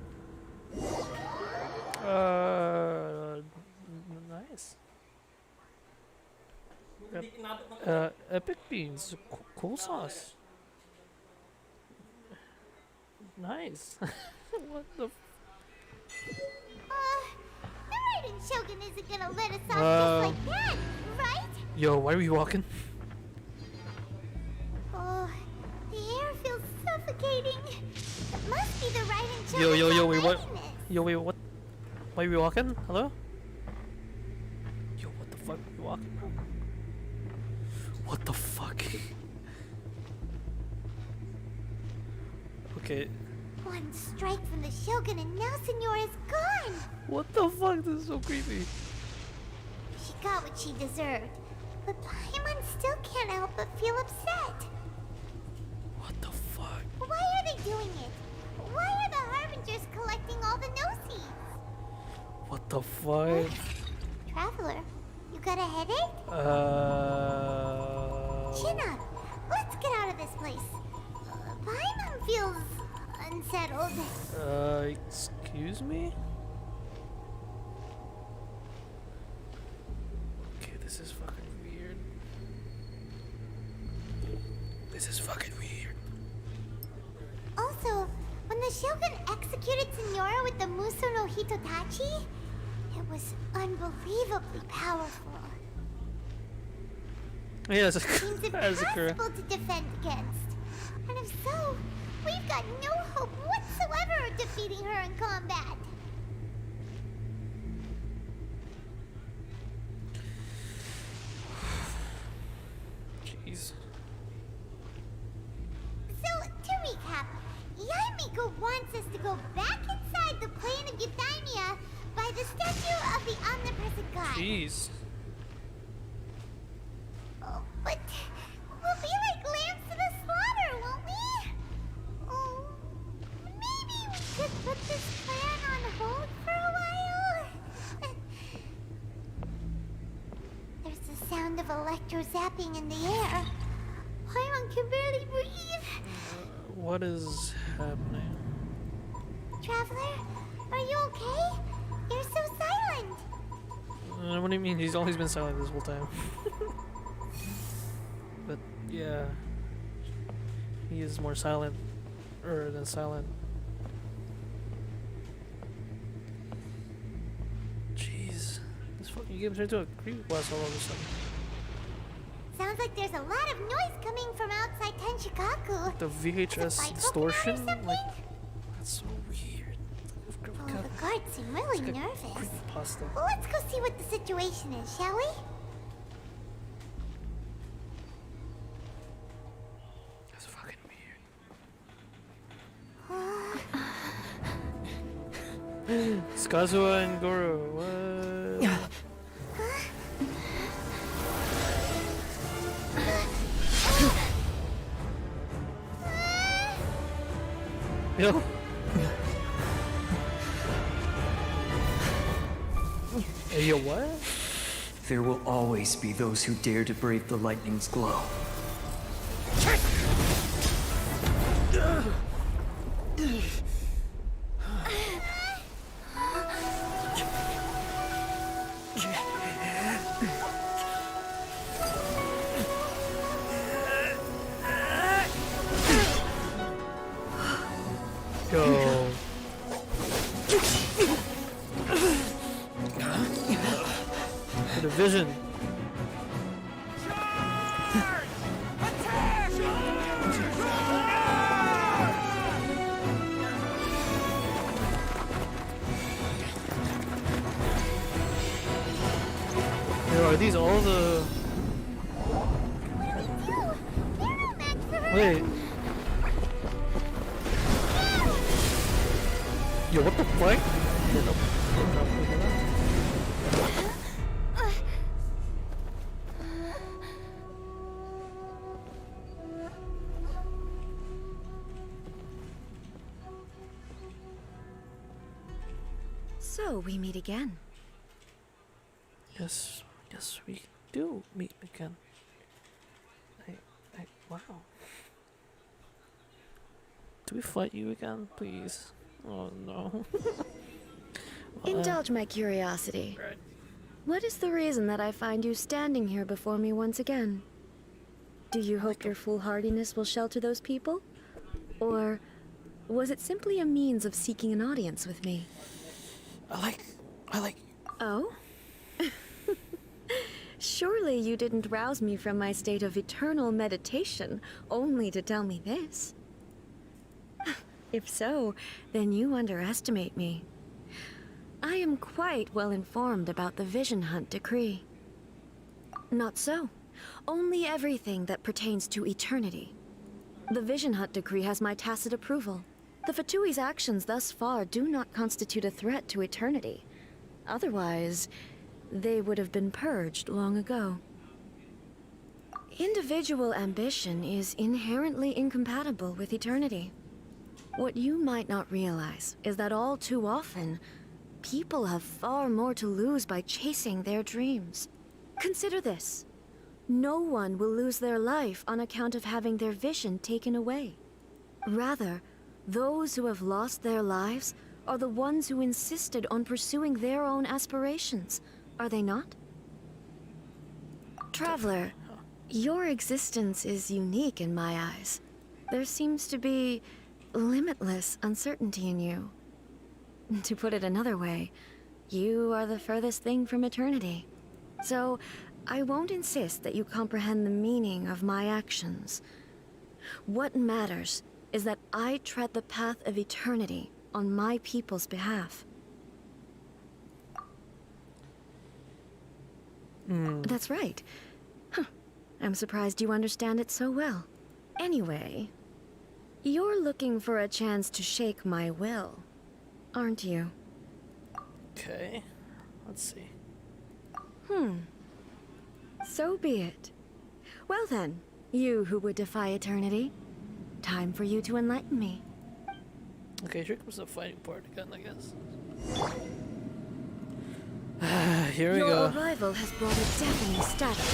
Nice. Epic beans, cool sauce. Nice. What the? The Raiden Shogun isn't gonna let us off just like that, right? Yo, why are you walking? Oh, the air feels suffocating. It must be the Raiden Shogun. Yo, wait, what? Yo, wait, what? Why are you walking? Hello? Yo, what the fuck are you walking, bro? What the fuck? Okay. One strike from the Shogun and now Senora is gone. What the fuck? This is so creepy. She got what she deserved. But Paimon still can't help but feel upset. What the fuck? Why are they doing it? Why are the Harbingers collecting all the no-seeds? What the fuck? Traveler, you got a headache? Chin up. Let's get out of this place. Paimon feels unsettled. Excuse me? Okay, this is fucking weird. This is fucking weird. Also, when the Shogun executed Senora with the Muso no Hitotachi, it was unbelievably powerful. Yeah, as Seems a impossible to defend against. And if so, we've got no hope whatsoever of defeating her in combat. Jeez. So, to recap, Yaimiko wants us to go back inside the plane of Eudaimia by the statue of the omnipresent god. Jeez. Oh, but we'll be like lambs to the slaughter, won't we? Oh, maybe we could put this plan on hold for a while? There's the sound of electro zapping in the air. Paimon can barely breathe. What is happening? Traveler, are you okay? You're so silent. What do you mean? He's always been silent this whole time. But yeah, he is more silent than silent. Jeez, this fucking game turned into a creepypasta all of a sudden. Sounds like there's a lot of noise coming from outside Tenshikaku. The VHS distortion, like that's so weird. Oh, the guards seem really nervous. Creepypasta. Well, let's go see what the situation is, shall we? That's fucking weird. It's Kazuha and Goro. What? Yo. Hey, yo, what? There will always be those who dare to brave the lightning's glow. Go. The vision. Yo, are these all the... Wait. Yo, what the fuck? So we meet again. Yes, we do meet again. Wow. Do we fight you again, please? Oh no. Indulge my curiosity. What is the reason that I find you standing here before me once again? Do you hope your foolhardiness will shelter those people? Or was it simply a means of seeking an audience with me? I like... Oh? Surely you didn't rouse me from my state of eternal meditation only to tell me this. If so, then you underestimate me. I am quite well informed about the Vision Hunt decree. Not so. Only everything that pertains to eternity. The Vision Hunt decree has my tacit approval. The Fatui's actions thus far do not constitute a threat to eternity. Otherwise, they would have been purged long ago. Individual ambition is inherently incompatible with eternity. What you might not realize is that all too often, people have far more to lose by chasing their dreams. Consider this. No one will lose their life on account of having their vision taken away. Rather, those who have lost their lives are the ones who insisted on pursuing their own aspirations, are they not? Traveler, your existence is unique in my eyes. There seems to be limitless uncertainty in you. To put it another way, you are the furthest thing from eternity. So, I won't insist that you comprehend the meaning of my actions. What matters is that I tread the path of eternity on my people's behalf. That's right. Huh. I'm surprised you understand it so well. Anyway, you're looking for a chance to shake my will, aren't you? Okay, let's see. So be it. Well then, you who would defy eternity, time for you to enlighten me. Okay, here comes the fighting part again, I guess. Here we go. Your arrival has brought a deafening static.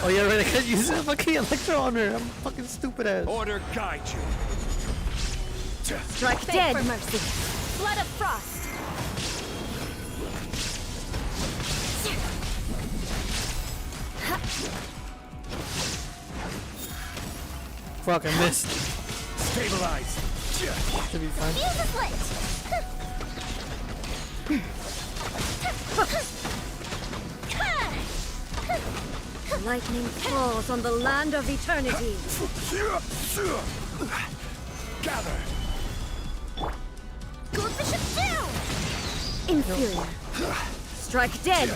Oh yeah, right, I can't use the fucking electro on her. I'm fucking stupid ass. Order guide you. Strike Beg dead! for mercy. Blood of frost. Fuck, I missed. Stabilize. Should be fine. Fuse is lit. Lightning falls on the land of eternity. Gather. Good bishop down. Inferior. Strike dead!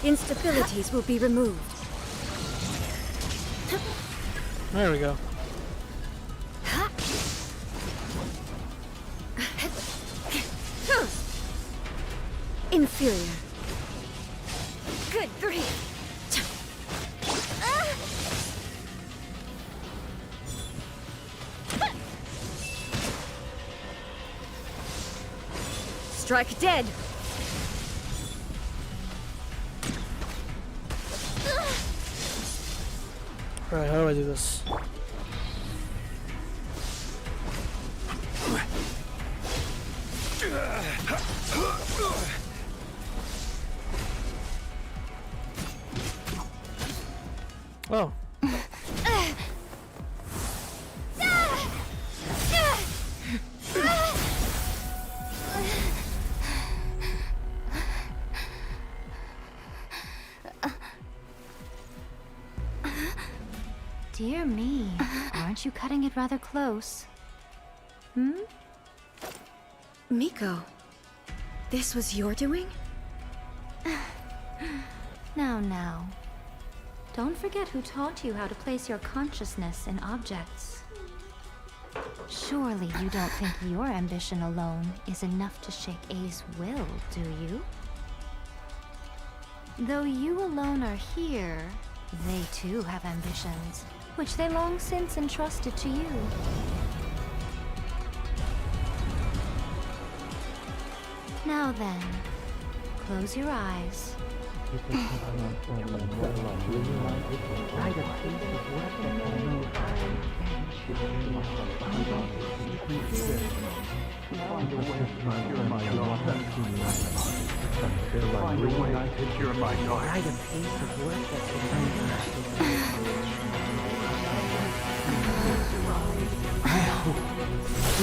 Instabilities will be removed. There we go. Inferior. Good grief. Strike dead! Alright, how do I do this? Oh. Dear me, aren't you cutting it rather close? Miko, this was your doing? Now. Don't forget who taught you how to place your consciousness in objects. Surely you don't think your ambition alone is enough to shake A's will, do you? Though you alone are here, they too have ambitions, which they long since entrusted to you. Now then, close your eyes. We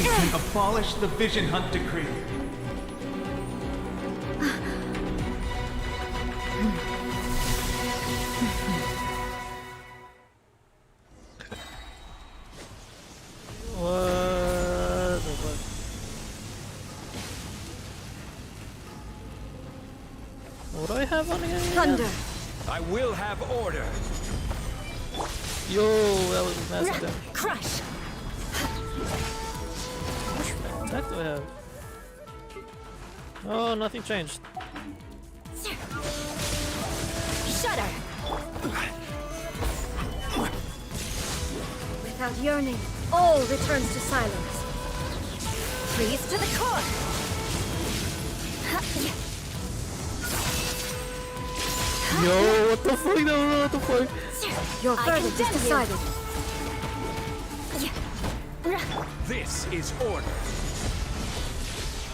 can abolish the Vision Hunt Decree. What the fuck? What do I have on here? Thunder! I will have order. Yo, that was massive damage. Crush! Which attack do I have? Oh, nothing changed. Shudder! Without yearning, all returns to silence. Freeze to the core! Yo, what the fuck? No, what the fuck? Your verdict is decided. This is order.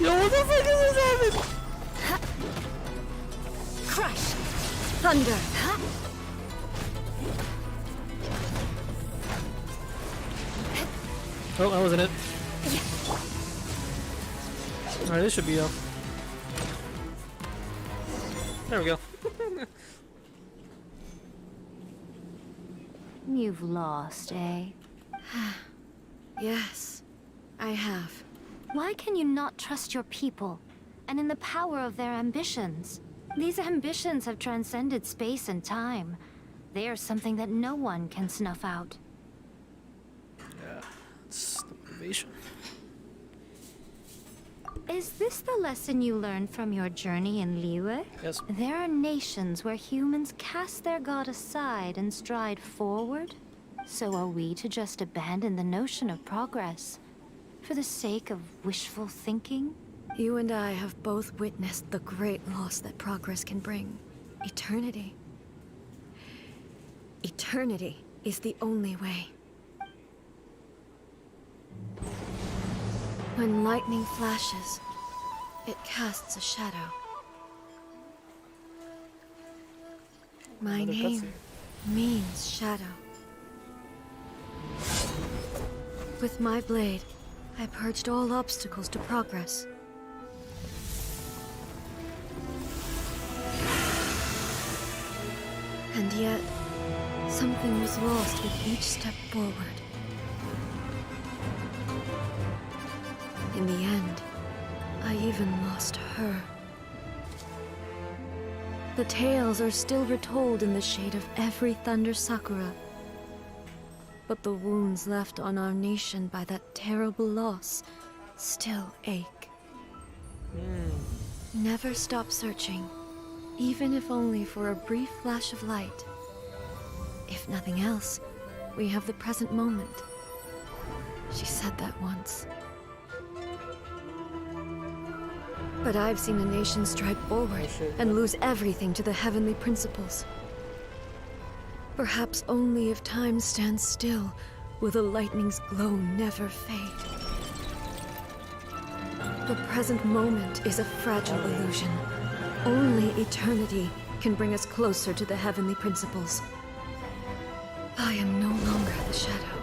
Yo, what the fuck is this happening? Crush! Thunder! Oh, that wasn't it. Alright, this should be up. There we go. You've lost, eh? Yes, I have. Why can you not trust your people, and in the power of their ambitions? These ambitions have transcended space and time. They are something that no one can snuff out. Yeah, it's the motivation. Is this the lesson you learned from your journey in Liyue? Yes. There are nations where humans cast their god aside and stride forward. So are we to just abandon the notion of progress for the sake of wishful thinking? You and I have both witnessed the great loss that progress can bring. Eternity. Eternity is the only way. When lightning flashes, it casts a shadow. My Another name cutscene. means shadow. With my blade, I purged all obstacles to progress. And yet, something was lost with each step forward. In the end, I even lost her. The tales are still retold in the shade of every Thunder Sakura. But the wounds left on our nation by that terrible loss still ache. Never stop searching, even if only for a brief flash of light. If nothing else, we have the present moment. She said that once. But I've seen a nation stride forward and lose everything to the heavenly principles. Perhaps only if time stands still will the lightning's glow never fade. The present moment is a fragile illusion. Only eternity can bring us closer to the heavenly principles. I am no longer the shadow.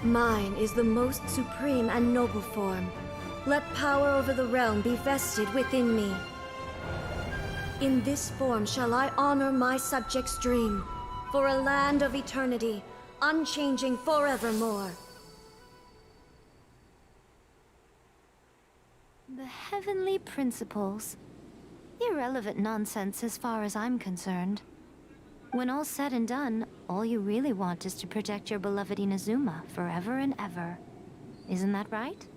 Mine is the most supreme and noble form. Let power over the realm be vested within me. In this form shall I honor my subjects' dream, for a land of eternity, unchanging forevermore. The heavenly principles. Irrelevant nonsense as far as I'm concerned. When all's said and done, all you really want is to protect your beloved Inazuma forever and ever. Isn't that right?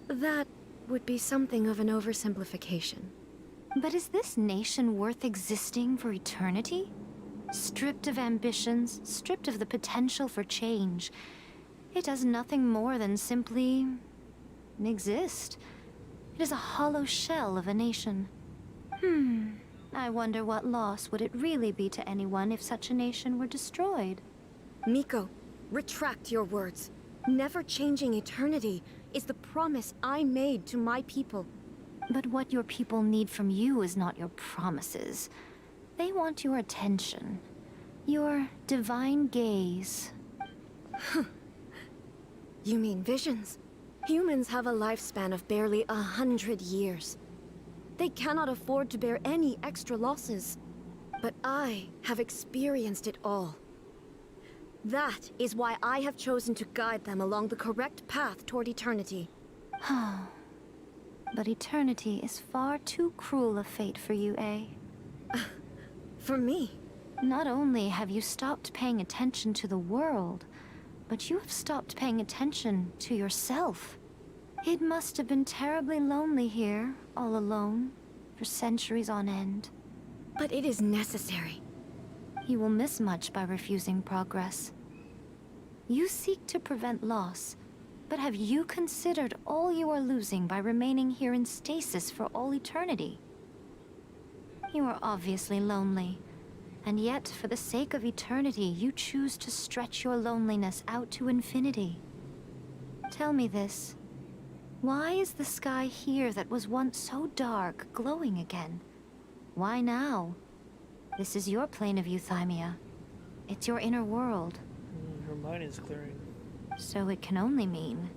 That would be something of an oversimplification. But is this nation worth existing for eternity? Stripped of ambitions, stripped of the potential for change. It does nothing more than simply exist. It is a hollow shell of a nation. I wonder what loss would it really be to anyone if such a nation were destroyed? Miko, retract your words. Never changing eternity is the promise I made to my people. But what your people need from you is not your promises. They want your attention. Your divine gaze. You mean visions? Humans have a lifespan of barely 100 years. They cannot afford to bear any extra losses. But I have experienced it all. That is why I have chosen to guide them along the correct path toward eternity. But eternity is far too cruel a fate for you, eh? For me? Not only have you stopped paying attention to the world, but you have stopped paying attention to yourself. It must have been terribly lonely here, all alone, for centuries on end. But it is necessary. You will miss much by refusing progress. You seek to prevent loss, but have you considered all you are losing by remaining here in stasis for all eternity? You are obviously lonely, and yet for the sake of eternity, you choose to stretch your loneliness out to infinity. Tell me this. Why is the sky here that was once so dark glowing again? Why now? This is your plane of euthymia. It's your inner world. Her mind is clearing. So it can only mean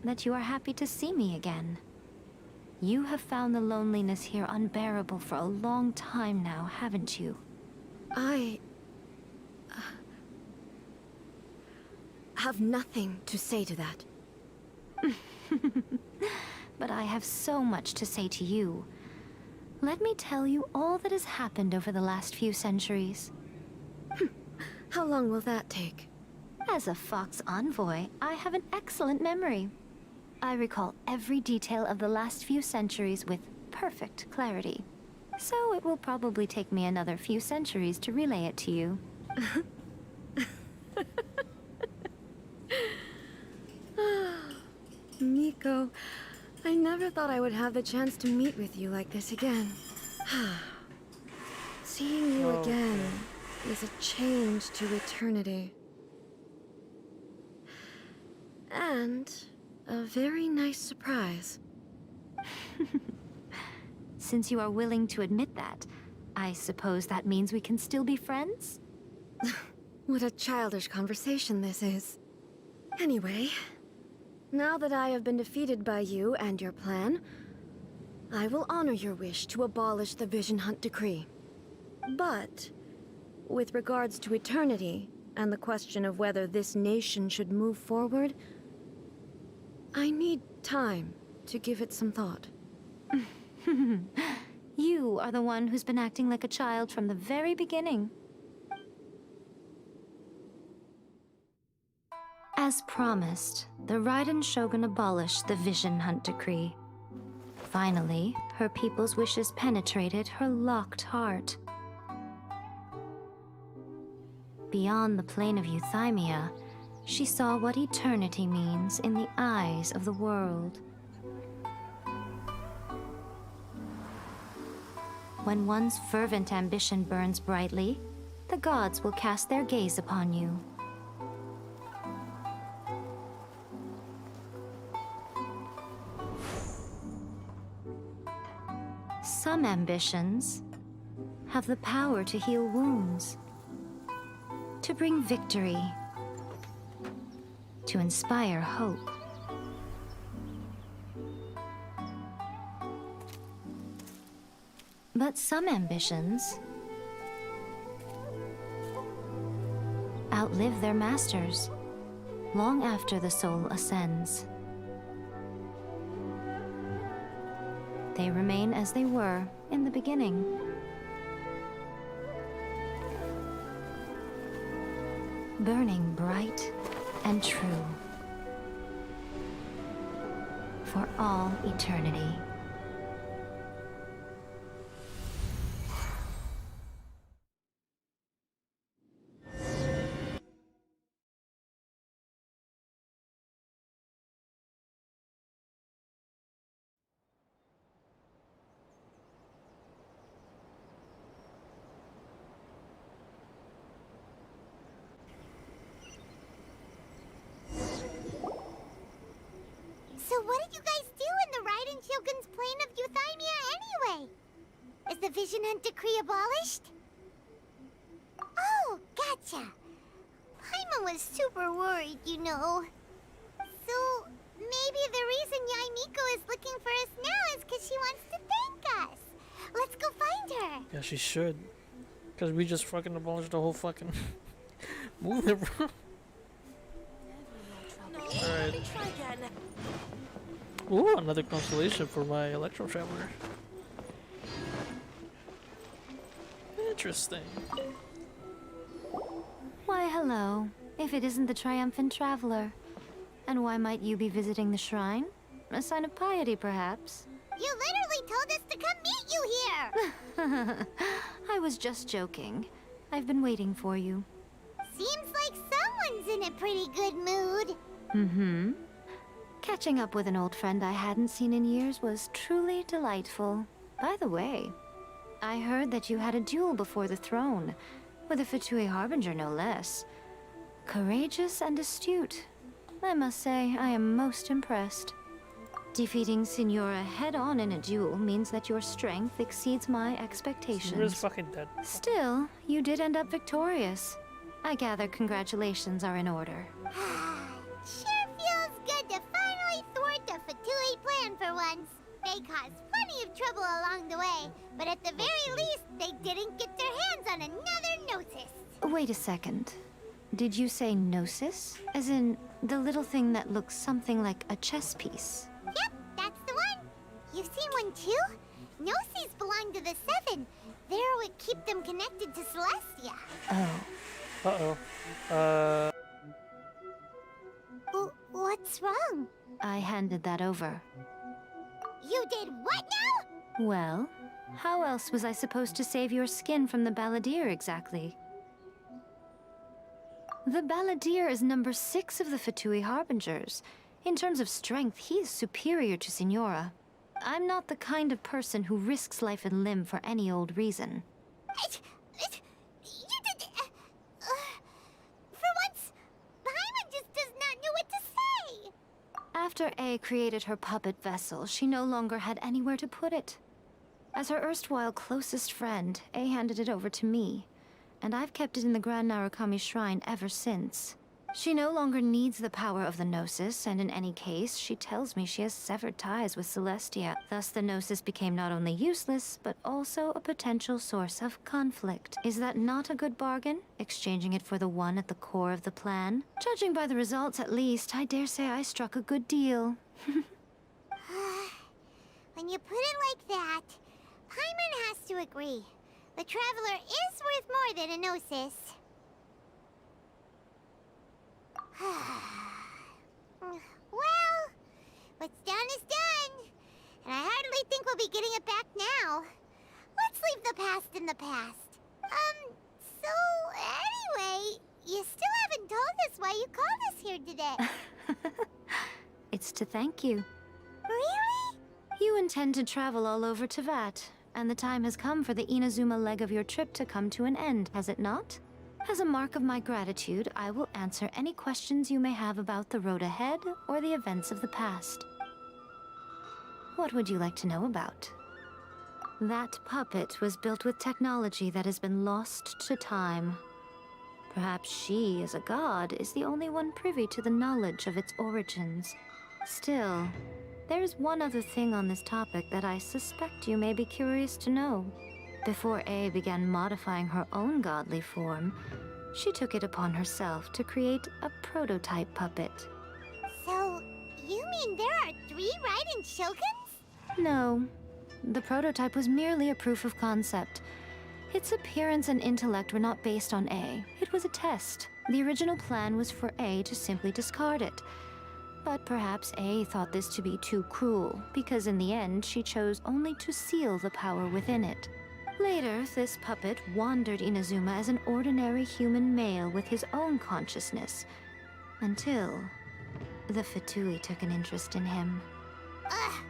that you are happy to see me again. You have found the loneliness here unbearable for a long time now, haven't you? I have nothing to say to that. But I have so much to say to you. Let me tell you all that has happened over the last few centuries. How long will that take? As a Fox envoy, I have an excellent memory. I recall every detail of the last few centuries with perfect clarity. So it will probably take me another few centuries to relay it to you. Miko, I never thought I would have the chance to meet with you like this again. Seeing you again is a change to eternity. And a very nice surprise. Since you are willing to admit that, I suppose that means we can still be friends? What a childish conversation this is. Anyway, now that I have been defeated by you and your plan, I will honor your wish to abolish the Vision Hunt Decree. But, with regards to eternity, and the question of whether this nation should move forward, I need time to give it some thought. You are the one who's been acting like a child from the very beginning. As promised, the Raiden Shogun abolished the Vision Hunt Decree. Finally, her people's wishes penetrated her locked heart. Beyond the plane of euthymia, she saw what eternity means in the eyes of the world. When one's fervent ambition burns brightly, the gods will cast their gaze upon you. Some ambitions have the power to heal wounds, to bring victory, to inspire hope. But some ambitions outlive their masters long after the soul ascends. They remain as they were in the beginning. Burning bright and true for all eternity. So what did you guys do in the Raiden Shogun's plane of euthymia anyway? Is the Vision Hunt Decree abolished? Oh, gotcha. Paimon was super worried, you know. So maybe the reason Yaimiko is looking for us now is because she wants to thank us. Let's go find her. Yeah, she should. Because we just fucking abolished the whole fucking movement, bro. Alright. Ooh, another constellation for my Electro Traveler. Interesting. Why, hello. If it isn't the triumphant traveler. And why might you be visiting the shrine? A sign of piety, perhaps? You literally told us to come meet you here! I was just joking. I've been waiting for you. Seems like someone's in a pretty good mood. Mm-hmm. Catching up with an old friend I hadn't seen in years was truly delightful. By the way, I heard that you had a duel before the throne, with a Fatui Harbinger no less. Courageous and astute. I must say, I am most impressed. Defeating Signora head-on in a duel means that your strength exceeds my expectations. Signora's fucking dead. Still, you did end up victorious. I gather congratulations are in order. Sure feels good to finally thwart the Fatui plan for once. They caused plenty of trouble along the way, but at the very least, they didn't get their hands on another Gnosis. Wait a second. Did you say Gnosis? As in, the little thing that looks something like a chess piece? Yep, that's the one. You seen one too? Gnosis belong to the Seven. They're what keep them connected to Celestia. Oh. What's wrong? I handed that over. You did what now? Well, how else was I supposed to save your skin from the Balladeer exactly? The Balladeer is number 6 of the Fatui Harbingers. In terms of strength, he is superior to Signora. I'm not the kind of person who risks life and limb for any old reason. For once, Paimon just does not know what to say. After A created her puppet vessel, she no longer had anywhere to put it. As her erstwhile closest friend, A handed it over to me, and I've kept it in the Grand Narukami Shrine ever since. She no longer needs the power of the Gnosis, and in any case, she tells me she has severed ties with Celestia. Thus, the Gnosis became not only useless, but also a potential source of conflict. Is that not a good bargain, exchanging it for the one at the core of the plan? Judging by the results, at least, I dare say I struck a good deal. When you put it like that, Paimon has to agree. The Traveler is worth more than a Gnosis. Well, what's done is done. And I hardly think we'll be getting it back now. Let's leave the past in the past. So anyway, you still haven't told us why you called us here today. It's to thank you. Really? You intend to travel all over Teyvat, and the time has come for the Inazuma leg of your trip to come to an end, has it not? As a mark of my gratitude, I will answer any questions you may have about the road ahead or the events of the past. What would you like to know about? That puppet was built with technology that has been lost to time. Perhaps she, as a god, is the only one privy to the knowledge of its origins. Still, there is one other thing on this topic that I suspect you may be curious to know. Before A began modifying her own godly form, she took it upon herself to create a prototype puppet. So, you mean there are 3 Raiden Shoguns? No. The prototype was merely a proof of concept. Its appearance and intellect were not based on A. It was a test. The original plan was for A to simply discard it. But perhaps A thought this to be too cruel, because in the end she chose only to seal the power within it. Later, this puppet wandered Inazuma as an ordinary human male with his own consciousness, until the Fatui took an interest in him. Ugh,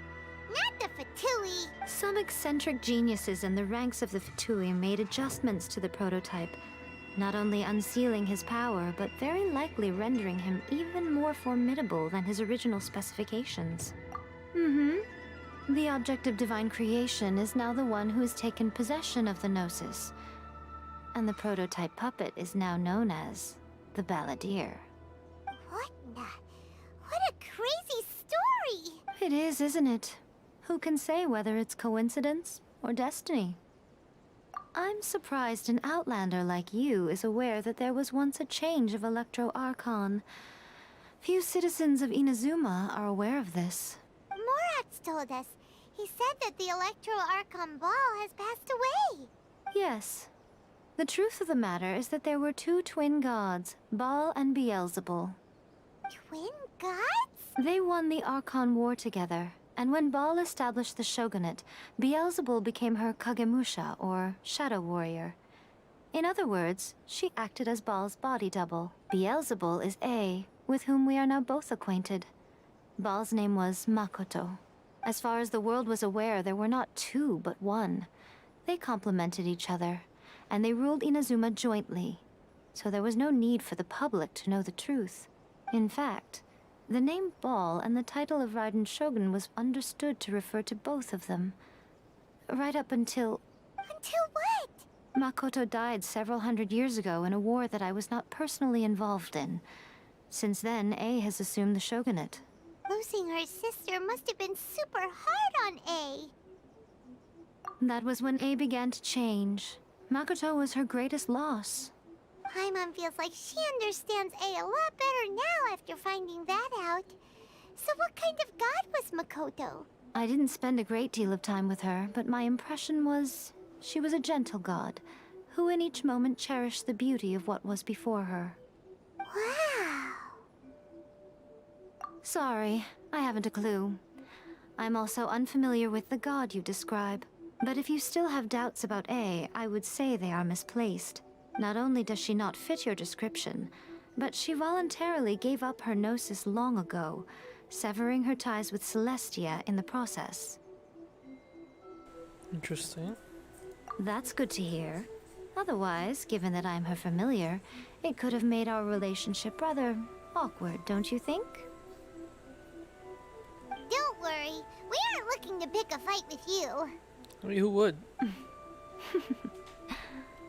not the Fatui! Some eccentric geniuses in the ranks of the Fatui made adjustments to the prototype, not only unsealing his power, but very likely rendering him even more formidable than his original specifications. The object of divine creation is now the one who has taken possession of the Gnosis, and the prototype puppet is now known as the Balladeer. What a crazy story! It is, isn't it? Who can say whether it's coincidence or destiny? I'm surprised an outlander like you is aware that there was once a change of Electro Archon. Few citizens of Inazuma are aware of this. Morat's told us. He said that the Electro Archon Baal has passed away. Yes. The truth of the matter is that there were 2 twin gods, Baal and Beelzebul. Twin gods? They won the Archon War together, and when Baal established the shogunate, Beelzebul became her Kagemusha, or shadow warrior. In other words, she acted as Baal's body double. Beelzebul is A, with whom we are now both acquainted. Baal's name was Makoto. As far as the world was aware, there were not two, but one. They complemented each other, and they ruled Inazuma jointly, so there was no need for the public to know the truth. In fact, the name Baal and the title of Raiden Shogun was understood to refer to both of them. Right up until... Until what? Makoto died several hundred years ago in a war that I was not personally involved in. Since then, A has assumed the shogunate. Losing her sister must have been super hard on A. That was when A began to change. Makoto was her greatest loss. Paimon feels like she understands A a lot better now after finding that out. So what kind of god was Makoto? I didn't spend a great deal of time with her, but my impression was she was a gentle god, who in each moment cherished the beauty of what was before her. Wow. Sorry, I haven't a clue. I'm also unfamiliar with the god you describe. But if you still have doubts about A, I would say they are misplaced. Not only does she not fit your description, but she voluntarily gave up her gnosis long ago, severing her ties with Celestia in the process. Interesting. That's good to hear. Otherwise, given that I'm her familiar, it could have made our relationship rather awkward, don't you think? Don't worry, we aren't looking to pick a fight with you. I mean, who would?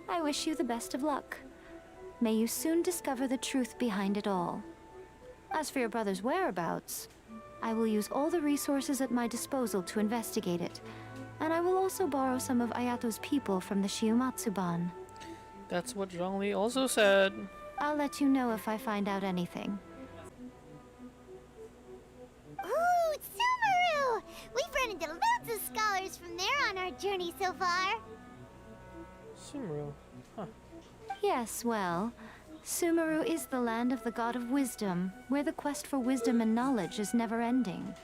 I wish you the best of luck. May you soon discover the truth behind it all. As for your brother's whereabouts, I will use all the resources at my disposal to investigate it, and I will also borrow some of Ayato's people from the Shiumatsuban. That's what Zhongli also said. I'll let you know if I find out anything. Ooh, Sumeru! We've run into loads of scholars from there on our journey so far. Sumeru. Huh. Yes, well, Sumeru is the land of the god of wisdom, where the quest for wisdom and knowledge is never-ending.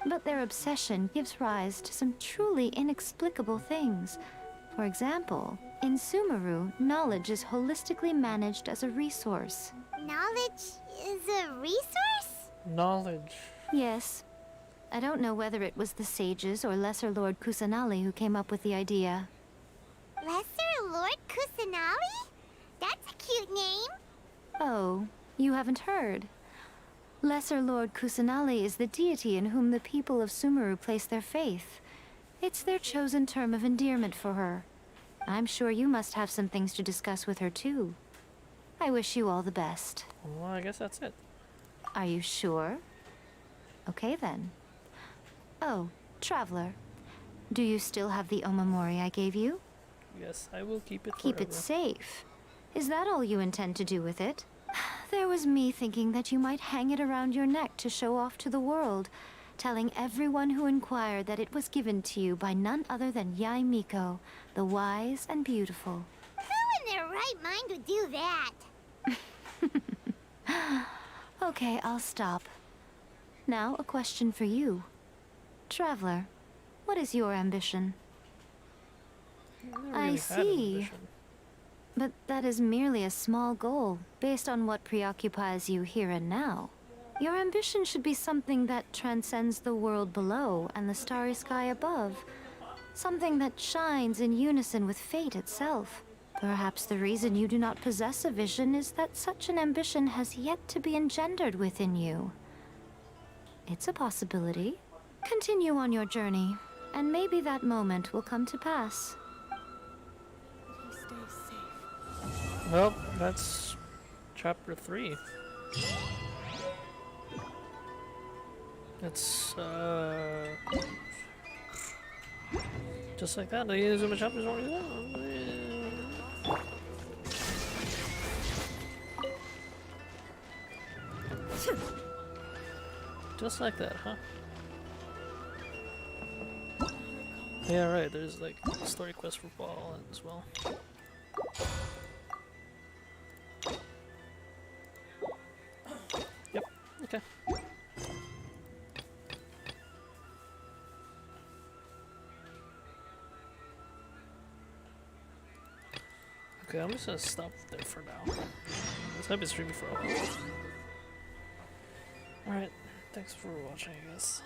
But their obsession gives rise to some truly inexplicable things. For example, in Sumeru, knowledge is holistically managed as a resource. Knowledge is a resource? Knowledge. Yes. I don't know whether it was the sages or Lesser Lord Kusanali who came up with the idea. Lesser Lord Kusanali? That's a cute name. Oh, you haven't heard. Lesser Lord Kusanali is the deity in whom the people of Sumeru place their faith. It's their chosen term of endearment for her. I'm sure you must have some things to discuss with her too. I wish you all the best. Well, I guess that's it. Are you sure? Okay then. Oh, Traveler. Do you still have the Omamori I gave you? Yes, I will keep it Keep forever. it safe. Is that all you intend to do with it? There was me thinking that you might hang it around your neck to show off to the world, telling everyone who inquired that it was given to you by none other than Yai Miko, the wise and beautiful. Who in their right mind would do that? Okay, I'll stop. Now, a question for you. Traveler, what is your ambition? I see. But that is merely a small goal, based on what preoccupies you here and now. Your ambition should be something that transcends the world below and the starry sky above. Something that shines in unison with fate itself. Perhaps the reason you do not possess a vision is that such an ambition has yet to be engendered within you. It's a possibility. Continue on your journey, and maybe that moment will come to pass. Well, that's chapter 3. It's just like that. The Inazuma chapter's already done. Just like that, huh? Yeah, right. There's like a story quest for Baal as well. Yep. Okay. Okay, I'm just gonna stop there for now. I've been streaming for a while. Alright, thanks for watching, I guess.